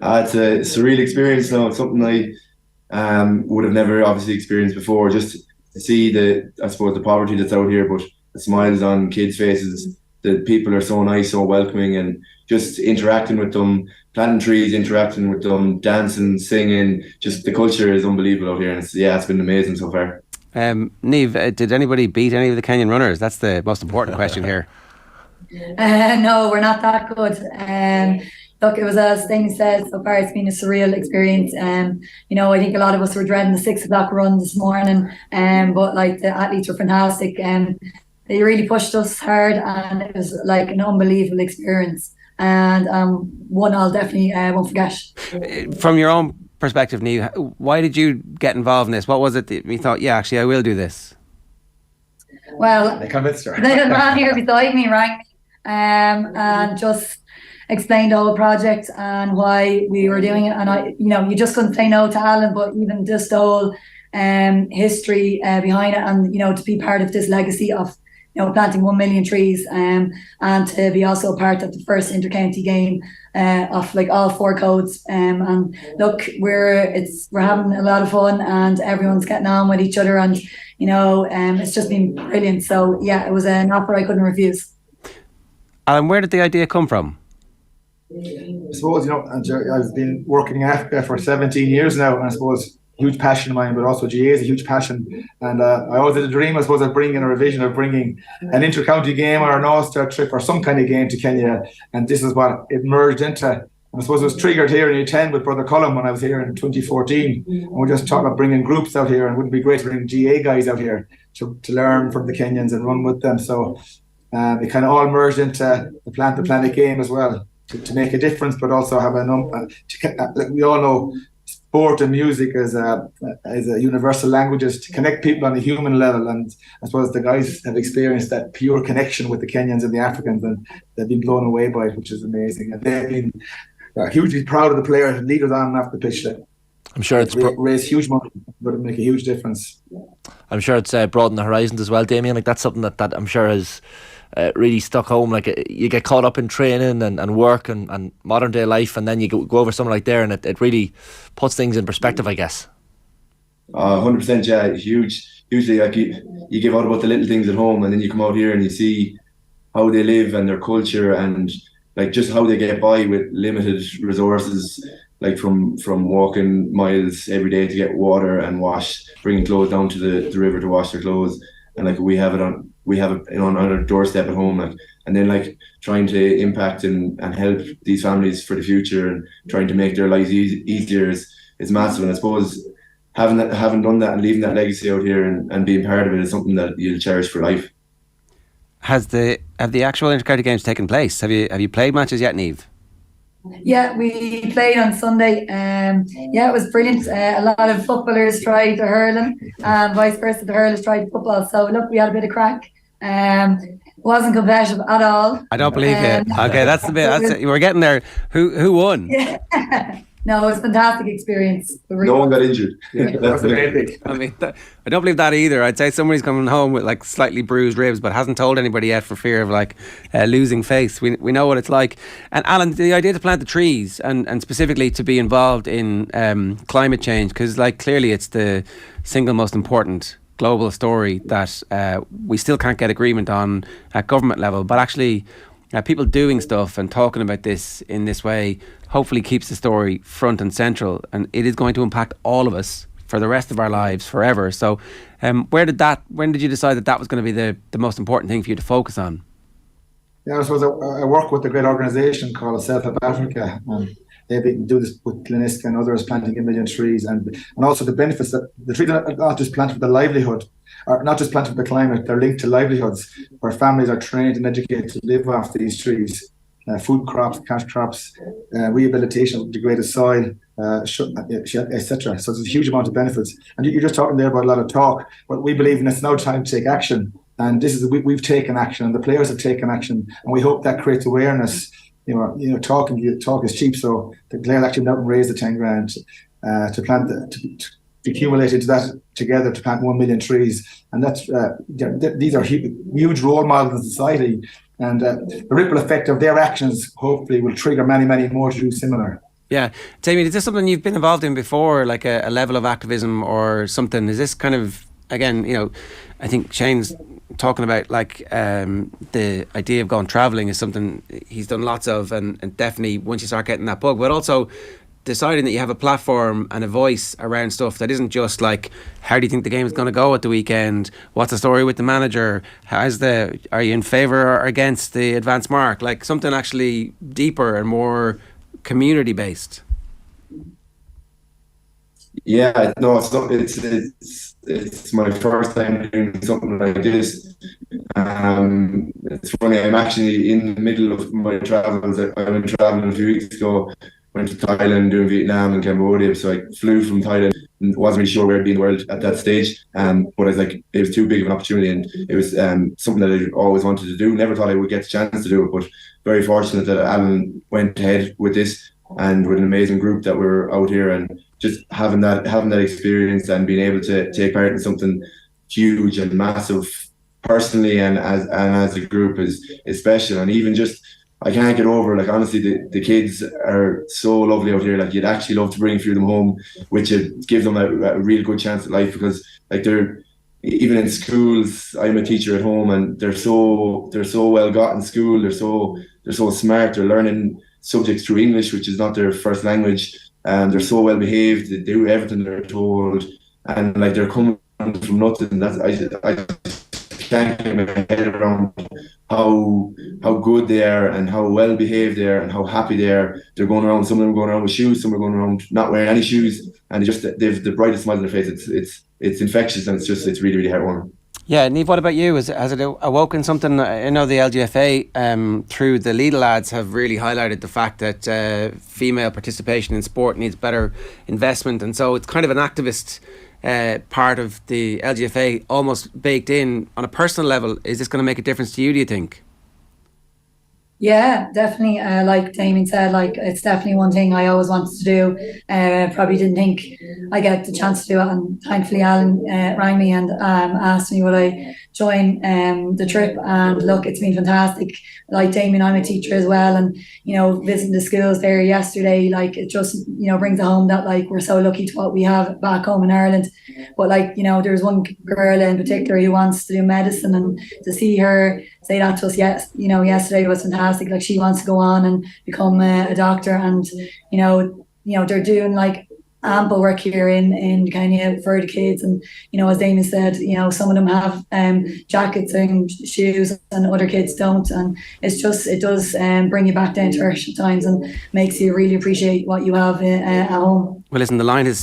It's a surreal experience. Now, it's something I would have never obviously experienced before. Just to see the poverty that's out here, but the smiles on kids' faces. The people are so nice, so welcoming, and just interacting with them, planting trees, interacting with them, dancing, singing. Just the culture is unbelievable out here, and it's been amazing so far. Niamh, did anybody beat any of the Kenyan runners? That's the most important question here. No, we're not that good. Look, it was, as Damien said, so far it's been a surreal experience. I think a lot of us were dreading the 6 o'clock run this morning, but like the athletes were fantastic. They really pushed us hard, and it was like an unbelievable experience. And one I'll definitely won't forget. From your own perspective, Niamh, why did you get involved in this? What was it that you thought, yeah, actually, I will do this? Well, they convinced her. The man here beside me rang me and just explained the whole project and why we were doing it. And you just couldn't say no to Alan, but even just the whole history behind it, and to be part of this legacy of planting 1 million trees, and to be also part of the first intercounty game of like all 4 codes. And look, we're having a lot of fun, and everyone's getting on with each other, and it's just been brilliant. So yeah, it was an offer I couldn't refuse. Alan, where did the idea come from? I suppose I've been working in Africa for 17 years now, and I suppose huge passion of mine, but also GAA is a huge passion. And I always had a dream, I suppose, of bringing a vision of bringing an inter-county game or an All-Star trip or some kind of game to Kenya. And this is what it merged into. And I suppose it was triggered here in U10 with Brother Cullum when I was here in 2014. And we're just talking about bringing groups out here, and wouldn't it be great to bring GAA guys out here to learn from the Kenyans and run with them. So it kind of all merged into the Planet game as well, to make a difference, but also have we all know sport and music as a universal languages to connect people on a human level, and I suppose the guys have experienced that pure connection with the Kenyans and the Africans, and they've been blown away by it, which is amazing. And they've been hugely proud of the players and leaders on and off the pitch. I'm sure it's raised huge money, but it make a huge difference. I'm sure it's broadened the horizons as well, Damien. Like that's something that I'm sure has really stuck home. Like you get caught up in training and work and modern day life, and then you go over somewhere like there, and it really puts things in perspective, I guess. 100%, yeah, hugely. Like you give out about the little things at home, and then you come out here and you see how they live and their culture, and like just how they get by with limited resources, like from walking miles every day to get water and bringing clothes down to the river to wash their clothes, and like we have it on our doorstep at home, like, and then like trying to impact and help these families for the future and trying to make their lives easier is massive. And I suppose having done that and leaving that legacy out here and being part of it is something that you'll cherish for life. Have the actual intercounty games taken place? Have you played matches yet, Niamh? Yeah, we played on Sunday. It was brilliant. A lot of footballers tried the hurling, and vice versa, the hurlers tried football. So look, we had a bit of crack. Wasn't competitive at all. I don't believe it. Okay, that's the bit. We're getting there. Who won? Yeah. No, it was a fantastic experience. No one got injured. Yeah, that's amazing. I mean, I don't believe that either. I'd say somebody's coming home with like slightly bruised ribs, but hasn't told anybody yet for fear of like losing face. We know what it's like. And Alan, the idea to plant the trees and specifically to be involved in climate change, because like clearly it's the single most important global story that we still can't get agreement on at government level, but actually people doing stuff and talking about this in this way hopefully keeps the story front and central, and it is going to impact all of us for the rest of our lives forever. So when did you decide that was going to be the most important thing for you to focus on? Yeah, I suppose I work with a great organisation called Self Help Africa, and they do this with Cliniska and others, planting 1 million trees, and also the benefits that the trees are not just planted for the livelihood, are not just planted for the climate, they're linked to livelihoods where families are trained and educated to live off these trees. food crops, cash crops, rehabilitation of degraded soil, etc. So there's a huge amount of benefits. And you're just talking there about a lot of talk, but we believe it's now time to take action. And we've taken action, and the players have taken action, and we hope that creates awareness. Talk is cheap, so the players actually went out and raised the 10 grand to plant to accumulate into that together to plant 1 million trees, and that's these are huge role models in society, and the ripple effect of their actions hopefully will trigger many more to do similar. Yeah, Damien, is this something you've been involved in before, like a level of activism or something? Is this kind of, again, I think Shane's talking about like the idea of going travelling is something he's done lots of, and definitely once you start getting that bug, but also deciding that you have a platform and a voice around stuff that isn't just like, how do you think the game is going to go at the weekend? What's the story with the manager? Are you in favour or against the advanced mark? Like something actually deeper and more community based. Yeah, no, it's my first time doing something like this. It's funny, I'm actually in the middle of my travels. I went traveling a few weeks ago, went to Thailand, doing Vietnam and Cambodia. So I flew from Thailand and wasn't really sure where I'd be in the world at that stage. But I was like, it was too big of an opportunity, and it was something that I always wanted to do. Never thought I would get the chance to do it, but very fortunate that Alan went ahead with this, and with an amazing group that were out here, and just having that experience and being able to take part in something huge and massive personally and as a group is special. And even just, I can't get over, like, honestly, the kids are so lovely out here. Like, you'd actually love to bring a few of them home, which would give them a real good chance at life, because like they're, even in schools, I'm a teacher at home, and they're so well got in school. They're so smart. They're learning subjects through English, which is not their first language. They're so well behaved. They do everything they're told, and like they're coming from nothing. I can't get my head around how good they are and how well behaved they are and how happy they are. They're going around. Some of them are going around with shoes. Some are going around not wearing any shoes, and they've the brightest smile on their face. It's infectious, and it's really, really heartwarming. Yeah, Niamh, what about you? Has it awoken something? I know the LGFA through the Lidl lads have really highlighted the fact that female participation in sport needs better investment, and so it's kind of an activist part of the LGFA almost baked in on a personal level. Is this going to make a difference to you, do you think? Yeah, definitely. Like Damien said, like it's definitely one thing I always wanted to do. Probably didn't think I get the chance to do it, and thankfully Alan rang me and asked me would I join the trip. And look, it's been fantastic. Like Damien, I'm a teacher as well, and visiting the schools there yesterday, like it just brings it home that like we're so lucky to what we have back home in Ireland. But like there's one girl in particular who wants to do medicine, and to see her say that to us yesterday was fantastic. Like she wants to go on and become a doctor, and they're doing like ample work here in Kenya for the kids. And as Damien said, some of them have jackets and shoes and other kids don't, and it does bring you back down to earth at times and makes you really appreciate what you have at home. Well, listen, the line has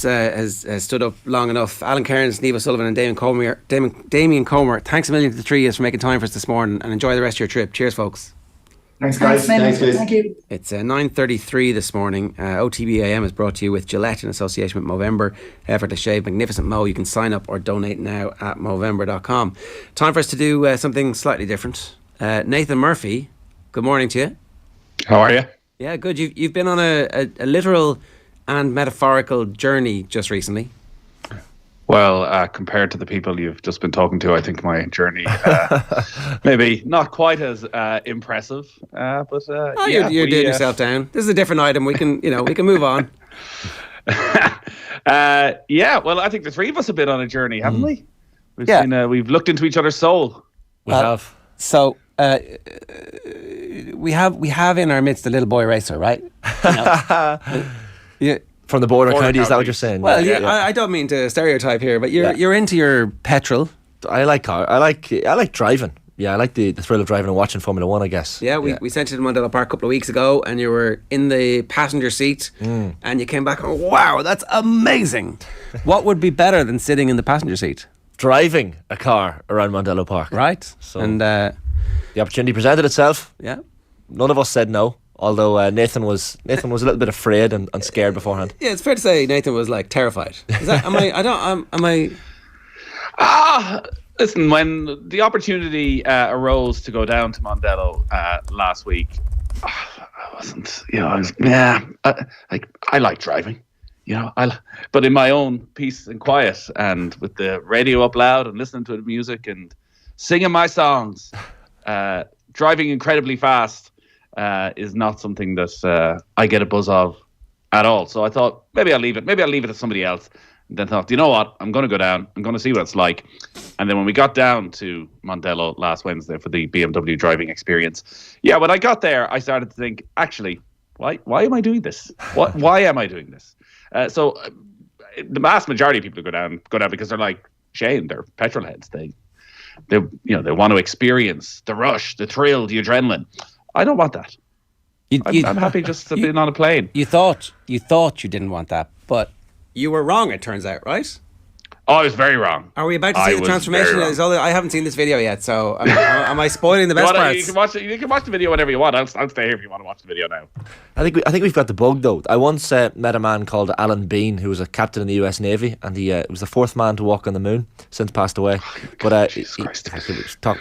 stood up long enough. Alan Kerins, Niamh Sullivan and Damien Comer, thanks a million to the three of us for making time for us this morning, and enjoy the rest of your trip. Cheers, folks. Thanks, guys. Thanks, Thank you. It's 9:33 this morning. OTB AM is brought to you with Gillette in association with Movember. Effortless shave, magnificent mo. You can sign up or donate now at Movember.com. Time for us to do something slightly different. Nathan Murphy, good morning to you. How are you? Yeah, good. You've been on a literal and metaphorical journey just recently. Well, compared to the people you've just been talking to, I think my journey maybe not quite as impressive. But you're doing yourself down. This is a different item. We can move on. Yeah, well, I think the three of us have been on a journey, haven't we? We've looked into each other's soul. We have. So we have in our midst a little boy racer, right? Yeah. From the border county, is that what you're saying? Well, I don't mean to stereotype here, but you're into your petrol. I like driving. Yeah, I like the thrill of driving and watching Formula 1, I guess. Yeah, we sent you to Mandela Park a couple of weeks ago, and you were in the passenger seat, and you came back, oh, wow, that's amazing. What would be better than sitting in the passenger seat? Driving a car around Mandela Park. Right. So, and the opportunity presented itself. Yeah. none of us said no. Although Nathan was a little bit afraid and scared beforehand. Yeah, it's fair to say Nathan was like terrified. Is that? Listen, when the opportunity arose to go down to Mondello last week, I wasn't. I like driving. But in my own peace and quiet, and with the radio up loud and listening to the music and singing my songs, driving incredibly fast is not something that I get a buzz of at all. So I thought maybe I'll leave it. Maybe I'll leave it to somebody else. And then thought, you know what? I'm going to go down. I'm going to see what it's like. And then when we got down to Mondello last Wednesday for the BMW driving experience, when I got there, I started to think, actually, why am I doing this? Why am I doing this? So the vast majority of people who go down because they're like Shane, they're petrol heads. They want to experience the rush, the thrill, the adrenaline. I don't want that. I'm happy just to be on a plane. You thought you didn't want that, but you were wrong, it turns out, right? Oh, I was very wrong. Are we about to see the transformation? I haven't seen this video yet, so am I spoiling the best parts? You can watch the video whenever you want. I'll stay here if you want to watch the video now. I think we've got the bug though. I once met a man called Alan Bean, who was a captain in the US Navy, and he was the fourth man to walk on the moon. Since passed away. Talk about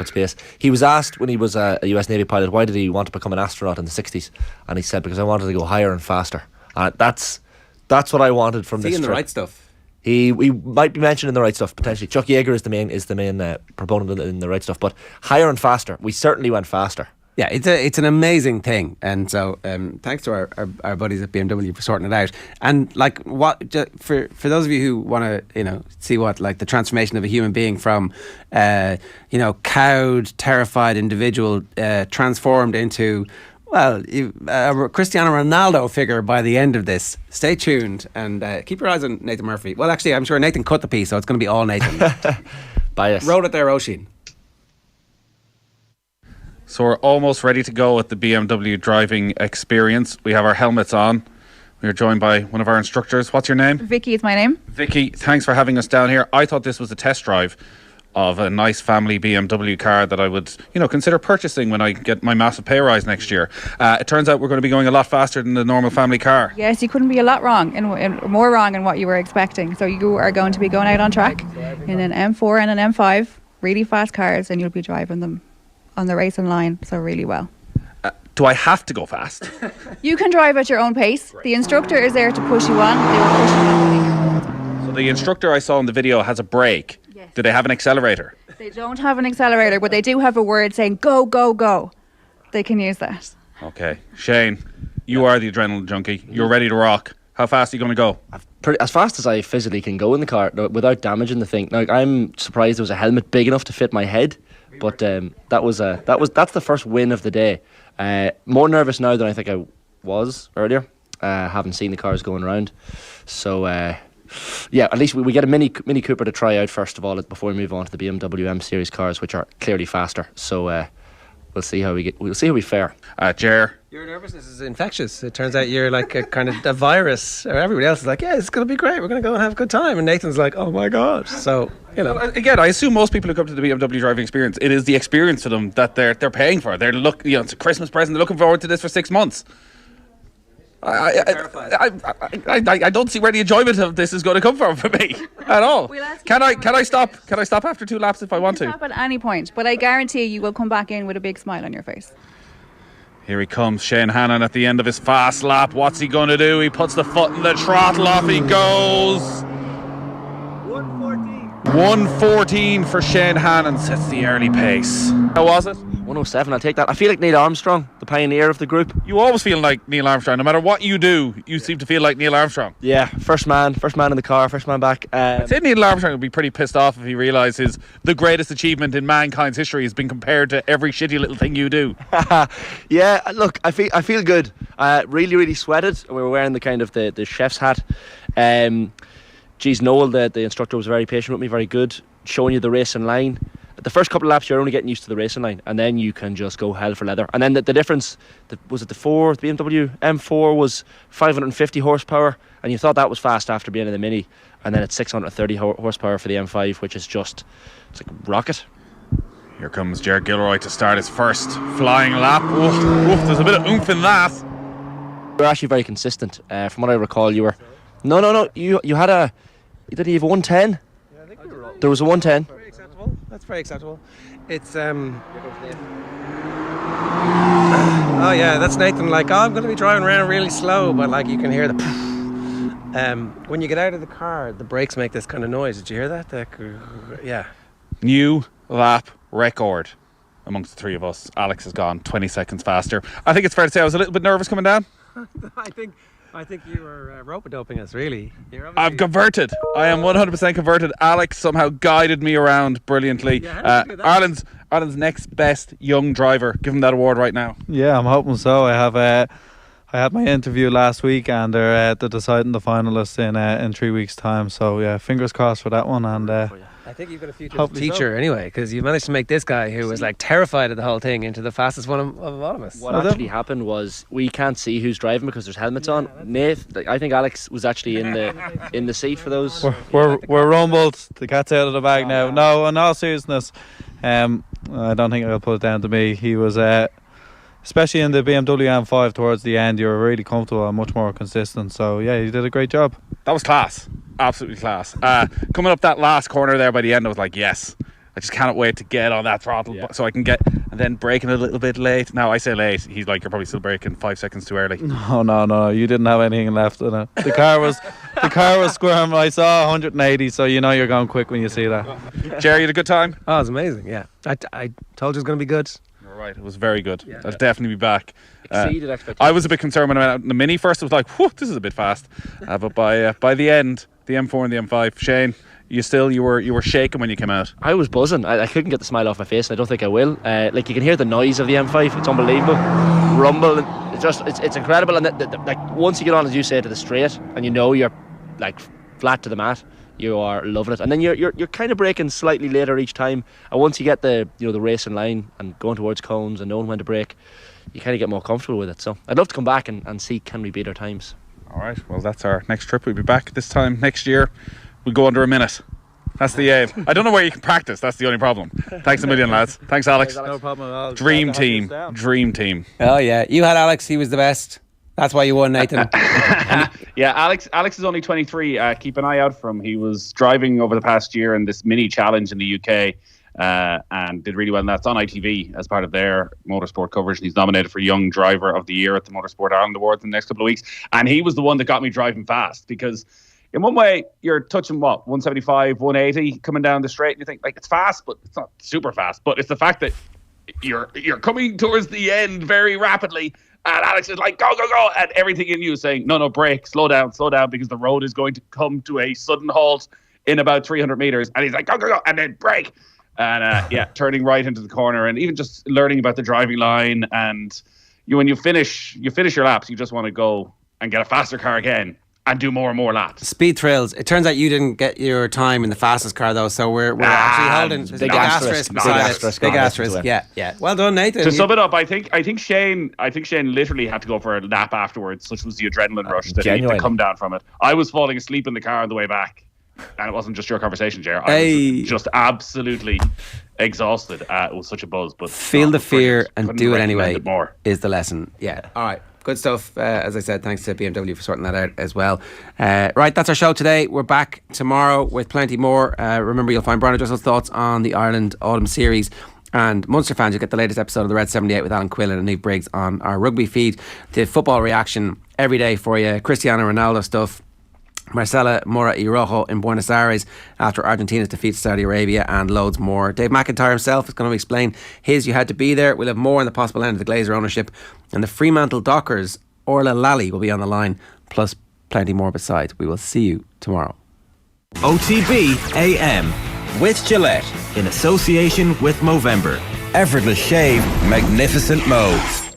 space. He was asked when he was a US Navy pilot, why did he want to become an astronaut in the 60s? And he said, because I wanted to go higher and faster. That's what I wanted from this trip. The right stuff. We might be mentioned in the right stuff potentially. Chuck Yeager is the main proponent in the right stuff, but higher and faster. We certainly went faster. Yeah, it's an amazing thing, and so thanks to our buddies at BMW for sorting it out. And like, for those of you who want to see what like the transformation of a human being from cowed, terrified individual transformed into a Cristiano Ronaldo figure by the end of this. Stay tuned and keep your eyes on Nathan Murphy. Well, actually, I'm sure Nathan cut the piece, so it's going to be all Nathan. Bias. Roll it there, Oisin. So we're almost ready to go at the BMW driving experience. We have our helmets on. We're joined by one of our instructors. What's your name? Vicky is my name. Vicky, thanks for having us down here. I thought this was a test drive of a nice family BMW car that I would, consider purchasing when I get my massive pay rise next year. It turns out we're going to be going a lot faster than the normal family car. Yes, you couldn't be a lot wrong, and more wrong in what you were expecting. So you are going to be going out on track in an M4 and an M5, really fast cars, and you'll be driving them on the racing line, so really well. Do I have to go fast? You can drive at your own pace. The instructor is there to push you on. They will push you on. So the instructor I saw in the video has a brake. Yes. Do they have an accelerator? They don't have an accelerator, but they do have a word saying go, go, go. They can use that. Okay. Shane, you are the adrenaline junkie. You're ready to rock. How fast are you going to go? As fast as I physically can go in the car without damaging the thing. Like, I'm surprised there was a helmet big enough to fit my head. But that's the first win of the day. More nervous now than I think I was earlier. Haven't seen the cars going around, so at least we get a Mini Cooper to try out first of all before we move on to the BMW M Series cars, which are clearly faster. So we'll see how we fare. Ger, your nervousness is infectious. It turns out you're like a kind of a virus. Everybody else is like, yeah, it's going to be great. We're going to go and have a good time. And Nathan's like, oh my God. So, again, I assume most people who come to the BMW driving experience, it is the experience for them that they're paying for. It's a Christmas present. They're looking forward to this for 6 months. I don't see where the enjoyment of this is going to come from for me at all. Can I stop? Can I stop after 2 laps if I want to? Stop at any point, but I guarantee you will come back in with a big smile on your face. Here he comes, Shane Hannon at the end of his fast lap. What's he going to do? He puts the foot in the throttle, off he goes. 1:14 for Shane Hannon, sets the early pace. How was it? 1:07, I'll take that. I feel like Neil Armstrong, the pioneer of the group. You always feel like Neil Armstrong. No matter what you do, you seem to feel like Neil Armstrong. Yeah, first man in the car, first man back. I'd say Neil Armstrong would be pretty pissed off if he realises the greatest achievement in mankind's history has been compared to every shitty little thing you do. Yeah, look, I feel good. Really, really sweated. We were wearing the kind of the chef's hat. Noel, the instructor, was very patient with me, very good, showing you the racing line. The first couple of laps, you're only getting used to the racing line, and then you can just go hell for leather. And then the difference, the BMW M4 was 550 horsepower, and you thought that was fast after being in the Mini, and then it's 630 horsepower for the M5, which is it's like a rocket. Here comes Ger Gilroy to start his first flying lap. Oof, there's a bit of oomph in that. You were actually very consistent. From what I recall, you were... No. You had a... You didn't have a 110? Yeah, I think we were right. There was a 110. Very acceptable. That's very acceptable. It's... Oh, yeah, that's Nathan. Like, I'm going to be driving around really slow, but, like, you can hear the... when you get out of the car, the brakes make this kind of noise. Did you hear that? Yeah. New lap record amongst the three of us. Alex has gone 20 seconds faster. I think it's fair to say I was a little bit nervous coming down. I think you were rope-a-doping us, really. I've converted. I am 100% converted. Alex somehow guided me around brilliantly. Ireland's next best young driver. Give him that award right now. Yeah, I'm hoping so. I had my interview last week, and they're deciding the finalists in 3 weeks' time. So yeah, fingers crossed for that one. And I think you've got a future teacher anyway, because you managed to make this guy who was like terrified of the whole thing into the fastest one of all of us. What actually happened was we can't see who's driving because there's helmets on. Niamh, I think Alex was actually in the seat for those. We're rumbled. The cat's out of the bag now. No, in all seriousness, I don't think I'll put it down to me. He was. Especially in the BMW M5 towards the end, you were really comfortable and much more consistent. So yeah, you did a great job. That was class. Absolutely class. Coming up that last corner there by the end, I was like, yes, I just cannot wait to get on that throttle so I can get, and then braking a little bit late. Now I say late, he's like, you're probably still braking 5 seconds too early. No, you didn't have anything left in it. The car was squirming. I saw 180, so you know you're going quick when you see that. Jerry, you had a good time? Oh, it was amazing, yeah. I told you it was going to be good. Right, it was very good. I'll definitely be back. Exceeded expectations. I was a bit concerned when I went out in the Mini first. I was like, whew, this is a bit fast. But by the end, the M4 and the M5, Shane, you were shaking when you came out. I was buzzing. I couldn't get the smile off my face, and I don't think I will. Like, you can hear the noise of the M5. It's unbelievable. Rumble. It's incredible. And like, once you get on, as you say, to the straight, and you know you're like flat to the mat, you are loving it. And then you're kind of braking slightly later each time. And once you get the racing line and going towards cones and knowing when to brake, you kind of get more comfortable with it. So I'd love to come back and see, can we beat our times. All right, well, that's our next trip. We'll be back this time next year. We'll go under a minute. That's the aim. I don't know where you can practice. That's the only problem. Thanks a million, lads. Thanks, Alex. No problem at all. Dream team. Oh yeah, you had Alex. He was the best. That's why you won, Nathan. Yeah, Alex is only 23. Keep an eye out for him. He was driving over the past year in this mini challenge in the UK and did really well. And that's on ITV as part of their motorsport coverage. And he's nominated for Young Driver of the Year at the Motorsport Ireland Awards in the next couple of weeks. And he was the one that got me driving fast, because in one way you're touching 175, 180 coming down the straight, and you think, like, it's fast, but it's not super fast. But it's the fact that you're coming towards the end very rapidly. And Alex is like, go, and everything in you is saying, no, brake, slow down, because the road is going to come to a sudden halt in about 300 meters. And he's like, go, and then brake. And turning right into the corner, and even just learning about the driving line. And when you finish your laps, you just want to go and get a faster car again and do more and more laps. Speed thrills. It turns out you didn't get your time in the fastest car, though, so we're actually holding big asterisk beside it. Big asterisk. Yeah. Well done, Nathan. To sum it up, I think Shane literally had to go for a lap afterwards. Such was the adrenaline rush that he had to come down from it. I was falling asleep in the car on the way back, and it wasn't just your conversation, Ger. I was just absolutely exhausted. It was such a buzz, but feel the fear and do it anyway is the lesson. Yeah. All right. Good stuff. As I said, thanks to BMW for sorting that out as well. Right, that's our show today. We're back tomorrow with plenty more. Remember, you'll find Brian O'Driscoll's thoughts on the Ireland Autumn Series. And Munster fans, you'll get the latest episode of the Red 78 with Alan Quillen and Niamh Briggs on our rugby feed. The football reaction every day for you. Cristiano Ronaldo stuff. Marcela Mora y Rojo in Buenos Aires after Argentina's defeat to Saudi Arabia, and loads more. Dave McIntyre himself is going to explain his You Had to Be There. We'll have more on the possible end of the Glazer ownership, and the Fremantle Dockers Orla Lally will be on the line, plus plenty more besides. We will see you tomorrow. OTB AM with Gillette in association with Movember. Effortless shave, magnificent modes.